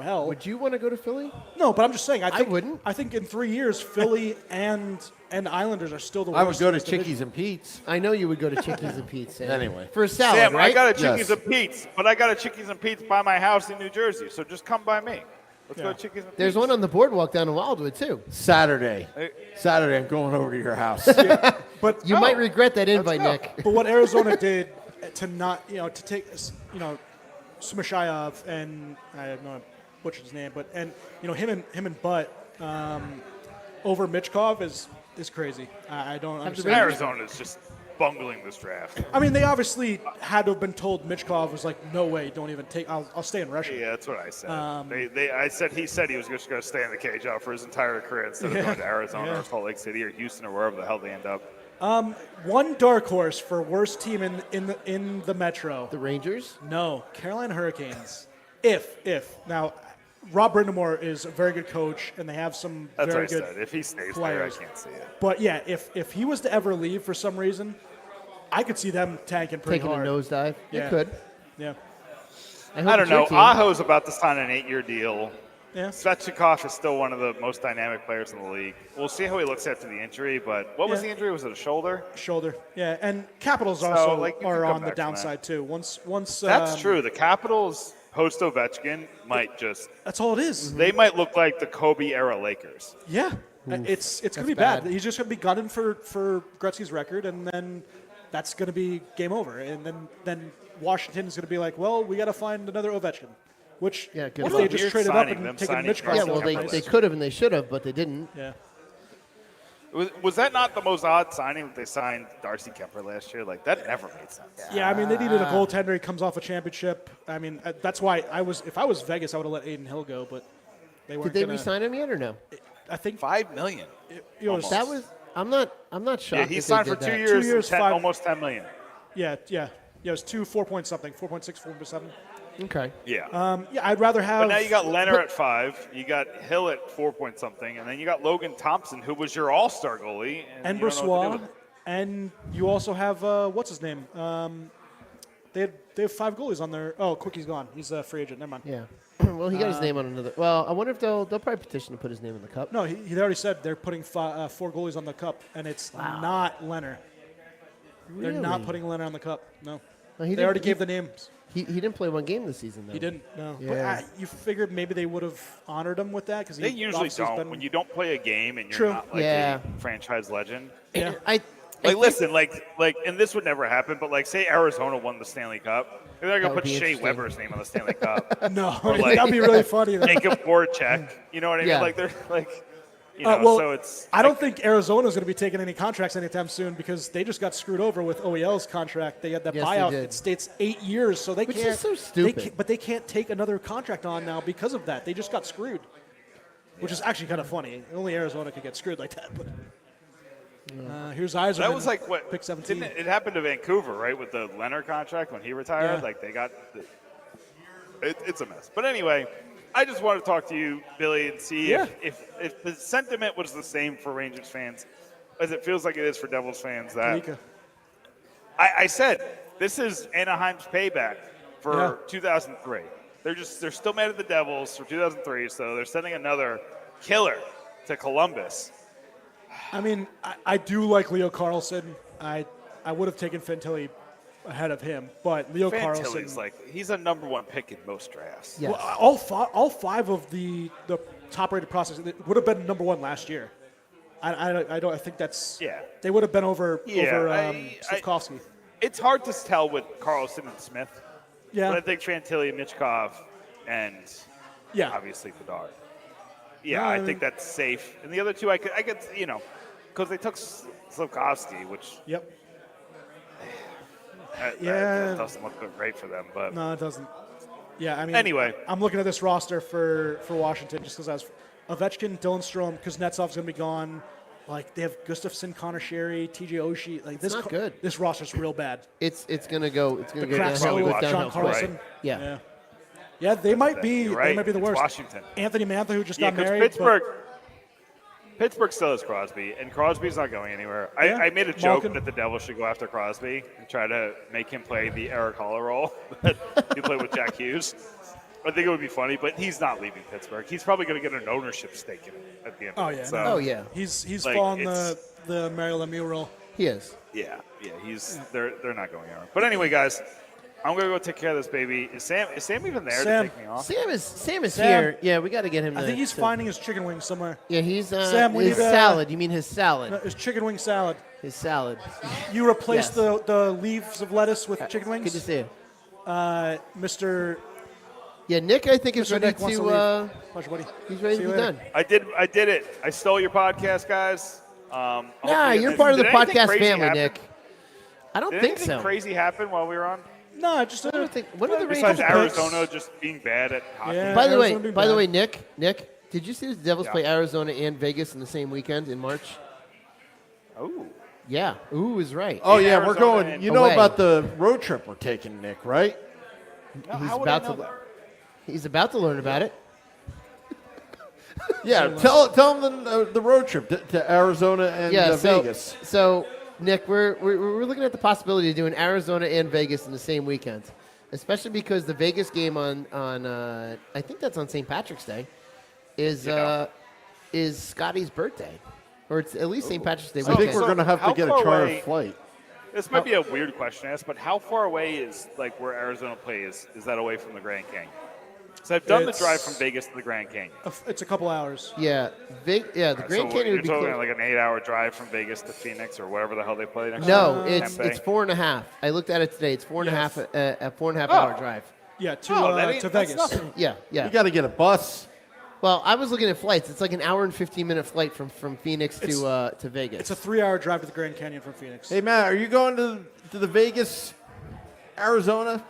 hell. Would you want to go to Philly? No, but I'm just saying. I wouldn't. I think in 3 years, Philly and Islanders are still the worst. I would go in to this division. Chickies and Pete's. I know you would go to Chickies and Pete's. Sam. Anyway. For a salad, Sam, right? I got a Chickies Yes. and Pete's, but I got a Chickies and Pete's by my house in New Jersey, so just come by me. Let's go to Chickies and Pete's. There's one on the boardwalk down in Wildwood, too. Saturday, I'm going over to your house. But You might regret that invite, go. Nick. But what Arizona did to not, to take, Smashayov and I have no butchered his name, but him and Butt over Mitchkov is crazy. I don't understand. Arizona's just bungling this draft. I mean, they obviously had to have been told Mitchkov was like, no way, don't even take. I'll stay in Russia. Yeah, that's what I said. He said he was just going to stay in the KHL for his entire career instead of going to Arizona or Salt Lake City or Houston or wherever the hell they end up. One dark horse for worst team in the Metro. The Rangers? No, Carolina Hurricanes. If now, Rob Brindamore is a very good coach, and they have some That's very what I good said. If he stays players. there, I can't see it. But yeah, if he was to ever leave for some reason, I could see them tanking pretty Taking hard. a nosedive? Yeah. You could. Yeah. hope I don't it's your know. team. Aho's about to sign an 8-year deal. Yeah. Svechnikov is still one of the most dynamic players in the league. We'll see how he looks after the injury, but what was Yeah. the injury? Was it a shoulder? Shoulder. Yeah, and Capitals So, also like, you are can come on the back from downside too. Once That's true. The Capitals post Ovechkin might just That's all it is. they might look like the Kobe era Lakers. Yeah, it's going to be bad. bad. He's just going to be gunning for Gretzky's record, and then that's going to be game over. And then Washington is going to be like, well, we got to find another Ovechkin. Which Yeah, good what if luck. they just Weird traded up signing, and them taken signing Mitch Carlson. Yeah, Carlson? well, Capitals. they could have and they should have, but they didn't. Yeah. Was that not the most odd signing that they signed Darcy Kemper last year? Like that never made sense. Yeah, I mean, they needed a goaltender. He comes off a championship. I mean, that's why if I was Vegas, I would have let Aiden Hill go, but they weren't. Did they gonna, re-sign him yet or no? I think $5 million. it was, That was. I'm not shocked. Yeah, he that signed they for did 2 that. years, 2 years, and five- almost $10 million. yeah. It was 4 point something, 4.6, 4.7. Okay. Yeah. Yeah, I'd rather have. But now you got Leonard at 5, you got Hill at 4 point something, and then you got Logan Thompson, who was your all-star goalie. and you don't know what to do Brossois, with him. and you also have what's his name? They have 5 goalies on their. Oh, Quickie's gone. He's a free agent. Never mind. Yeah. Well, he got his name on another. Well, I wonder if they'll probably petition to put his name in the cup. No, he already said they're putting 4 goalies on the cup, and it's not Leonard. They're not Really? putting Leonard on the cup. No, Well, he they already didn't- gave the names. He didn't play one game this season though. He didn't. No, Yeah. but you figured maybe they would have honored him with that because They usually don't. Been, When you don't play a game and you're True. not like Yeah. a franchise legend. yeah. I Like, listen, and this would never happen, but like, say Arizona won the Stanley Cup, they're That gonna would put be Shea interesting. Weber's name on the Stanley Cup. No, Or like- that'd be really funny. Though. Jacob Voracek, you know what I mean? Yeah. Like they're like, you know, Well, so it's. I don't think Arizona's going to be taking any contracts anytime soon because they just got screwed over with OEL's contract. They had that Yes, they buyout. did. It states 8 years, so they Which can't. is so they stupid. can't- but they can't take another contract on now because of that. They just got screwed, which is actually kind of funny. Only Arizona could get screwed like that. But here's Eiserman. That was like what pick 17. Didn't it happened to Vancouver, right, with the Leonard contract when he retired? Yeah. Like they got. It's a mess. But anyway, I just want to talk to you, Billy, and see Yeah. if the sentiment was the same for Rangers fans as it feels like it is for Devils fans. That Kalika. I said this is Anaheim's payback for Yeah. 2003. They're still mad at the Devils for 2003, so they're sending another killer to Columbus. I mean, I do like Leo Carlson. I would have taken Fantilly ahead of him, but Leo Carlson. Fantilly's like he's a number 1 pick in most drafts. Yes. Well, all five of the top-rated prospects would have been number 1 last year. I think that's Yeah. They would have been over I- Slavkovsky. It's hard to tell with Carlson and Smith, Yeah, but I think Fantilli, Michkov, and yeah. obviously Bedard. Yeah, No, I I mean- think that's safe. And the other two, I could, because they took Slavkovsky, which Yep. that doesn't look great for them. But No, it doesn't. Yeah, I mean. Anyway. I'm looking at this roster for Washington just because I was Ovechkin, Dylan Kuznetsov's going to be gone. Like they have Gustafsson, Connor Sherry, TJ Oshie. Like this, not good. This roster's real bad. It's gonna go. It's gonna The go cracks downhill. probably Go watch downhill John quick. Carlson. Right. Yeah. Yeah, they might be. You're right. They might be the It's worst. Washington. Anthony Mantha, who just yeah, got because married. Pittsburgh still has Crosby, and Crosby's not going anywhere. Yeah. I made a joke Malkin. that the Devils should go after Crosby and try to make him play the Eric Haller role that he played with Jack Hughes. I think it would be funny, but he's not leaving Pittsburgh. He's probably going to get an ownership stake in it at the end. Oh of it. yeah. So, Oh yeah. He's Like, following it's- the Mario Lemieux role. He is. yeah. They're not going anywhere. But anyway, guys, I'm going to go take care of this baby. Is Sam even there Sam. to take me off? Sam is Sam. here. Yeah, we got to get him. I think he's finding his chicken wings somewhere. Yeah, he's Sam, we his need, salad. You mean his salad? No, his chicken wing salad. His salad. You replaced Yes. the leaves of lettuce with chicken wings. Good to see you. Mr. Yeah, Nick, I think is Mr. ready Nick wants to to. leave. Pleasure, buddy. He's ready See to you be later. done. I did it. I stole your podcast, guys. Nah, Hopefully- you're part of the Did anything podcast crazy family, happen? Nick. I don't Did think anything so. crazy happen while we were on? No, just I don't think. When are the Besides Rangers? Arizona just being bad at hockey. Yeah. By the Arizona being way, bad. Nick, did you see the Devils Yeah. play Arizona and Vegas in the same weekend in March? Oh. Yeah. Ooh is right. Oh, In yeah, we're Arizona going. and- You know Away. about the road trip we're taking, Nick, right? He's How would I about know to. that? He's about to learn about it. Yeah, tell them the road trip to Arizona and Yeah. So, Vegas. so Nick, we're looking at the possibility of doing Arizona and Vegas in the same weekend. especially because the Vegas game on I think that's on St. Patrick's Day, is Scotty's birthday, or it's at least St. Patrick's Day I weekend. think we're going to have to how get a far charter away- flight. This might be a weird question to ask, but how far away is like where Arizona plays? Is that away from the Grand Canyon? So I've done the It's- drive from Vegas to the Grand Canyon. It's a couple hours. Yeah, the Grand Canyon you're would be talking close. like an 8-hour drive from Vegas to Phoenix or wherever the hell they play next. No, to it's Tempe. 4.5. I looked at it today. It's 4.5 Yes. a 4.5 hour drive. Yeah, Oh, that ain't- to that's Vegas. nothing. Yeah. You got to get a bus. Well, I was looking at flights. It's like an hour and 15-minute flight from Phoenix to Vegas. It's a 3-hour drive to the Grand Canyon from Phoenix. Hey, Matt, are you going to the Vegas, Arizona?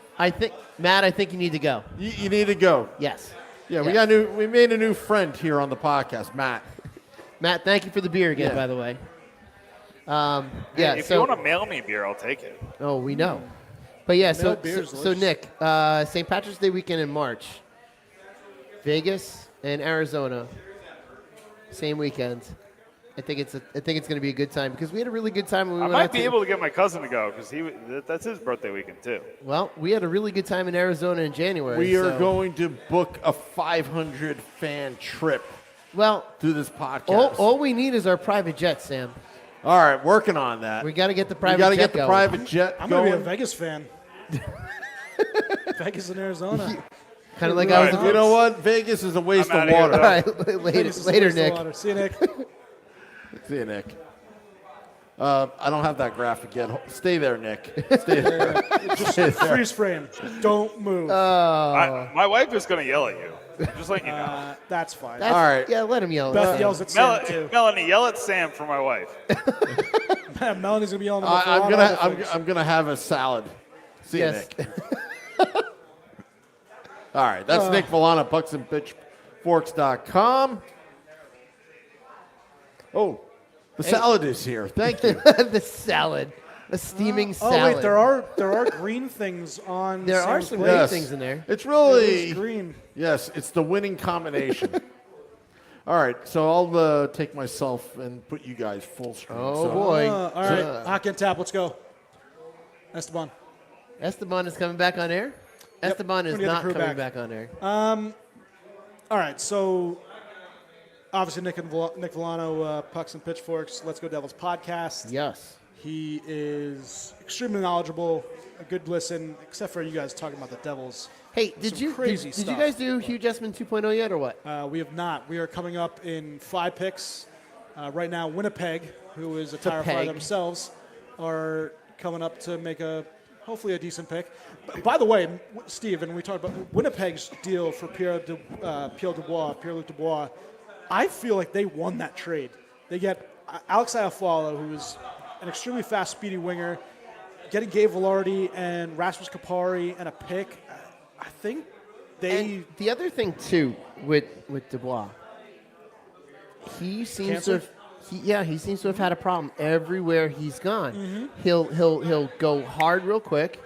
Matt, I think you need to go. You need to go. Yes. Yeah, Yes. we made a new friend here on the podcast, Matt. Matt, thank you for the beer again, Yeah. by the way. If you want to mail me beer, I'll take it. Oh, we know. But yeah, so beer's so delicious. Nick, St. Patrick's Day weekend in March, Vegas and Arizona, same weekend. I think it's going to be a good time because we had a really good time when we I went might out be to, able to get my cousin to go because that's his birthday weekend too. Well, we had a really good time in Arizona in January. We are so- going to book a 500 fan trip Well, through this podcast. all we need is our private jet, Sam. All right, working on that. We got to get the We private got to jet get the going. private jet I'm going to be a going. Vegas fan. Vegas and Arizona. Kind of like All I was. right, You know what? Vegas is a waste I'm of outta here. water. All right, Vegas is a later, waste of Nick. water. See you, Nick. See you, Nick. I don't have that graphic yet. Stay there, Nick. Stay there. Freeze frame. Don't move. My wife is going to yell at you. Just like you know. That's fine. That's- All right. Yeah, let him yell. Beth yells at Sam, too. Melanie, yell at Sam for my wife. Melody's going to be yelling at me for a lot of other things. I'm gonna have a salad. See you, Yes. Nick. All right, that's Nick Villano, pucksandpitchforks.com. Oh, the salad is here. Thank you. the salad, a steaming Oh salad. wait, there are green things on. There are Sam's some plate. great Yes. things in there. It's It really is green. yes. It's the winning combination. All right, so I'll take myself and put you guys full screen. Oh So- boy! All right, Hockey and Tap. Let's go. Esteban. Esteban is coming back on air. Esteban is We're gonna get not the crew coming back. back on air. All right, so obviously Nick Villano, Pucks and Pitchforks, Let's Go Devils podcast. Yes. He is extremely knowledgeable, a good listen, except for you guys talking about the Devils. Hey, did Some you crazy did you stuff. guys do Hugh Jessman 2.0 yet or what? We have not. We are coming up in 5 picks. Right now, Winnipeg, who is a tire fire peg. themselves, are coming up to make hopefully a decent pick. By the way, Steve, and we talked about Winnipeg's deal for Pierre-Luc Dubois. I feel like they won that trade. They get Alex Iafallo, who is an extremely fast, speedy winger, getting Gabe Velarde and Rasmus Kapari and a pick. I think And the other thing too with Dubois, he seems to Cancer? he seems to have had a problem everywhere he's gone. Mm-hmm. He'll go hard real quick.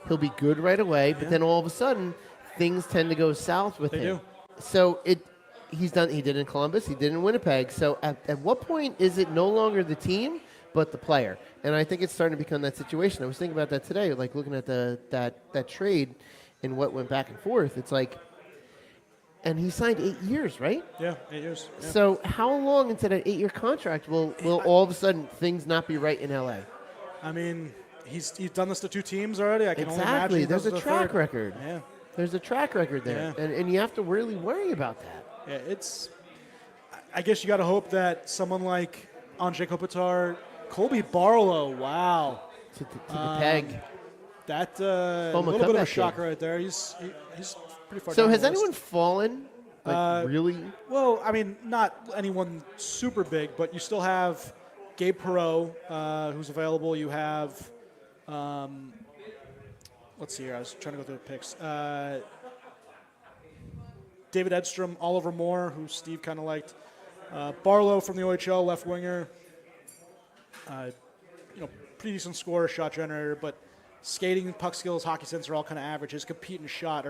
He'll be good right away, but then all of a sudden things tend to go south with They him. do. So he did it in Columbus, he did it in Winnipeg. So at what point is it no longer the team but the player? And I think it's starting to become that situation. I was thinking about that today, like looking at that trade and what went back and forth. It's like, and he signed 8 years, right? Yeah, 8 years. Yeah. So how long into that 8-year contract will all of a sudden things not be right in LA? I mean, he's done this to 2 teams already. I can only imagine. Exactly. he There's does a it to track third. record. Yeah. There's a track record there, Yeah. and you have to really worry about that. Yeah, it's. I guess you got to hope that someone like Andrzej Kopitar, Colby Barlow. Wow, To the peg. that a little bit of a comeback shocker kid. right there. He's pretty far. So down has the list. anyone fallen? Like really? Well, I mean, not anyone super big, but you still have Gabe Perreault, who's available. You have, let's see here. I was trying to go through the picks. David Edstrom, Oliver Moore, who Steve kind of liked. Barlow from the OHL, left winger. Pretty decent scorer, shot generator, but skating, puck skills, hockey sense are all kind of average. His compete and shot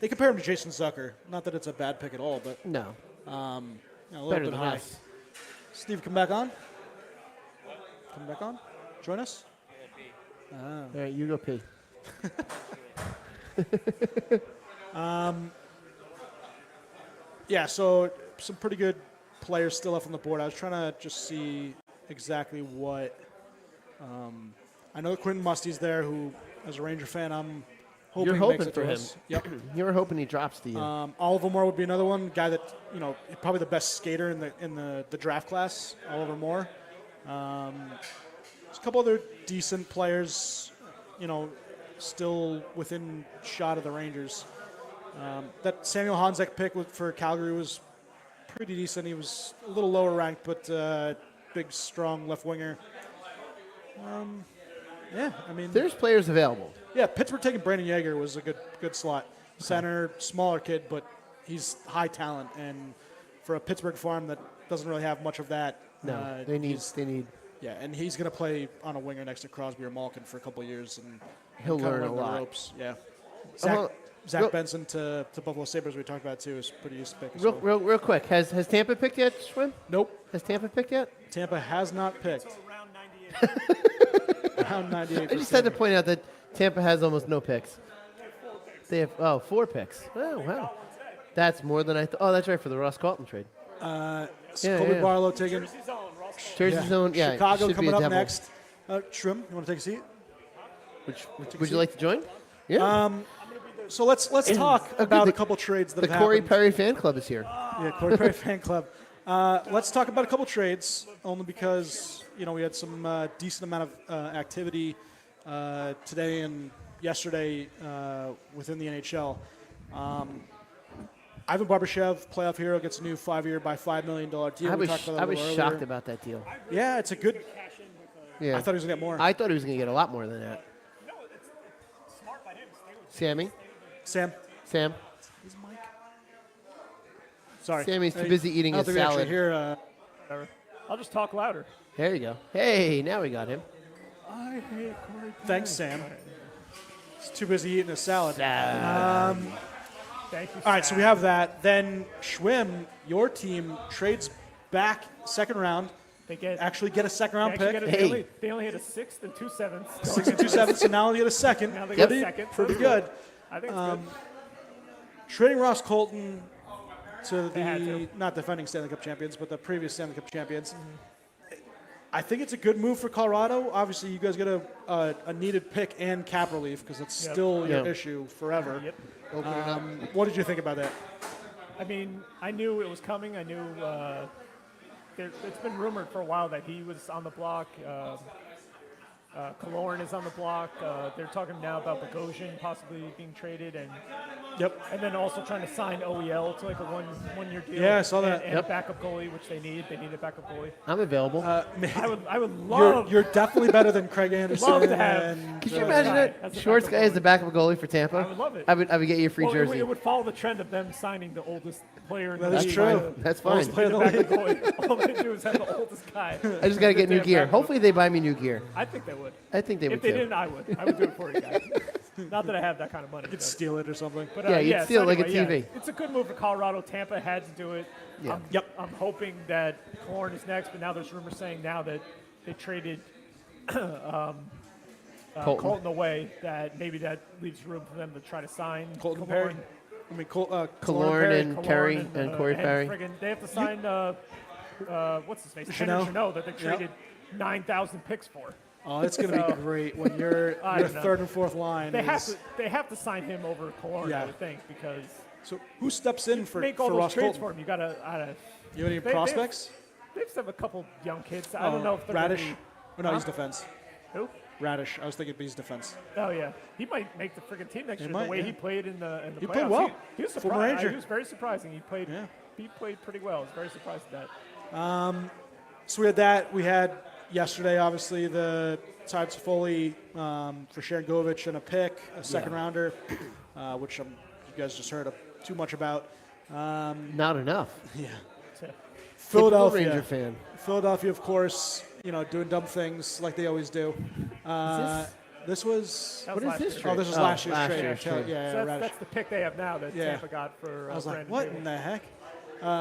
they compare him to Jason Zucker. Not that it's a bad pick at all, but No. a little Better bit than high. us. Steve, come back on. Come back on. Join us. All right, you go pee. Yeah, so some pretty good players still left on the board. I was trying to just see exactly what. I know Quentin Musty's there, who, as a Ranger fan, I'm hoping You're makes hoping it for to him. us. Yep. You were hoping he drops to you. Oliver Moore would be another one, guy that probably the best skater in the draft class. Oliver Moore. There's a couple other decent players, still within shot of the Rangers. That Samuel Honzek pick for Calgary was pretty decent. He was a little lower ranked, but big, strong left winger. There's players available. Yeah, Pittsburgh taking Brandon Yeager was a good slot. Center, smaller kid, but he's high talent. And for a Pittsburgh farm that doesn't really have much of that, No, they need. yeah, and he's going to play on a winger next to Crosby or Malkin for a couple of years, and He'll kinda learn a the lot. ropes. Yeah, Well, Zach real- Benson to Buffalo Sabres we talked about too is pretty used to pick. as Real, well. real quick. Has Tampa picked yet, Schwim? Nope, Has Tampa picked yet? Tampa has not picked. Round 98. Round 98. I just had to point out that Tampa has almost no picks. They have 4 picks. Oh wow, that's more than I thought. Oh, that's right for the Ross Colton trade. Colby yeah. Barlow taking Jersey zone, yeah. Chicago should be coming a up devil. next. Shrim, you want to take a seat? Would you like to join? Yeah. So let's talk about a couple trades that the have Corey happened. Perry fan club is here. Yeah, Corey Perry fan club. Let's talk about a couple trades, only because we had some decent amount of activity today and yesterday within the NHL. Ivan Barbashev, playoff hero, gets a new 5-year by $5 million deal. I We was talked about that I a was little shocked earlier. about that deal. Yeah, it's a good. Yeah. I thought he was gonna get more. I thought he was going to get a lot more than that. Sammy, Sam. Sorry, Sammy's too busy eating I don't his think we actually salad. hear. Whatever. I'll just talk louder. There you go. Hey, now we got him. I hate Corey. Thanks, Sam. He's too busy eating his salad. Thank you. All right, so we have that. Then Schwim, your team trades back second round. They get Actually get a second round they actually pick. get a- Hey. they only had a 6th and 2 7ths. 6 and 2 7, so now they get a second. Now they get a Pretty- second. Pretty good. I think it's good. Trading Ross Colton to They had the to. not defending Stanley Cup champions, but the previous Stanley Cup champions. I think it's a good move for Colorado. Obviously, you guys get a needed pick and cap relief because it's Yep. still your Yeah. issue forever. Yep. Open it up. What did you think about that? I mean, I knew it was coming. I knew it's been rumored for a while that he was on the block. Kaloran is on the block. They're talking now about Bogosian possibly being traded, and then also trying to sign OEL to like a one-year deal. Yeah, I saw that. And a backup goalie, which they need. They need a backup goalie. I'm available. I would love. You're definitely better than Craig Anderson. Love to have- and, Could you Shorts imagine guy it? as a Shorts backup guy as the goalie. backup goalie for Tampa. I would love it. I would get you a free Well, jersey. it would follow the trend of them signing the oldest player in That the is league. true. That's Oldest fine. player in the Backup league. goalie. All they do is have the oldest guy. I just got to get new Their gear. backup. Hopefully they buy me new gear. I think they would. I think they would If they too. didn't, I would. I would do it for you guys. Not that I have that kind of money. Could but- steal it or something. But, Yeah, you'd steal it like a anyway, TV. It's a good move for Colorado. Tampa had to do it. Yeah. I'm hoping that Killorn is next, but now there's rumors saying now that they traded Colton away, that maybe that leaves room for them to try to sign Colton Killorn. Perry. I mean, Killorn and Killorn Perry and Corey Perry. friggin' they have to sign what's his face? Chanel? Chanel that they traded 9,000 picks for. Oh, it's going to be great when you're I your don't know. third and fourth line. They is- have to sign him over Killorn, Yeah. I would think, because So who steps in for make all those Ross trades Colton? for him. You gotta. You have any They- prospects? They just have a couple young kids. I don't know if they're Radish. gonna Oh, no, Huh? he's defense. be, who. Radish. I was thinking he's defense. Oh yeah, he might make the friggin' team next year. might, the way yeah. he played in the He playoffs. played well. He was Former surprised. Ranger. He was very surprising. He played. Yeah. He played pretty well. I was very surprised at that. So we had that. We had yesterday, obviously, the Ty Toffoli for Sharangovich and a pick, a second rounder, which you guys just heard too much about. Not enough. Yeah. Typical Philadelphia. Ranger fan. Philadelphia, of course, doing dumb things like they always do. This was. That What was is last this year. trade? Oh, this was Oh, last year's last trade. year's trade. Yeah, So Radish. that's the pick they have now that Yeah. Tampa got for. I was like, Brandon what Taylor. in the heck?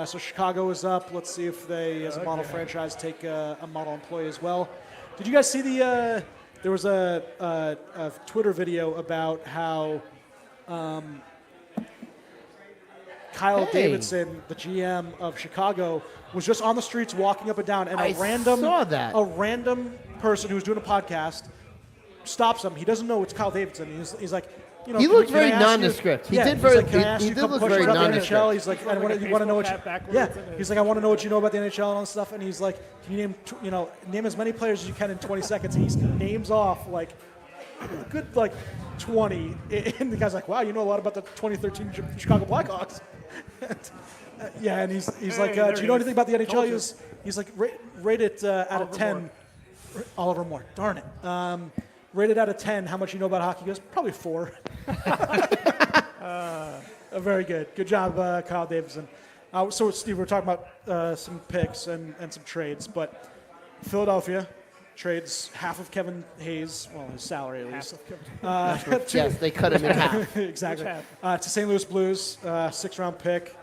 So Chicago is up. Let's see if they, as a model franchise, take a model employee as well. Did you guys see there was a Twitter video about how Kyle Hey. Davidson, the GM of Chicago, was just on the streets walking up and down, and I saw that. a random person who was doing a podcast stops him. He doesn't know it's Kyle Davidson. He's like, you know, He looked can I very ask you- nondescript. He Yeah, did he's very- like, can I he- ask he you a did couple look very questions about the nondescript. NHL? He's like, I want to know what you, baseball cap backwards yeah. and He's like, I want to know what you know about the NHL and all this stuff. And he's like, can you name as many players as you can in 20 seconds? And he names off like a good like 20. And the guy's like, wow, you know a lot about the 2013 Chicago Blackhawks. Yeah, and he's like, there do you he know is. anything about the NHL? Told you. He's like, rate it out of Oliver 10. Moore. Oliver Moore, darn it. Rated out of 10, how much you know about hockey? He goes, probably 4. Very good. Good job, Kyle Davidson. So, Steve, we're talking about some picks and some trades, but Philadelphia trades half of Kevin Hayes, well, his salary at least. Yes, they cut him in half. Exactly. Which To St. Louis Blues, 6th-round pick.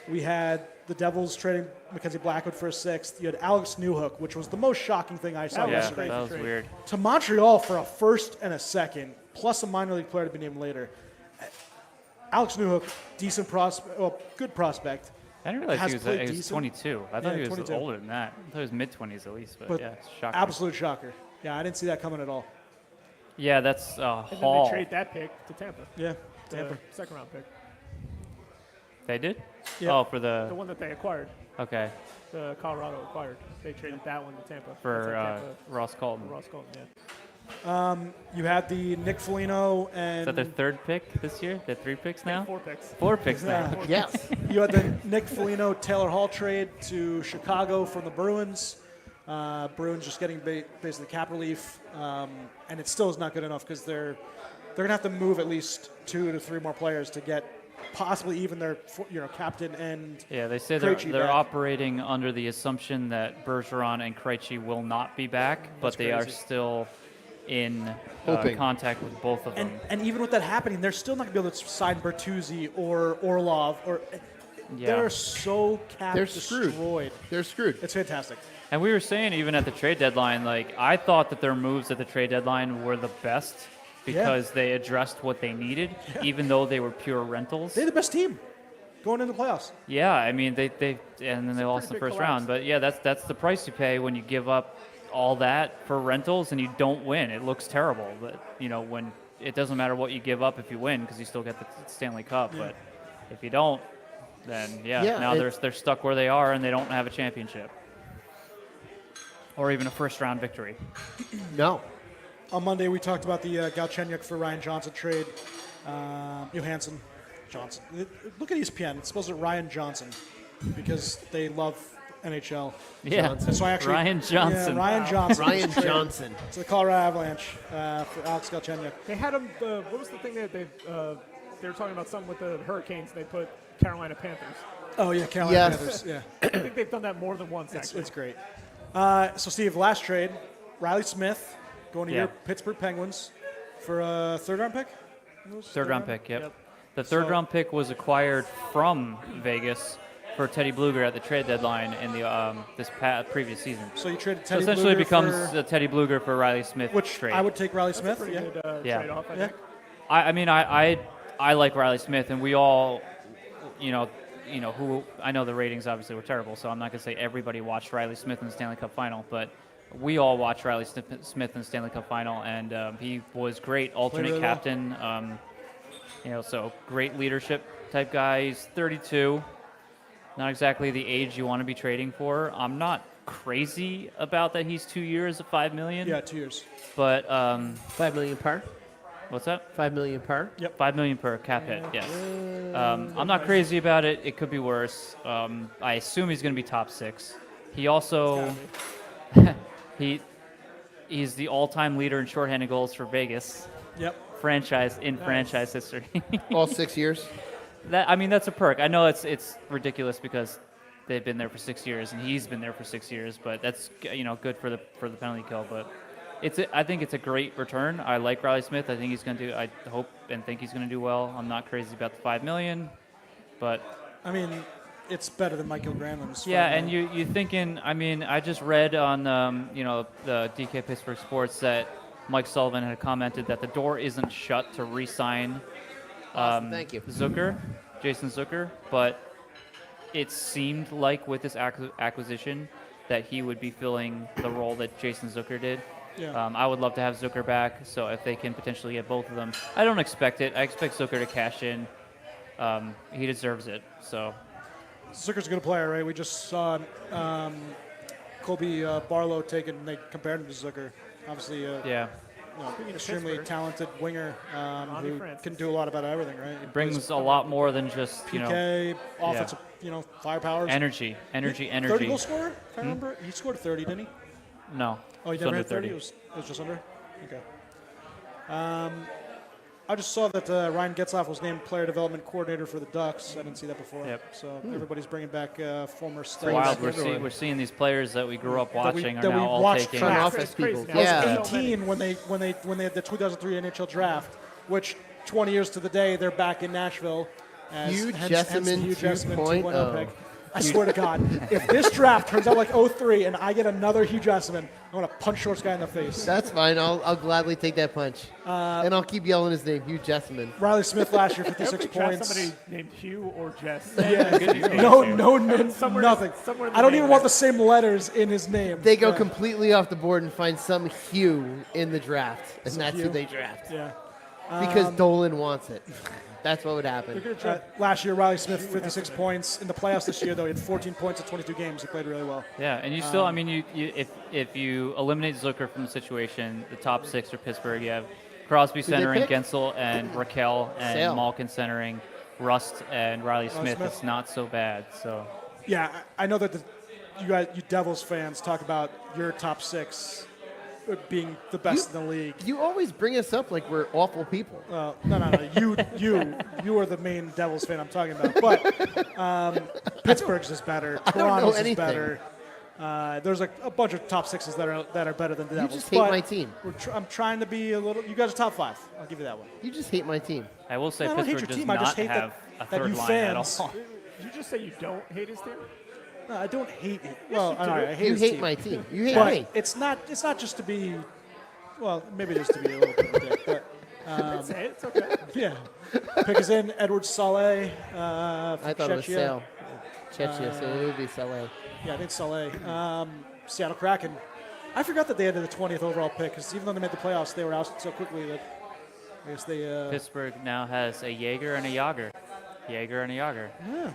We had the Devils trading Mackenzie Blackwood for a 6th. You had Alex Newhook, which was the most shocking thing I saw That was Yeah, yesterday. that was Great. weird. To Montreal for a 1st and a 2nd, plus a minor league player to be named later. Alex Newhook, decent prospect, well, good prospect, I didn't realize Has he was, played he was decent. 22. I thought Yeah, he was 22. older than that. I thought he was mid-20s at least, but, but yeah, it's shocking. absolute shocker. Yeah, I didn't see that coming at all. Yeah, that's And then they Hall. trade that pick to Tampa. Yeah, The Tampa. second-round pick. They did? Yeah. Oh, for The the, one that they acquired, okay, the Colorado acquired. They traded that one to Tampa. for That's like Tampa, Ross Colton. Ross Colton, yeah. You had the Nick Foligno Is and that their third pick this year? They have 3 picks now? 4 picks. 4 picks now. Yeah. Yes. You had the Nick Foligno Taylor Hall trade to Chicago from the Bruins. Bruins just getting basically cap relief, and it still is not good enough because they're going to have to move at least 2 to 3 more players to get possibly even their captain and Yeah, they say they're Krejci they're back. operating under the assumption that Bergeron and Krejci will not be back, but they are crazy. still in Hoping. contact with both of them. and even with that happening, they're still not going to be able to sign Bertuzzi or Orlov or Yeah. they're so cap They're screwed. destroyed. They're screwed. It's fantastic. And we were saying even at the trade deadline, like I thought that their moves at the trade deadline were the best because they addressed what they needed, even though they were pure rentals. They're the best team going into the playoffs. Yeah, I mean they and then they lost in the big first collapse. round. But yeah, that's the price you pay when you give up all that for rentals and you don't win. It looks terrible, but when it doesn't matter what you give up if you win because you still get the Stanley Cup. But if you don't, then now they're stuck where they are and they don't have a championship or even a first round victory. No. On Monday, we talked about the Galchenyuk for Ryan Johnson trade. Johansson, Johnson. Look at ESPN. It's supposed to be Ryan Johnson because they love NHL. Yeah, And so I actually, Ryan Johnson. Yeah, Ryan Johnson. Ryan Johnson. It's the Colorado Avalanche for Alex Galchenyuk. They had them. What was the thing that they were talking about? Something with the Hurricanes. They put Carolina Panthers. Oh yeah, Carolina Yes. Panthers. Yeah, I think they've done that more than once. it's Actually, great. So Steve, last trade, Riley Smith going to Yeah. your Pittsburgh Penguins for a 3rd-round pick. Third round pick, yep. Yep. The third So- round pick was acquired from Vegas for Teddy Bluger at the trade deadline in the previous season. So you traded So Teddy essentially Bluger becomes for, the Teddy Bluger for Riley Smith which trade. I would take Riley Smith. pretty Yeah. good Yeah. trade off. I Yeah. think. I mean, I like Riley Smith, and we all, who I know the ratings obviously were terrible, so I'm not gonna say everybody watched Riley Smith in the Stanley Cup final, but we all watched Riley Smith in the Stanley Cup final, and he was great alternate really well. captain. So great leadership type guy. He's 32, not exactly the age you want to be trading for. I'm not crazy about that. He's 2 years at $5 million. Yeah, 2 years. But $5 million per. what's that? $5 million per. $5 million per cap hit. Yes. I'm not crazy about it. It could be worse. I assume he's going to be top 6. He also he's the all-time leader in shorthanded goals for Vegas Yep. franchise history. All 6 years. That's a perk. I know it's ridiculous because they've been there for 6 years and he's been there for 6 years, but that's good for the penalty kill. But I think it's a great return. I like Riley Smith. I think he's going to do. I hope and think he's going to do well. I'm not crazy about the $5 million, but I mean, it's better than Michael Granlund's. yeah. $5 And million. you thinking? I mean, I just read on the DK Pittsburgh Sports that Mike Sullivan had commented that the door isn't shut to re-sign Awesome, thank you. Jason Zucker, but it seemed like with this acquisition that he would be filling the role that Jason Zucker did. Yeah. I would love to have Zucker back, so if they can potentially get both of them. I don't expect it. I expect Zucker to cash in. He deserves it, so. Zucker's a good player, right? We just saw Colby Barlow taken, they compared him to Zucker. Obviously, Yeah. extremely Pittsburgh. talented winger who Francis. can do a lot about everything, right? He Brings plays a lot more than just, PK, offensive, firepower. energy. 30 goal scorer, if I remember. He scored 30, didn't he? No. Oh, he it's never under had 30? It was just under? Okay. I just saw that Ryan Getzlaff was named player development coordinator for the Ducks. I didn't see that before. Yep. So everybody's bringing back former It's stars. wild. We're seeing these players that we grew up That we- watching that are we now all watched taking. Front Yeah. office It's crazy people. now. Yeah. So many. 18 when they had the 2003 NHL draft, which 20 years to the day they're back in Nashville. As, Hugh hence Jessamine the Hugh Jessamine 2.0 2.0. pick. I swear to God, if this draft turns out like 03 and I get another Hugh Jessamine, I'm going to punch Shorts guy in the face. That's fine. I'll gladly take that punch. And I'll keep yelling his name, Hugh Jessamine. Riley Smith last year, I hope 56 they draft points. somebody named Hugh or Jess. No, nothing. somewhere in the I don't name even want there. the same letters in his name. They go Yeah. completely off the board and find some Hugh in the draft, and that's who Hugh. they draft. Yeah. Because Dolan wants it. That's what would happen. Last year, Riley Smith, 56 points. In the playoffs this year, though, he had 14 points in 22 games. He played really well. Yeah, and you still, I mean, if you eliminate Zucker from the situation, the top six are Pittsburgh. You have Crosby they centering pick? Gensel and Raquel, and Sale. Malkin centering Rust and Riley Smith. Smith. It's not so bad. So Yeah, I know that you Devils fans talk about your top six being the best in the league. You always bring us up like we're awful people. No. You are the main Devils fan I'm talking about. But Pittsburgh's is better. I don't know Toronto's is anything. better. There's a bunch of top sixes that are better than the You Devils. just hate But my team. I'm trying to be a little. You guys are top five. I'll give you that one. You just hate my team. I will say I don't hate Pittsburgh your does team. I just not hate have that a third you line fans- at all. Did you just say you don't hate his team? No, I don't hate it. Well, all right, I hate You his hate team. my team. You hate But me. it's not just to be. Well, maybe it is to be a little bit of a dick, but Say it. It's okay. yeah. Pick is in Edward Saleh. I thought it was Sale. Chechia, so it would be Saleh. Yeah, I think Saleh. Seattle Kraken. I forgot that they had the 20th overall pick because even though they made the playoffs, they were out so quickly that I guess they. Pittsburgh now has a Jaeger and a Yager. Jaeger and a Yager. Yeah.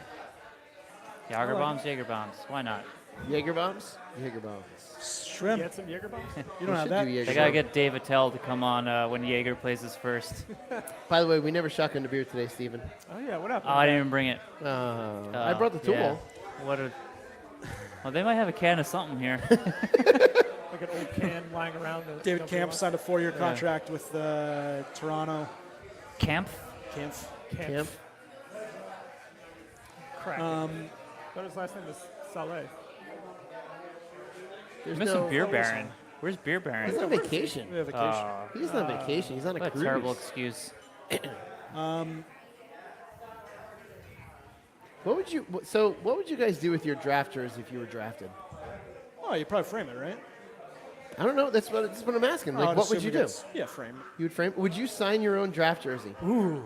Jager bombs, Jaeger bombs. Why not? Jaeger bombs? Jaeger bombs. Shrimp. Get some Jaeger bombs? You don't have that. They gotta get Dave Attell to come on when Jaeger plays his first. By the way, we never shotgunned a beer today, Steven. Oh yeah. What happened? Oh, I didn't even bring it. I brought the tool. Yeah. What a. Well, they might have a can of something here. Like an old can lying around. that David nobody Camp wants. signed a 4-year contract with Toronto. Camp? Camp. Camp. Crack. Thought his last name was Saleh. There's Missing no Beer Baron. Where's Beer Baron? He's on vacation. We have vacation. He's on vacation. He's on a What a cruise. terrible excuse. What would you guys do with your drafters if you were drafted? Oh, you probably frame it, right? I don't know. That's what I'm asking. Like, I what would assume you do? against- Yeah, frame it. You would frame. Would you sign your own draft jersey? Ooh.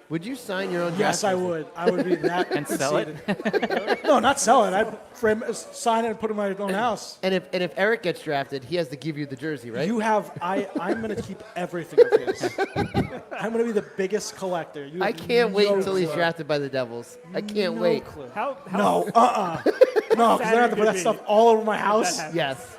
Would you sign your own? Yes, draft I jersey? would. I would be that. And sell it? conceited. No, not sell it. I'd frame it, sign it, and put it in my own house. And if Eric gets drafted, he has to give you the jersey, right? You have. I'm going to keep everything of his. I'm going to be the biggest collector. You I have can't wait no until he's clue. drafted by the Devils. I can't No wait. clue. How No, No, because I have to put that stuff all over my house. happen? Yes.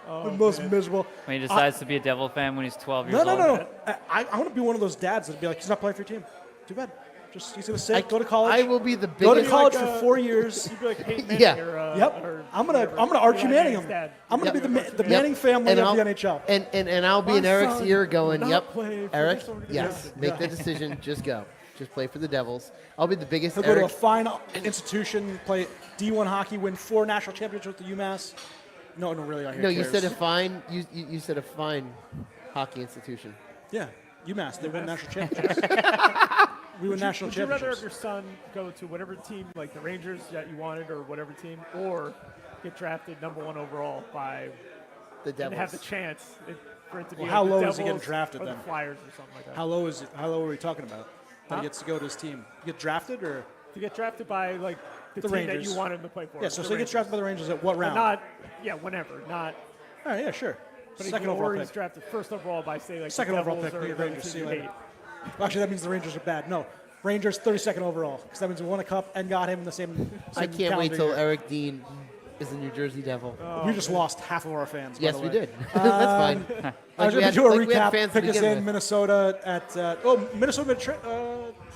The most miserable. When he decides to be a Devil fan when he's 12 years No, old. no. I want to be one of those dads that'd be like, he's not playing for your team. Too bad. Just he's gonna sit, go to college. I will be the go to biggest. college like, for 4 years. You'd be like Peyton Manning Yeah. or, Yep. or I'm gonna whatever. Archie Eli Manning Manning's him. dad. I'm gonna Yep. be the Yep. Manning family And of I'll- the NHL. And I'll be My in Eric's son ear going, will yep, not play for Eric, this organization." yes, make the decision, just go. Just play for the Devils. I'll be the biggest He'll go to a Eric. fine institution, play D1 hockey, win 4 national championships with the UMass. No, really. I No, you said a fine. You said a fine hockey institution. Yeah, UMass. They win national championships. We win national Would you rather have championships. your son go to whatever team, like the Rangers that you wanted, or whatever team, or get drafted #1 overall by The and Devils. have the chance for it to be Well, how like the low is he getting Devils drafted or then? the Flyers or something like that? How low are we talking about? that he gets to go to his team? Get drafted or? To get drafted by like the team Rangers. that you want him to play for. Yeah, so the he gets drafted by the Rangers at what But round? not, whenever. Not. All right, yeah, sure. But Second overall he's pick. drafted first overall by say like Second the overall Devils pick. or The the Rangers. See you team you later. hate. Well, actually, that means the Rangers are bad. No, Rangers 32nd overall because that means we won a cup and got him in the same. I can't wait calendar till year. Eric Dean is a New Jersey Devil. We just lost half of our fans. by Yes, the we way. did. That's fine. I was we going to had- do a like we had recap. fans to Pick us begin in with. Minnesota at. Minnesota made a trade.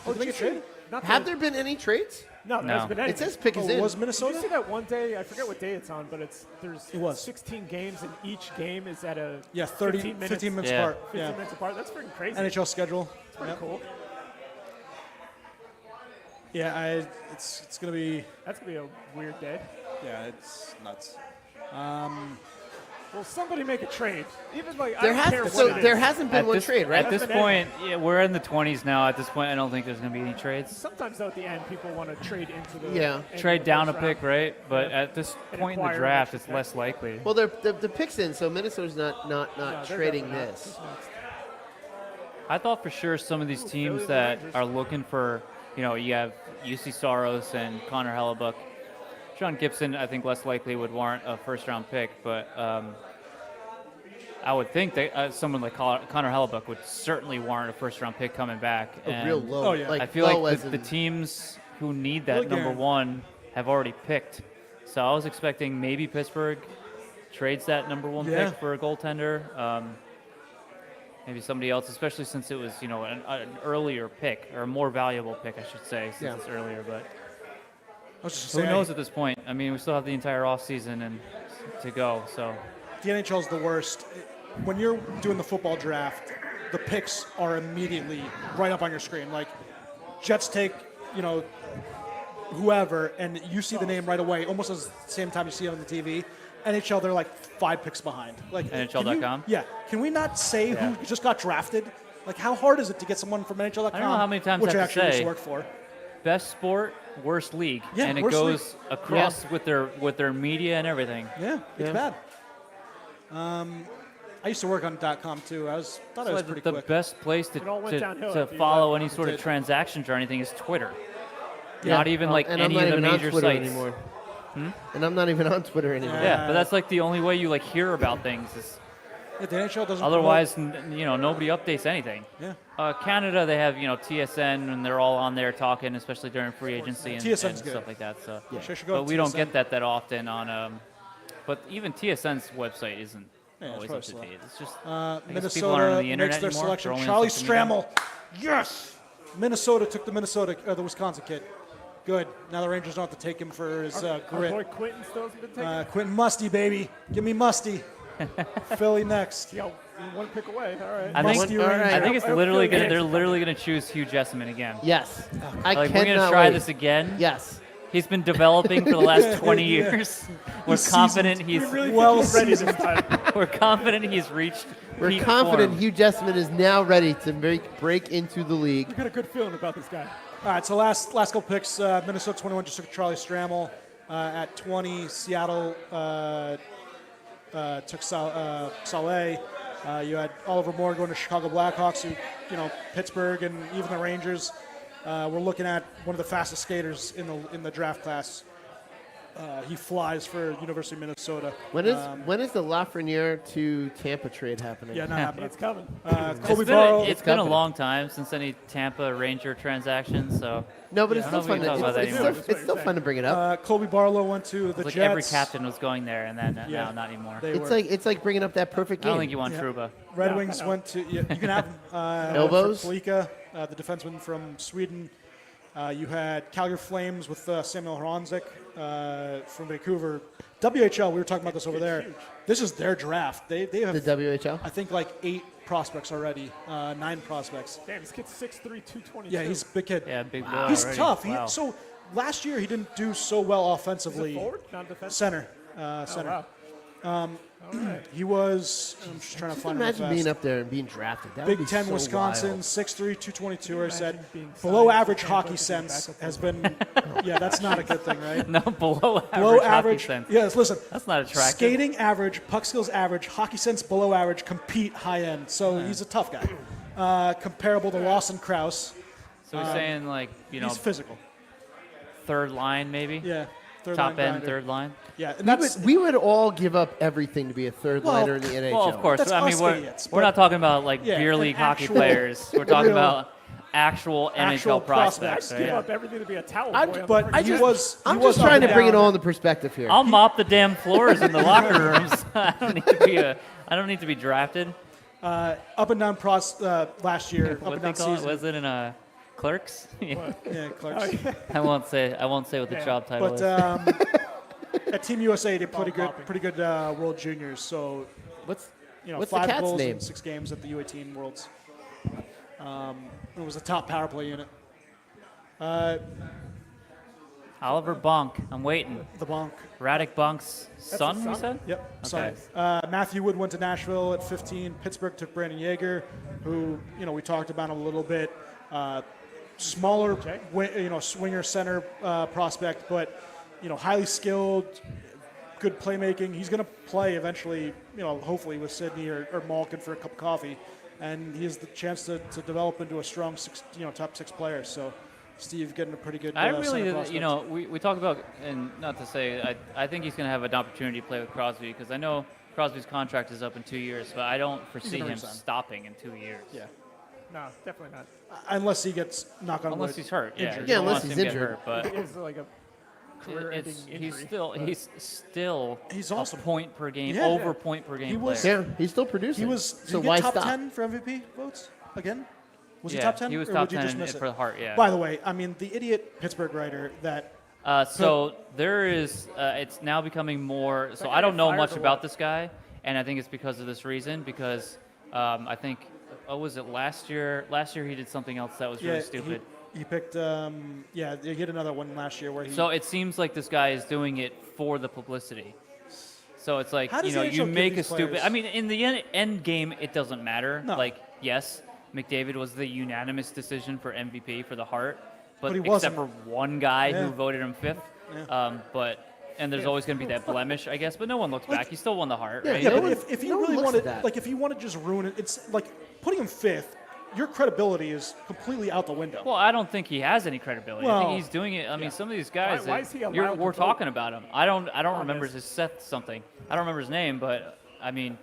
Did they get traded? Not Have that- there been any trades? No, there hasn't been It anything. says pick us in. Was Did Minnesota? you see that one day? I forget what day it's on, but there's It was. 16 games and each game is at a 15 minutes Yeah. apart. 15 Yeah. minutes apart. That's freaking crazy. NHL schedule. It's pretty Yep. cool. Yeah, it's gonna be. That's gonna be a weird day. Yeah, it's nuts. Well, somebody make a trade. Even like I There don't care has what so it there is. hasn't been At one this, trade, right? At this Hasn't been point, yeah, we're in the 20s now. At this point, I don't think there's going to be any trades. Sometimes though at the end people want to trade into the Yeah. end of Trade the down a first pick, round. right? But Yeah. at this And point in the acquire an draft, extra it's pick. less likely. Well, the pick's in, so Minnesota's not No, they're trading definitely not. this. Who's next? I thought for sure some of these Philly teams and that Rangers. are looking for, you have UC Soros and Connor Hellebuck. John Gibson, I think, less likely would warrant a first-round pick, but I would think that someone like Connor Hellebuck would certainly warrant a first-round pick coming back. A And real low. Oh, yeah. Like I feel low like as the in- teams who need that Really number good. one have already picked. So I was expecting maybe Pittsburgh trades that number one Yeah. pick for a goaltender. Maybe somebody else, especially since it was, an earlier pick or a more valuable pick, I should say, since Yeah. it's earlier. But I was just who saying, knows at this point? I mean, we still have the entire offseason and to go. So The NHL is the worst. When you're doing the football draft, the picks are immediately right up on your screen. Like Jets take, whoever, and you see the name right away, almost at the same time you see it on the TV. NHL, they're like 5 picks behind. Like NHL.com? Yeah. Can we not say Yeah. who just got drafted? Like, how hard is it to get someone from NHL.com? I don't know how many times which I I have to actually used say. to work for. best sport, worst league, Yeah, and it worst goes league. across with their media and everything. Yeah, it's Yeah. bad. I used to work on .com too. thought it was So pretty the quick. best place It all went downhill to after you follow left. any sort of did. transactions or anything is Twitter. Yeah. Not even like and any I'm not of the even major on Twitter sites. anymore. And I'm not even on Twitter anymore. Yeah, but that's like the only way you like hear about things. Is Yeah, the NHL doesn't. otherwise, nobody updates anything. promote- yeah. Canada, they have TSN, and they're all on there talking, especially during free agency and TSN's stuff good. like that. So, Sure, should go but to we don't TSN. get that often on. But even TSN's website isn't Yeah, it's always probably up to slow. date. It's just I guess people aren't Minnesota on the makes internet their anymore. selection. They're only on Charlie social media. Stramel. Yes. Minnesota took the Wisconsin kid. Good. Now the Rangers don't have to take him for his Our boy grit. Quentin still hasn't been taken. Quentin Musty, baby. Give me Musty. Philly next. Yo, one pick away. All right. I think, Musty All Ranger. right. I think it's I literally feel gonna. They're good. literally gonna choose Hugh Jessamine again. Yes. I Like cannot we're gonna try wait. this again. Yes. He's been developing for the last 20 years. We're He's confident seasoned. he's. We really Well think he's ready this seasoned. time. We're confident he's reached. We're peak confident form. Hugh Jessamine is now ready to break into the league. We got a good feeling about this guy. All right, so last couple picks. Minnesota 21 just took Charlie Stramel. At 20, Seattle took Saleh. You had Oliver Moore going to Chicago Blackhawks, who, Pittsburgh and even the Rangers. We're looking at one of the fastest skaters in the draft class. He flies for University of Minnesota. When is the Lafreniere to Tampa trade happening? Yeah, not happening. It's coming. Colby It's been, Barlow. it's been a company. long time since any Tampa Ranger transactions, so No, but it's I still don't know fun. if we can talk about that It's anymore. still, it's still fun to bring it up. Colby Barlow went to the like Jets. every captain was going there, and then Yeah. now not anymore. They It's were. like bringing up that perfect I game. don't think you want Yeah. Truba. Red No, Wings no. went to. You can have him. Elbows? Pelika, the defenseman from Sweden. You had Calgary Flames with Samuel Hronzik from Vancouver. WHL, we were talking about this over there. This is their draft. They have, the WHL. I think, like 8 prospects already, 9 prospects. Damn, this kid's 6'3", 222. Yeah, he's a big kid. Yeah, big boy He's already. tough. Wow. So last year he didn't do so well Is it offensively. forward, not defensive. Center. Oh, Center. wow. He was. I'm just trying to Just find him imagine fast. being up there and being drafted. That would Big be Ten, so Wisconsin, wild. 6'3", 222. I said being below signed average for Tampa hockey to be sense backup has been. Yeah, that's not a good thing, right? No, below average. Below hockey average. sense. Yes, listen. That's not attractive. Skating average, puck skills average, hockey sense below average, compete high end. So he's a tough guy. Comparable to Lawson Krause. So he's saying like he's physical. Third line maybe. Yeah, Top end, grinder. third line. Yeah, and We would all give up everything to be a third liner in the NHL. Well, of course. That's I mean, us we're, idiots, we're but- not talking about like Yeah, beer an league hockey actual- players. We're talking real- about actual actual NHL prospects. prospects, I'd give Right? up everything to be a towel boy. I'm- on the But freaking he bench. was. I'm he was just trying up to and bring it down. all into perspective here. I'll mop the damn floors in the locker rooms. I don't need to be drafted. Up and down last year. Up What and they down call it? season. Was it in Clerks? Yeah. Yeah, Clark's. I won't say what the job title But is. at Team USA, they played Ball pretty good World Juniors. So What's What's the 5 cat's goals name? in 6 games at the U18 Worlds. It was a top power play unit. Oliver Bonk. I'm waiting. The Bonk. Radek Bonk's son, his you son? said? Yep. Okay. So, Matthew Wood went to Nashville at 15. Pittsburgh took Brandon Yeager, who we talked about him a little bit. Smaller, swinger center prospect, but highly skilled, good playmaking. He's going to play eventually, hopefully with Sydney or Malkin for a cup of coffee, and he has the chance to develop into a strong top 6 player. So. Steve getting a pretty good. I really, center prospect. we talk about, and not to say, I think he's going to have an opportunity to play with Crosby because I know Crosby's contract is up in 2 years, but I don't foresee gonna him resign. stopping in 2 years. Yeah. No, definitely not. Unless he gets knock on wood. Unless he's hurt. Yeah, Injured. you Yeah, don't unless want he's him to get injured. hurt, but It's like a career-ending injury. he's still He's a awesome. point per game, Yeah. over point per game He was- player. Yeah, he's still producing. He was. so Did he why get top stop? 10 for MVP votes again? Was he Yeah, top 10? he was or top would you 10 just miss it? for the Hart, yeah. By the way, I mean the idiot Pittsburgh writer that. So there is, it's now becoming more. So guy I don't get know fired much or about what? this guy, and I think it's because of this reason. Because I think, was it last year? Last year he did something else that was really stupid. He picked. He hit another one last year where he. So it seems like this guy is doing it for the publicity. So it's like, How does the NHL you give make a these stupid. players- I mean, in the end game, it doesn't matter. No. Like, yes, McDavid was the unanimous decision for MVP for the Hart, but he except wasn't. for one guy Yeah. who voted him 5th. Yeah. And there's always going to be that blemish, I guess. But no one looks back. He still won the Hart, Yeah, right? yeah, no but one- if you no one really looks wanted, at that. like, if you want to just ruin it, it's like putting him 5th. Your credibility is completely out the window. Well, I don't think he has any credibility. I Well, think he's doing it. I mean, some of these guys, Why is he allowed to we're vote talking about him. I don't remember this? his Seth something. I don't remember his name, but I mean,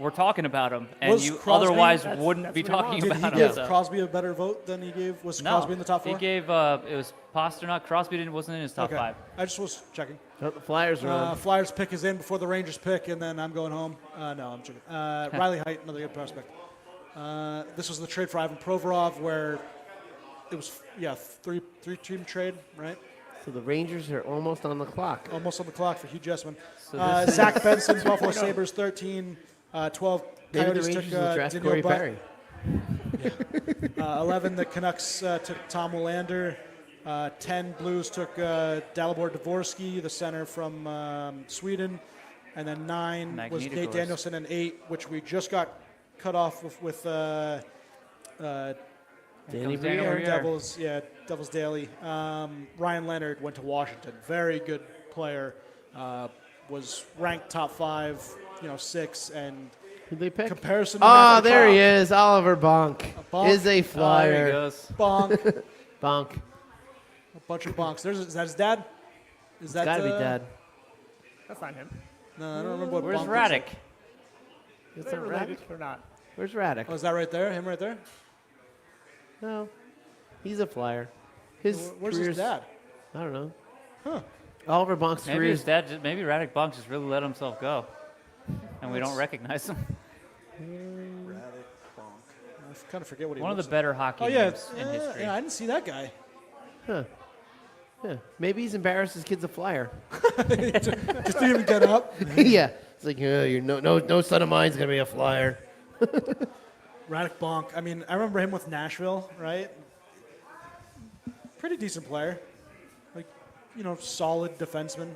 we're talking about him, and Was you Crosby- otherwise That's- wouldn't that's be what he talking wants. Did he about him. give so. Crosby a better vote than he gave? Was No, Crosby in the top 4? he gave. It was Pasternak. Crosby wasn't in his top Okay. 5. I just was checking. Oh, the Flyers are on. Flyers pick is in before the Rangers pick, and then I'm going home. No, I'm joking. Riley Height, another good prospect. This was the trade for Ivan Provorov, where it was three-team trade, right? So the Rangers are almost on the clock. Almost on the clock for Hugh Jessman. So this Zach Benson, Buffalo Sabres, 13. 12. Maybe the Coyotes Rangers took will draft Daniel Corey Butt. Perry. 11, the Canucks took Tom Willander. 10, Blues took Dalibor Dvorsky, the center from Sweden. And then 9 was Nate Magnificus. Danielson, and 8, which we just got cut off with Danny comes Danny Briere. Briere. Devils Daily. Ryan Leonard went to Washington. Very good player. Was ranked top 5, 6, and Who'd they pick? comparison to Oh, Matthew there he Cobb, is. Oliver Bonk Bonk. is a Oh, there he Flyer. goes. Bonk. Bonk. A bunch of bonks. Is that his dad? Is that Gotta be Dad. That's not him. No, I don't remember what Where's bonk Radek? Is Are they that related Radek? or not? Where's Radek? Oh, is that right there? Him right there? No, he's a Flyer. His Where's career's- his dad? I don't know. Huh. Oliver Bonk's Maybe career his is dad. Maybe Radek Bonk just really let himself go, and we don't recognize him. Radek bonk. I kind of forget what he One of the looks better hockey like. Oh, yeah. names in history. Yeah, I didn't see that guy. Yeah, maybe he's embarrassed his kid's a Flyer. Just didn't even get up. Yeah, it's like you're no son of mine's gonna be a Flyer. Radek bonk. I mean, I remember him with Nashville, right? Pretty decent player. Like, solid defenseman.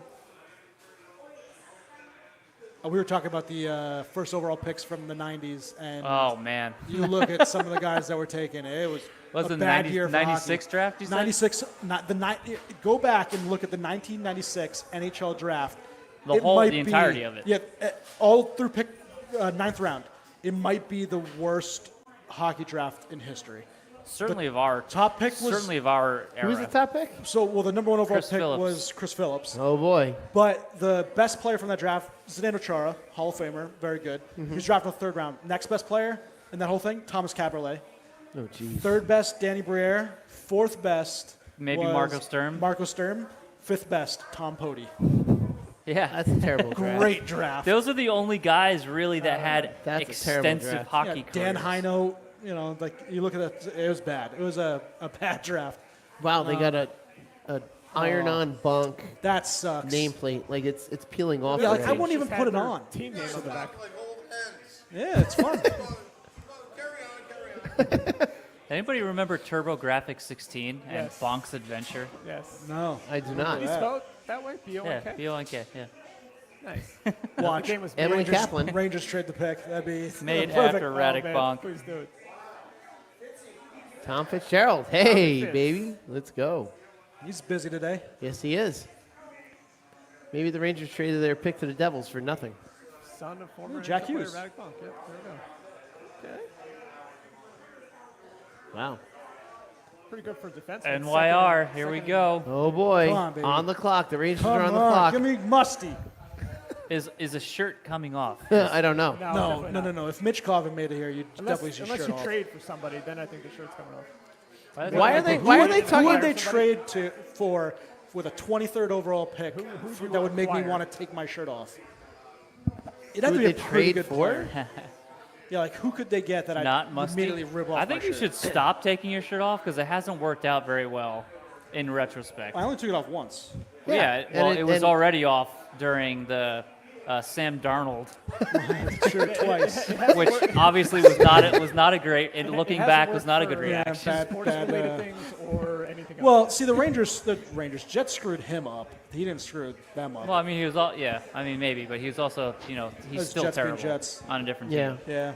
We were talking about the first overall picks from the 90s, and Oh man, you look at some of the guys that were taken. It was was a it bad 90, year for 96 hockey. draft? You said 96. Go back and look at the 1996 NHL draft. The It whole- might the entirety be, of it. Yeah, all through pick 9th round. It might be the worst hockey draft in history. certainly of our top pick was certainly of our era. Who was the top pick? So, well, the number 1 overall Chris pick Phillips. was Chris Phillips. Oh boy. But the best player from that draft, Zdeno Chara, Hall of Famer, very good. He was drafted in the 3rd round. Next best player in that whole thing, Thomas Caberlet. Oh jeez. 3rd best, Danny Briere. 4th best, Maybe was Marco Sturm. Marco Sturm. 5th best, Tom Pody. Yeah. That's a terrible draft. Great draft. Those are the only guys really that had That's a terrible extensive draft. hockey Dan careers. Heino, like you look at it, it was bad. It was a bad draft. Wow, they got a iron-on bunk That sucks. nameplate. Like it's peeling off. Yeah, like I already. wouldn't even Just put had it their on. Team name on the back. Like old hens. Yeah, it's fun. Carry on. Anybody remember TurboGrafx 16 and Yes. Bonk's Adventure? Yes. No. I do Can not. you spell it that way? Yeah, B-O-N-K? B-O-N-K, yeah. Nice. Watch. The game was Emily Rangers- Kaplan. Rangers trade the pick. That'd be Made perfect. after Oh, Radek man, Bonk. Please do it. Tom Fitzgerald. Hey, Fitz. baby, let's go. He's busy today. Yes, he is. Maybe the Rangers traded their pick to the Devils for nothing. Son of former Jack NHL player Hughes. Radek Bonk. Yep, there we go. Okay. Wow. Pretty good for defense. NYR, here we go. Oh boy. Come on, baby. the clock. The Rangers Come are on the on, clock. give me Musty. Is a shirt coming off? I don't know. No. If Mitch Colvin made it here, you'd definitely see Unless shirt you off. trade for somebody, then I think the shirt's coming off. Why are they Who would talking? they trade for with a 23rd overall pick do you that would make me acquire? want to take my shirt off? It'd have Who to be would a they pretty trade good for? player. Yeah, like who could they get that Not I'd Musty. immediately rip off I think my you shirt? should stop taking your shirt off because it hasn't worked out very well in retrospect. I only took it off once. Yeah, and well, it- it was and- already off during the Sam Darnold, Shirt twice. which obviously was not a great. And looking hasn't back, was worked not a for- good Yeah, reaction. bad, Sports-related bad, things or anything else. well, see, the Rangers, Jets screwed him up. He didn't screw them up. Well, I mean, he was all I mean, maybe, but he was also he's Those still Jets being terrible Jets. on a different Yeah. team. Yeah.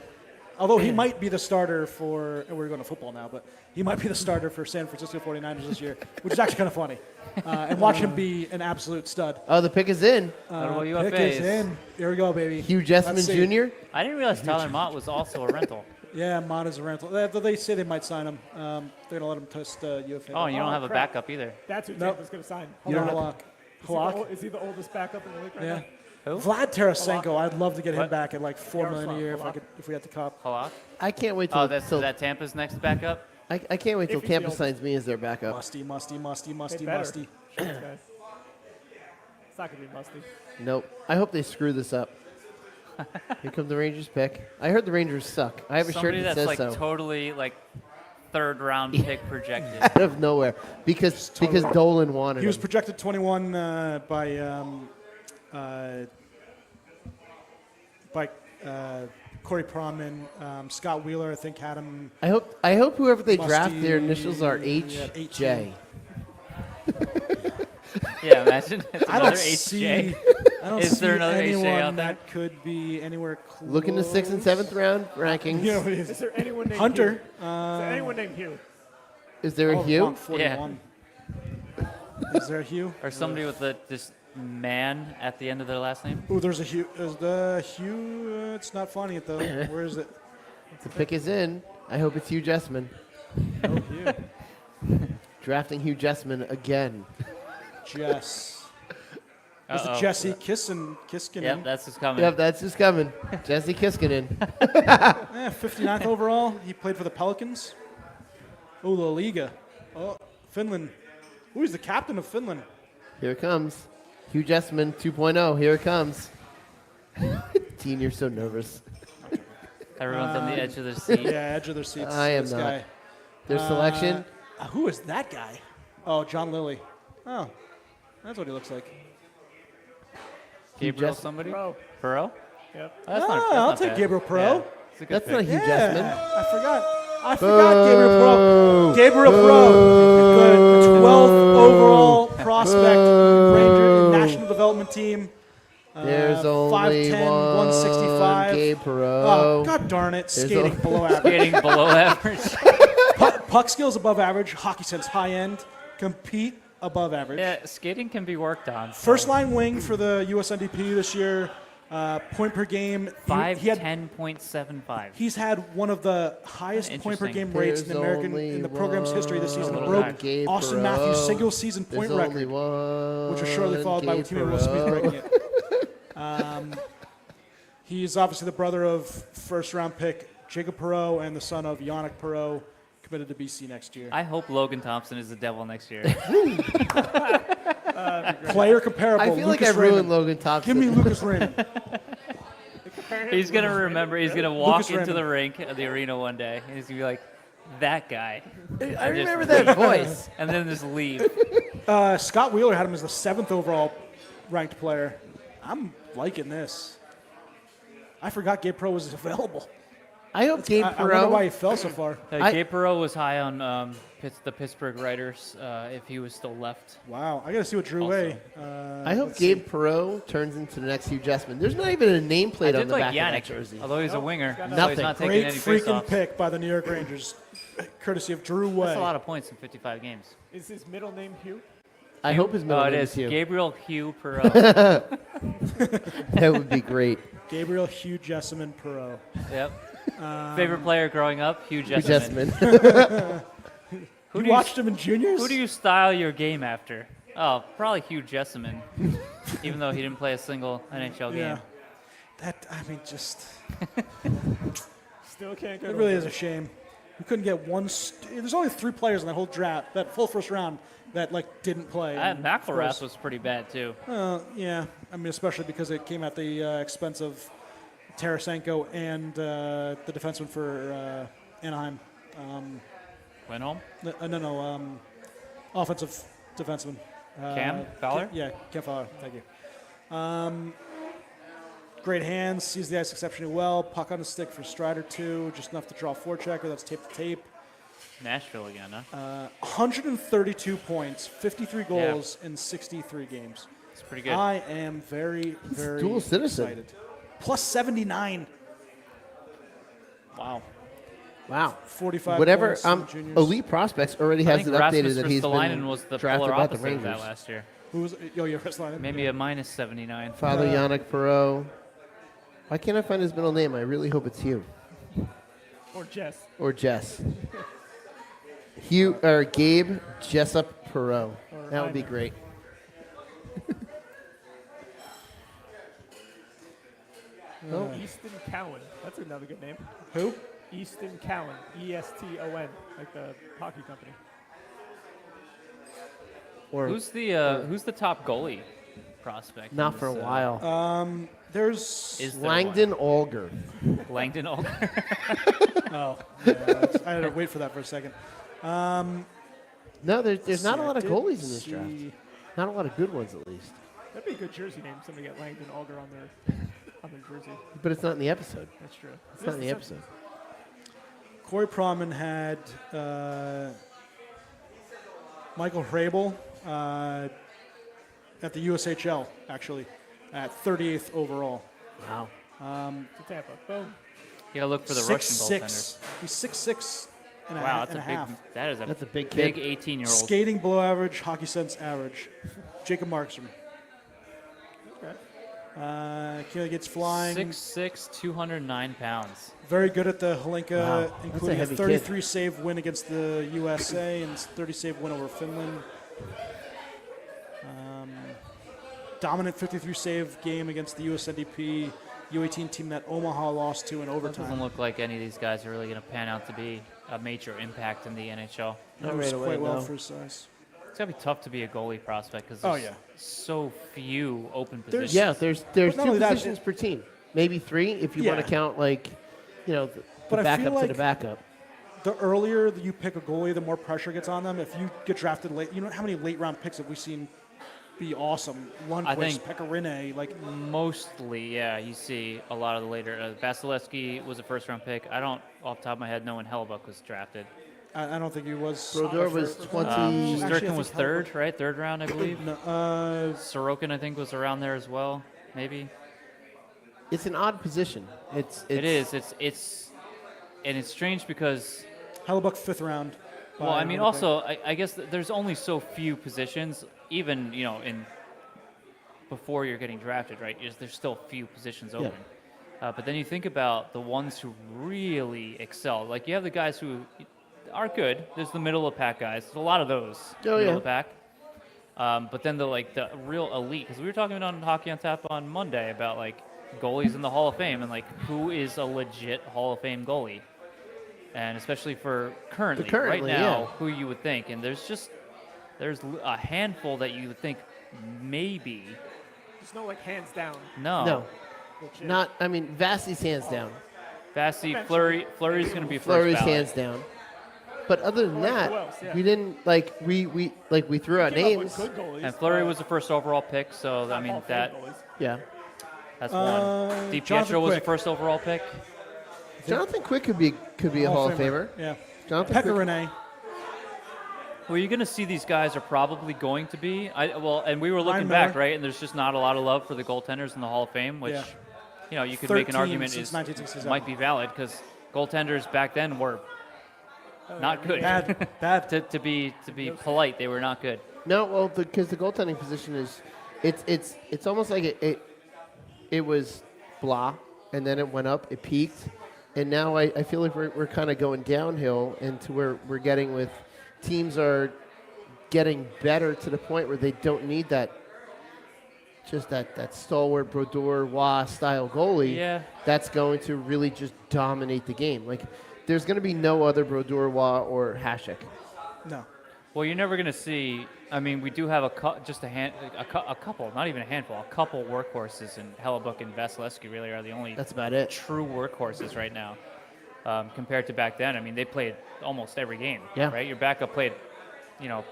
Although he might be the starter for, and we're going to football now, but he might be the starter for San Francisco 49ers this year, which is actually kind of funny. And watch him be an absolute stud. Oh, the pick is in. Notable Pick is UFAs. in. Here we go, baby. Hugh Jessman Let's see. Jr. I didn't realize Tyler Mott was also a rental. Yeah, Mott is a rental. They say they might sign him. They're going to let him test UFA. Oh, and you don't have a crap. backup either. That's who Nope. Tampa's going to sign. You don't Hold on. Halak. Is he the oldest backup in the league right Yeah. now? Who? Vlad Tarasenko, I'd love to get him What? back at like $4 million a Yaroslav year Halak. if we had the cup. Halak? I can't wait till. Oh, that's till that Tampa's next backup. I can't wait till If he's Tampa the signs me as their backup. Musty. They better. Musty. This guy. It's not going to be musty. Nope. I hope they screw this up. Here comes the Rangers pick. I heard the Rangers suck. I have a Somebody shirt that that's says like so. totally like third round pick projected. Out of nowhere, because Dolan wanted He was him. projected 21 by Corey Pronman. Scott Wheeler, I think, had him. I hope whoever they draft, Musty, their initials are yeah, HJ. Yeah, imagine it's I another don't see. HJ. I don't Is see there another HJ anyone out there? that could be anywhere close. Look in the 6th and 7th round rankings. You know, Is there anyone named Hunter. Hugh? Is there anyone named Hugh? Is there a Oh, Hugh? Mont 41. Is there a Hugh? Or somebody with this man at the end of their last name. Ooh, there's a Hugh. Is the Hugh? It's not funny though. Where is it? The pick is in. I hope it's Hugh Jessman. No Hugh. Drafting Hugh Jessman again. Jess. Was it Uh-oh. Jesse Kiskinen? Yep, that's what's coming. Yep, that's just coming. Jesse Kiskinen. 59th overall. He played for the Pelicans. Oh, La Liga. Oh, Finland. Who is the captain of Finland? Here it comes. Hugh Jessman 2.0. Here it comes. Dean, you're so nervous. Everyone's on the edge of their seat. Yeah, edge of their seats. I am this not. guy. Their selection. Who is that guy? Oh, John Lilly. Oh, that's what he looks like. Gabriel Jess- somebody? Bro. Perot? Yep. That's I'll not take bad. Gabriel Perot. Yeah, it's a good That's pick. not Hugh Yeah, Jessman. I forgot Gabriel Perot. Gabriel Perot, the 12th overall prospect, Ranger National Development Team. There's only 5'10", one 165. Gabe Perot. Oh, God darn it. There's Skating a- below average. Getting below average. Puck skills above average. Hockey sense high end. Compete above average. Yeah, skating can be worked on. so- First line wing for the USNDP this year. Point per game, 10.75. He's had one of the highest point per game rates in the program's history this season. Little Broke Gabe Austin Perot. Matthews' single season point There's record, only one which was shortly followed by Gabe Timo Will Smith Perot. breaking it. He's obviously the brother of first-round pick Jacob Perot and the son of Yannick Perot, committed to BC next year. I hope Logan Thompson is the Devil next year. Player comparable. I feel like I Lucas ruined Raymond. Logan Thompson. Give me Lucas Raymond. He's going to remember. He's going to walk Lucas into Raymond. the rink of the arena one day, and he's going to be like, that guy. I remember that voice. And then just leave. Scott Wheeler had him as the 7th overall ranked player. I'm liking this. I forgot Gabe Perot was available. I hope Gabe I wonder why he Perot. fell so far. Gabe Perot was high on the Pittsburgh writers if he was still left. Wow, I got to see what Drew Also. Way. I hope Gabe Perot turns into the next Hugh Jessman. There's not even a I nameplate on did the like back of that Yannick, jersey. although he's a winger. So Nothing. he's not taking Great any freaking face-offs. pick by the New York Rangers, courtesy of Drew Way. That's a lot of points in 55 games. Is his middle name Hugh? I hope his middle Oh, it name is is Hugh. Gabriel Hugh Perot. That would be great. Gabriel Hugh Jessamine Perot. Yep. Favorite player growing up, Hugh Hugh Jessman. Jessman. You watched him in juniors? Who do you style your game after? Oh, probably Hugh Jessamine, even though he didn't play a single NHL game. Yeah. Just Still can't go. it really is a shame. We couldn't get one. There's only 3 players in that whole draft, that full first round, that didn't play. And of McElrath course- was pretty bad too. Yeah, especially because it came at the expense of Tarasenko and the defenseman for Anaheim. Went home. No, offensive defenseman. Cam Fowler? Cam Fowler. Thank you. Great hands, sees the ice exceptionally well. Puck on the stick for Strider too, just enough to draw a forechecker. That's tape to tape. Nashville again, huh? 132 points, 53 goals in 63 games. It's pretty good. I am very, very dual citizen. excited. Plus 79. Wow. Wow. 45 Whatever. points in juniors. Elite Prospects already I has think it updated Rasmus that he's Ristolainen been was the drafted polar by the opposite of that Rangers. last year. Who was Ristolainen? Maybe a minus 79. Father Yannick Perot. Why can't I find his middle name? I really hope it's Hugh Or Jess. or Jess. Hugh or Gabe Jessup Perot. Or That would be either. great. Easton Cowan. That's another good name. Who? Easton Cowan. ESTON, like the hockey company. Or Who's the top goalie prospect? in not for a this, while. There's. Is there Langdon Alger. one? Langdon Olger. Oh, yeah, I had to wait for that for a second. No, there's not a lot of I goalies did in this draft. see- Not a lot of good ones, at least. That'd be a good jersey name. Somebody get Langdon Alger on their jersey. But it's not in the episode. That's true. It's not in the episode. Corey Proman had Michael Hrabel at the USHL, actually, at 38th overall. Wow. To Tampa. Boom. You gotta look for the Russian goaltenders. 6'6". He's 6'6 and Wow, and that's a a big. half. That is That's a big big kid. 18-year-old. Skating below average, hockey sense average. Jacob Markstrom. Okay. Keely gets flying. 6'6", 209 pounds. Very good at the Holinka, Wow, that's a including a heavy 33 save win against the USA and 30 save win over Finland. Dominant 53 save game against the USNDP U18 team that Omaha lost to in That doesn't overtime. look like any of these guys are really going to pan out to be a major impact in the NHL. Not Moves right away, quite well no. for his size. It's going to be tough to be a goalie prospect because Oh, there's yeah. so few open There's- positions. Yeah, there's But not two only that, positions per team. Maybe 3 if you want Yeah. to count, like, the But I backup feel to the like- backup. The earlier that you pick a goalie, the more pressure gets on them. If you get drafted late, you know how many late round picks have we seen be awesome? Lundqvist, think- Pecorine, like Mostly, yeah, you see a lot of the later. Vasilevsky was a first-round pick. I don't, off the top of my head, know when Hellebuck was drafted. I don't think he was. Brodeur was 20. Actually, I Sturkin think was Hellebuck- third, right? Third round, I believe. No, Sorokin, I think, was around there as well, maybe. It's an odd position. It is. It's and it's strange because, Hellebuck 5th round. well, I by mean, Winnipeg. also, I guess there's only so few positions, even in before you're getting drafted, right? There's still a few positions open. But then you think about the ones who really excel. Like you have the guys who are good. There's the middle of the pack guys. There's a lot of those middle of the pack. But then the real elite, because we were talking on Hockey on Tap on Monday about like goalies in the Hall of Fame and like who is a legit Hall of Fame goalie, and especially for currently right now, who you would think. And there's a handful that you would think maybe. There's no like hands down. No. Not. I mean, Vassy's hands down. Vassy, Fleury's going to be first Fleury's ballot. hands down. But other than that, else, yeah. we didn't we threw out Came up names. with good goalies, And Fleury but was the first overall pick, so I not mean Hall of Fame that goalies. Yeah. that's one. Jonathan DiPietro was the Quick. first overall pick. Jonathan Quick could be a Hall of Famer. Yeah. Jonathan Pekka Quick. Renee. Well, you're going to see these guys are probably going to be. And we were looking Ryan back, Miller. right? And there's just not a lot of love for the goaltenders in the Hall of Fame, which you could make an 13 argument since is 1967. might be valid because goaltenders back then were not good. Bad. to be polite, they were not good. No, well, because the goaltending position is, it's almost like it was blah, and then it went up, it peaked, and now I feel like we're kind of going downhill into where we're getting with teams are getting better to the point where they don't need that stalwart Brodeur Wah style goalie. Yeah. That's going to really just dominate the game. Like there's going to be no other Brodeur Wah or Hasek. No. Well, you're never going to see. I mean, we do have a couple, not even a handful, a couple workhorses, and Hellebuck and Vasilevsky really are the only That's about it. true workhorses right now. Compared to back then, I mean, they played almost every game. Yeah. Right. Your backup played,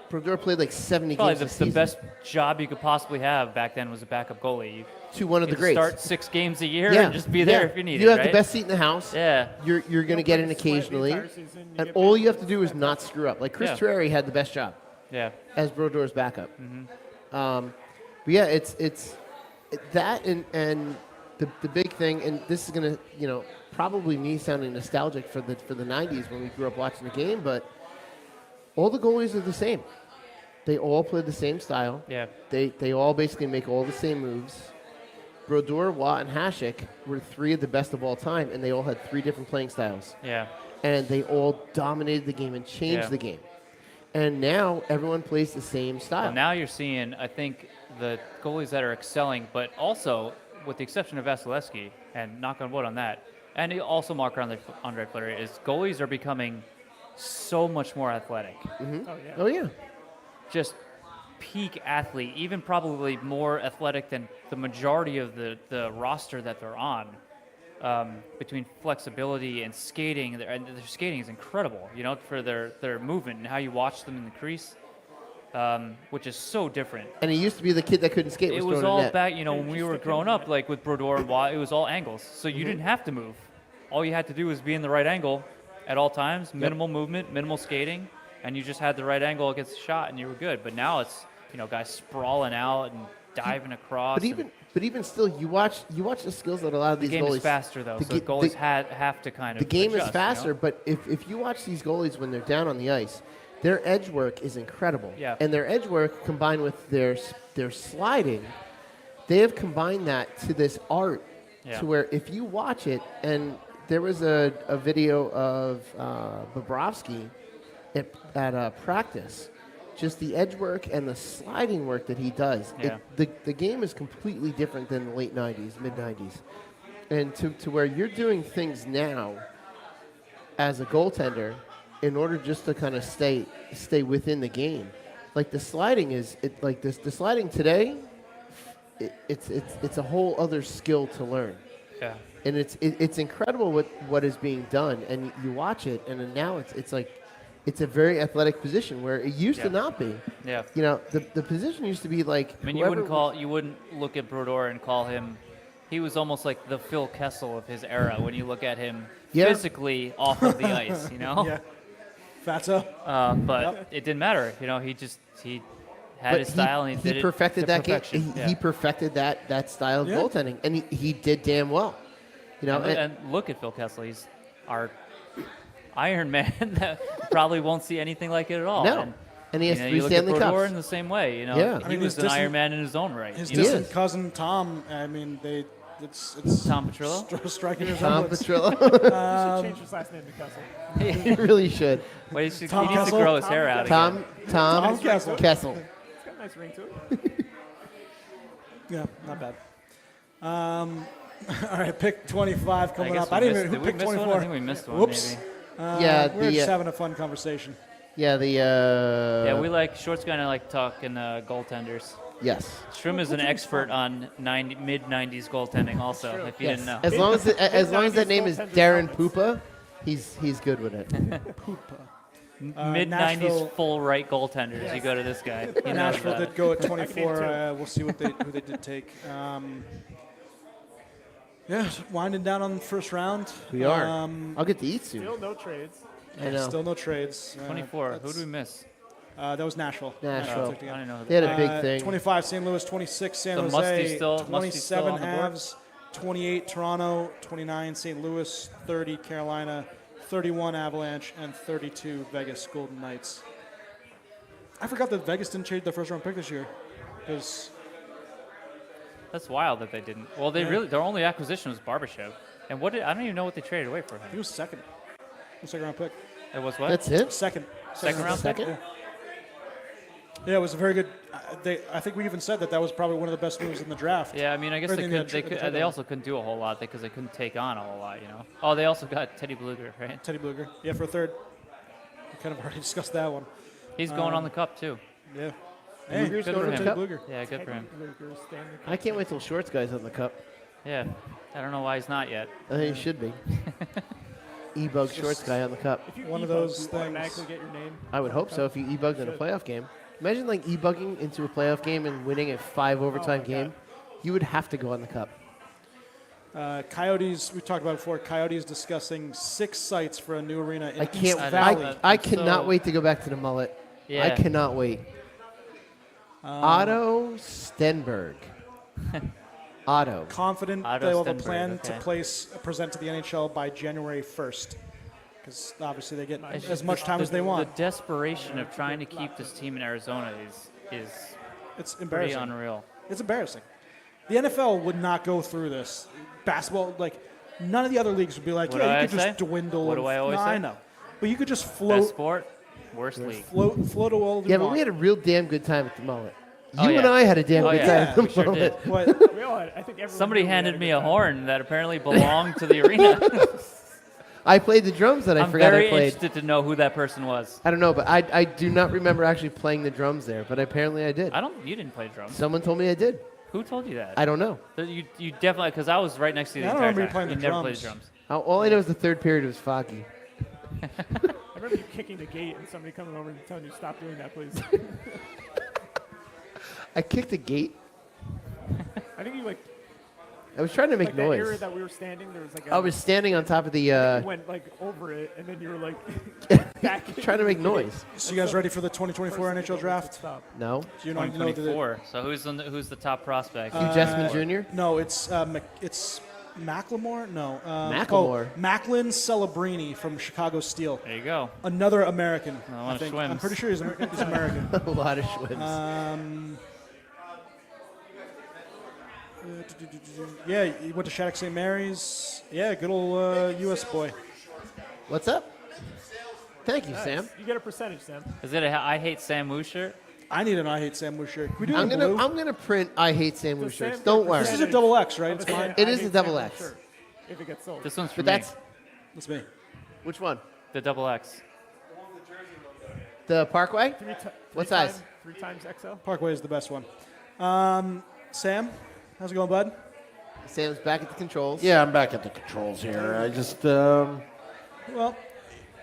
Brodeur played like 70 probably games the this season. best job you could possibly have back then was a backup goalie. You to one of the could greats. start 6 games a year and just be there if you need You it. have right? the best seat in the house. Yeah. You're going to get in occasionally, and all you have to do is not screw up. Like Chris Yeah. Terreri had the best job Yeah. as Brodeur's backup. But yeah, it's that and the big thing, and this is going to probably me sounding nostalgic for the 90s when we grew up watching the game, but all the goalies are the same. They all play the same style. Yeah. They all basically make all the same moves. Brodeur, Watt, and Hasek were 3 of the best of all time, and they all had 3 different playing styles. Yeah. And they all dominated the game and changed Yeah. the game. And now everyone plays the same style. Well, now you're seeing, I think, the goalies that are excelling, but also, with the exception of Vasilevsky, and knock on wood on that, and also Marc-Andre Fleury, is goalies are becoming so much more athletic. Oh, yeah. Just peak athlete, even probably more athletic than the majority of the roster that they're on. Between flexibility and skating, their skating is incredible, for their movement and how you watch them in the crease, which is so different. And it used to be the kid that couldn't skate. It was was throwing all a net. back, when we were growing up, like with Brodeur and Watt, it was all angles. So you didn't have to move. All you had to do was be in the right angle at all times, minimal movement, minimal skating, and you just had the right angle against the shot, and you were good. But now it's, guys sprawling out and diving across. But even still, you watch the skills that a lot of the these game goalies. is faster, though, the so ga- goalies the- have to kind of The game adjust, is faster, but if you watch these goalies when they're down on the ice, their edge work is incredible. Yeah. And their edge work combined with their sliding, they have combined that to this art to where if you watch it, and there was a video of Bobrovsky at practice, just the edge work and the sliding work that he does. Yeah. The game is completely different than the late 90s, mid 90s. And to where you're doing things now as a goaltender in order just to kind of stay within the game. Like the sliding the sliding today, it's a whole other skill to learn. Yeah. And it's incredible what is being done, and you watch it, and then now it's a very athletic position where it used to not be. Yeah. The position used to be like. I mean, you wouldn't look at Brodeur and call him. He was almost like the Phil Kessel of his era when you look at him physically off of the ice. Yeah. Fatso. But it didn't matter. He had his style and he did it perfected to that game. perfection. He perfected that style of goaltending, and he did damn well. And look at Phil Kessel. He's our Iron Man that probably won't see anything like it at all. No. And And he has You know, 3 you look Stanley at Cups. Brodeur in the same way. You know, Yeah. he I mean, was his an distant- Iron Man in his own right. His you know? distant is. cousin Tom. I mean, it's Tom Petrillo. striking Tom resemblance. Petrillo. You should change his last name to Kessel. He really should. Well, he needs to Kessel? grow his hair out again. Tom Kessel. Kessel. It's got a nice ring to it. Yeah, not bad. All right, pick 25 coming guess up. we I didn't missed- even did we pick miss one? 24. I think we missed one, Whoops. maybe. Yeah, we're just the having a fun conversation. yeah the Yeah, we like Short's gonna like talking goaltenders. yes. Schwim is an expert on mid-90s goaltending. Also, if you didn't know. As long as that name is Goaltenders Darren helmets. Pupa, he's good with it. Mid-90s Nashville- full right goaltenders. You go to this guy. He knows Nashville that. did go at I 24. can We'll see who they did take. Yeah, winding down on the first round. We are. Um, I'll get to eat soon. Still no trades. I know. Still no trades. 24. Who That's- do we miss? That was Nashville. Nashville. took the I game. don't know. Who They had that a big thing. 25 St. Louis, 26 San So Jose, Musty's still 27 on the board? Avs, 28 Toronto, 29 St. Louis, 30 Carolina, 31 Avalanche, and 32 Vegas Golden Knights. I forgot that Vegas didn't trade their first round pick this year. Because That's wild that they didn't. Well, they really their only acquisition was Barbashev. And what did I don't even know what they traded away for he him. was second. Second round pick. It was what? That's it. Second. Second round pick? Second. Yeah, it was a very good. I think we even said that was probably one of the best moves in the draft. Yeah, I mean, I guess Everything they that could. tr- that They tr- also couldn't do a whole lot because they couldn't take on a whole lot. You know. Oh, they also got Teddy Bluger, right? Teddy Bluger. Yeah, for a third. We kind of already discussed that one. He's going on the cup too. Yeah. Hey, Bluger's Good going for to him. the cup. Bluger. Yeah, good for him. Luger's Stanley Cup. I can't wait till Shorts guy's on the cup. Yeah, I don't know why he's not yet. I think he should be. E-bug Shorts guy on the cup. If you One of e-bug, those you things. automatically get your name. I would hope so if you e-bugged in a playoff game. Imagine like e-bugging into a playoff game and winning a 5 overtime my game. God. You would have to go on the cup. Coyotes, we talked about before. Coyotes discussing 6 sites for a new arena in I can't. East I know. Valley. I cannot So- wait to go back to the mullet. Yeah. I cannot wait. Otto Stenberg. Otto. Confident Otto they will have a Stenberg, plan okay. to present to the NHL by January 1st. Because obviously they get It's as just much time as they want. The desperation of trying to keep this team in Arizona is It's pretty embarrassing. unreal. It's embarrassing. The NFL would not go through this. Basketball, like, none of the other leagues would be like, What yeah, do you I could just say? dwindle. What do I always no, say? I know. But you could just Best float, sport, worst league. float a wall. Yeah, but we had a real damn good time at the mullet. Oh, You and yeah. I had a damn Oh, good yeah. time at the We sure mullet. did. What? We all had, I think everyone Somebody knew we had handed a me good a time. horn that apparently belonged to the arena. I played the drums that I I'm forgot very I played. interested to know who that person was. I don't know, but I do not remember actually playing the drums there, but apparently I did. You didn't play drums. Someone told me I did. Who told you that? I don't know. You definitely, because I was right next to you the Yeah, I don't entire remember you time. playing You the never played drums. the drums. All I know is the third period was foggy. I remember you kicking the gate and somebody coming over and telling you stop doing that, please. I kicked a gate. I think you I was trying to make like that area noise. that we were standing. There was like I was standing on top of the you went like over it, and then you were like back. trying to make noise. So you guys ready for the 2024 NHL draft? Stop. No. Do you know the 2024. So who's the top prospect? Hugh Jessman Jr.? No, it's Macklemore. No, Macklemore. Macklin Celebrini from Chicago Steel. There you go. Another American. I I want think. Schwims. I'm pretty sure he's American. A lot of Schwims. Yeah, he went to Shattuck St. Mary's. Yeah, good old U.S. boy. What's up? Thank you, Sam. You get a percentage, Sam. Is it a I Hate Sam Wu shirt? I need an I Hate Sam Wu shirt. Can we do it I'm in gonna blue? I'm gonna print I hate Sam Wu Does shirts. Sam Don't get a worry. This is a percentage double X, right? of It's a fine. It I is a hate double Sam X. shirt if it gets sold. This one's for But me. that's That's me. which one? The double X. The Parkway? What size? 3 times XL. Parkway is the best one. Sam, how's it going, bud? Sam's back at the controls. Yeah, I'm back at the controls here. I just Well,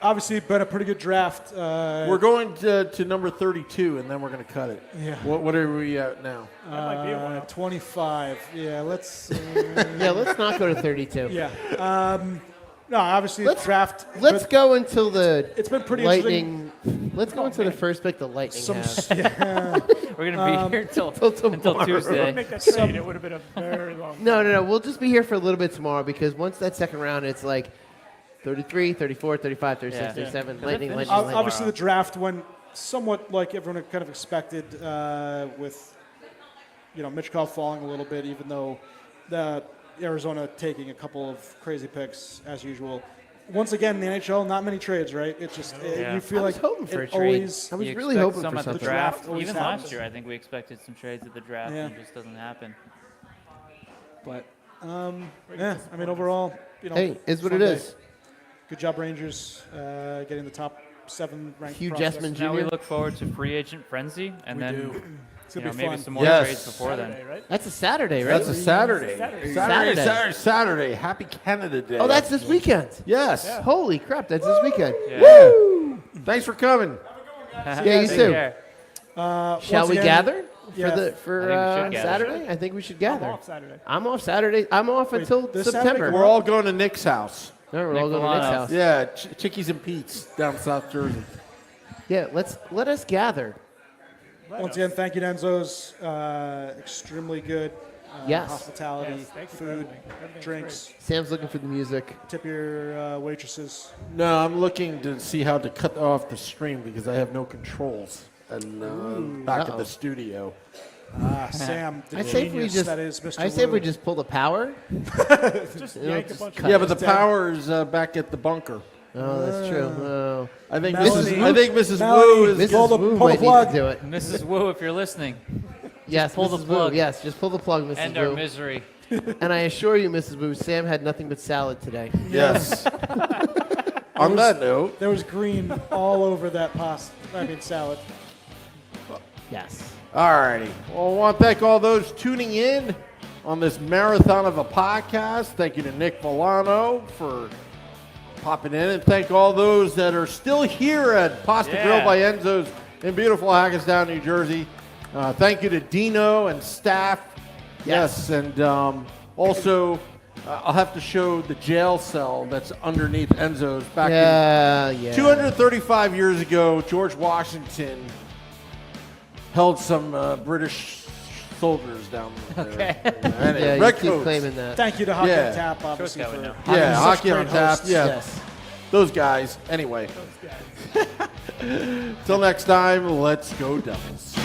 obviously, been a pretty good draft. we're going to number 32, and then we're going to cut it. Yeah. What are we at now? That might be a one. 25. Yeah, let's. Yeah, let's not go to 32. Yeah. No, obviously, Let's- draft. Let's go until the It's been pretty Lightning. Let's go until the first pick the Lightning Some, has. yeah, We're gonna be here until tomorrow. Tuesday. Make that trade. It would have been a very long. No. We'll just be here for a little bit tomorrow because once that second round, it's like 33, 34, 35, 36, Yeah. 37. Yeah. Lightning, Does it Lightning, finish? Lightning. obviously, the draft went somewhat like everyone kind of expected, with Michkov falling a little bit, even though the Arizona taking a couple of crazy picks as usual. Once again, in the NHL, not many trades, right? It's just you feel I was like hoping for a it trade. always. I was You really expect hoping some for at the something. draft. always Even happens. last year, I think we expected some trades at the draft, Yeah. and it just doesn't happen. But I mean, overall, Hey, is what fun it day. is. Good job, Rangers, getting the top 7 ranked. Hugh prospects. Jessman Now we Jr. look forward to free agent frenzy, and We then do. It's gonna be maybe fun. some more Yes. trades before then. Saturday, right? That's a Saturday, right? That's a Saturday. Saturday. Happy Canada Day. Oh, that's this weekend. Yes. Holy crap, that's this weekend. Yeah. Thanks for coming. Yeah, you Take too. care. Shall we again, gather yeah. for I think we should gather. Saturday? I think we should gather. I'm off Saturday. I'm off Saturday. I'm off until this September. Saturday? We're all going to Nick's house. No, we're Nick all going to Nick's Villano. house. Yeah, Chickies and Pete's down South Jersey. Yeah, let us gather. Once again, thank you to Enzo's. Extremely good Yes. hospitality, Yes, thank you for food, everything. Everything's drinks. Sam's looking for the music. Tip your waitresses. No, I'm looking to see how to cut off the stream because I have no controls and back in uh-oh. the studio. Sam, the I say if we genius just, that is Mr. I say if Wu. we just pull the power. Just You know, yank a just bunch cut of Yeah, but the down. power is back at the bunker. Oh, that's true. Oh. I think Melanie. Mrs. Melanie. Wu is Mrs. Pull the- Wu pull the might need plug. to do it. Mrs. Wu, if you're listening, Yes, pull the Mrs. Wu. plug. Yes, just pull the plug, Mrs. end Wu. our misery. And I assure you, Mrs. Wu, Sam had nothing but salad today. Yes. On that note, There was green all over that salad. Yes. all righty. Well, I want to thank all those tuning in on this marathon of a podcast. Thank you to Nick Villano for popping in, and thank all those that are still here at Pasta Yeah. Grill by Enzo's in beautiful Hackettstown, New Jersey. Thank you to Dino and staff. Yes, and also I'll have to show the jail cell that's underneath Enzo's back in 235 years ago. George Washington held some British soldiers down there. Okay. Anyway, Yeah, you red keep coats. claiming that. Thank you to Hockey Yeah. on Tap, obviously, Coach for Guy would having Yeah, such Hockey on great Tap. hosts. Yeah, Yes. those guys. Anyway, till next time, let's go Devils.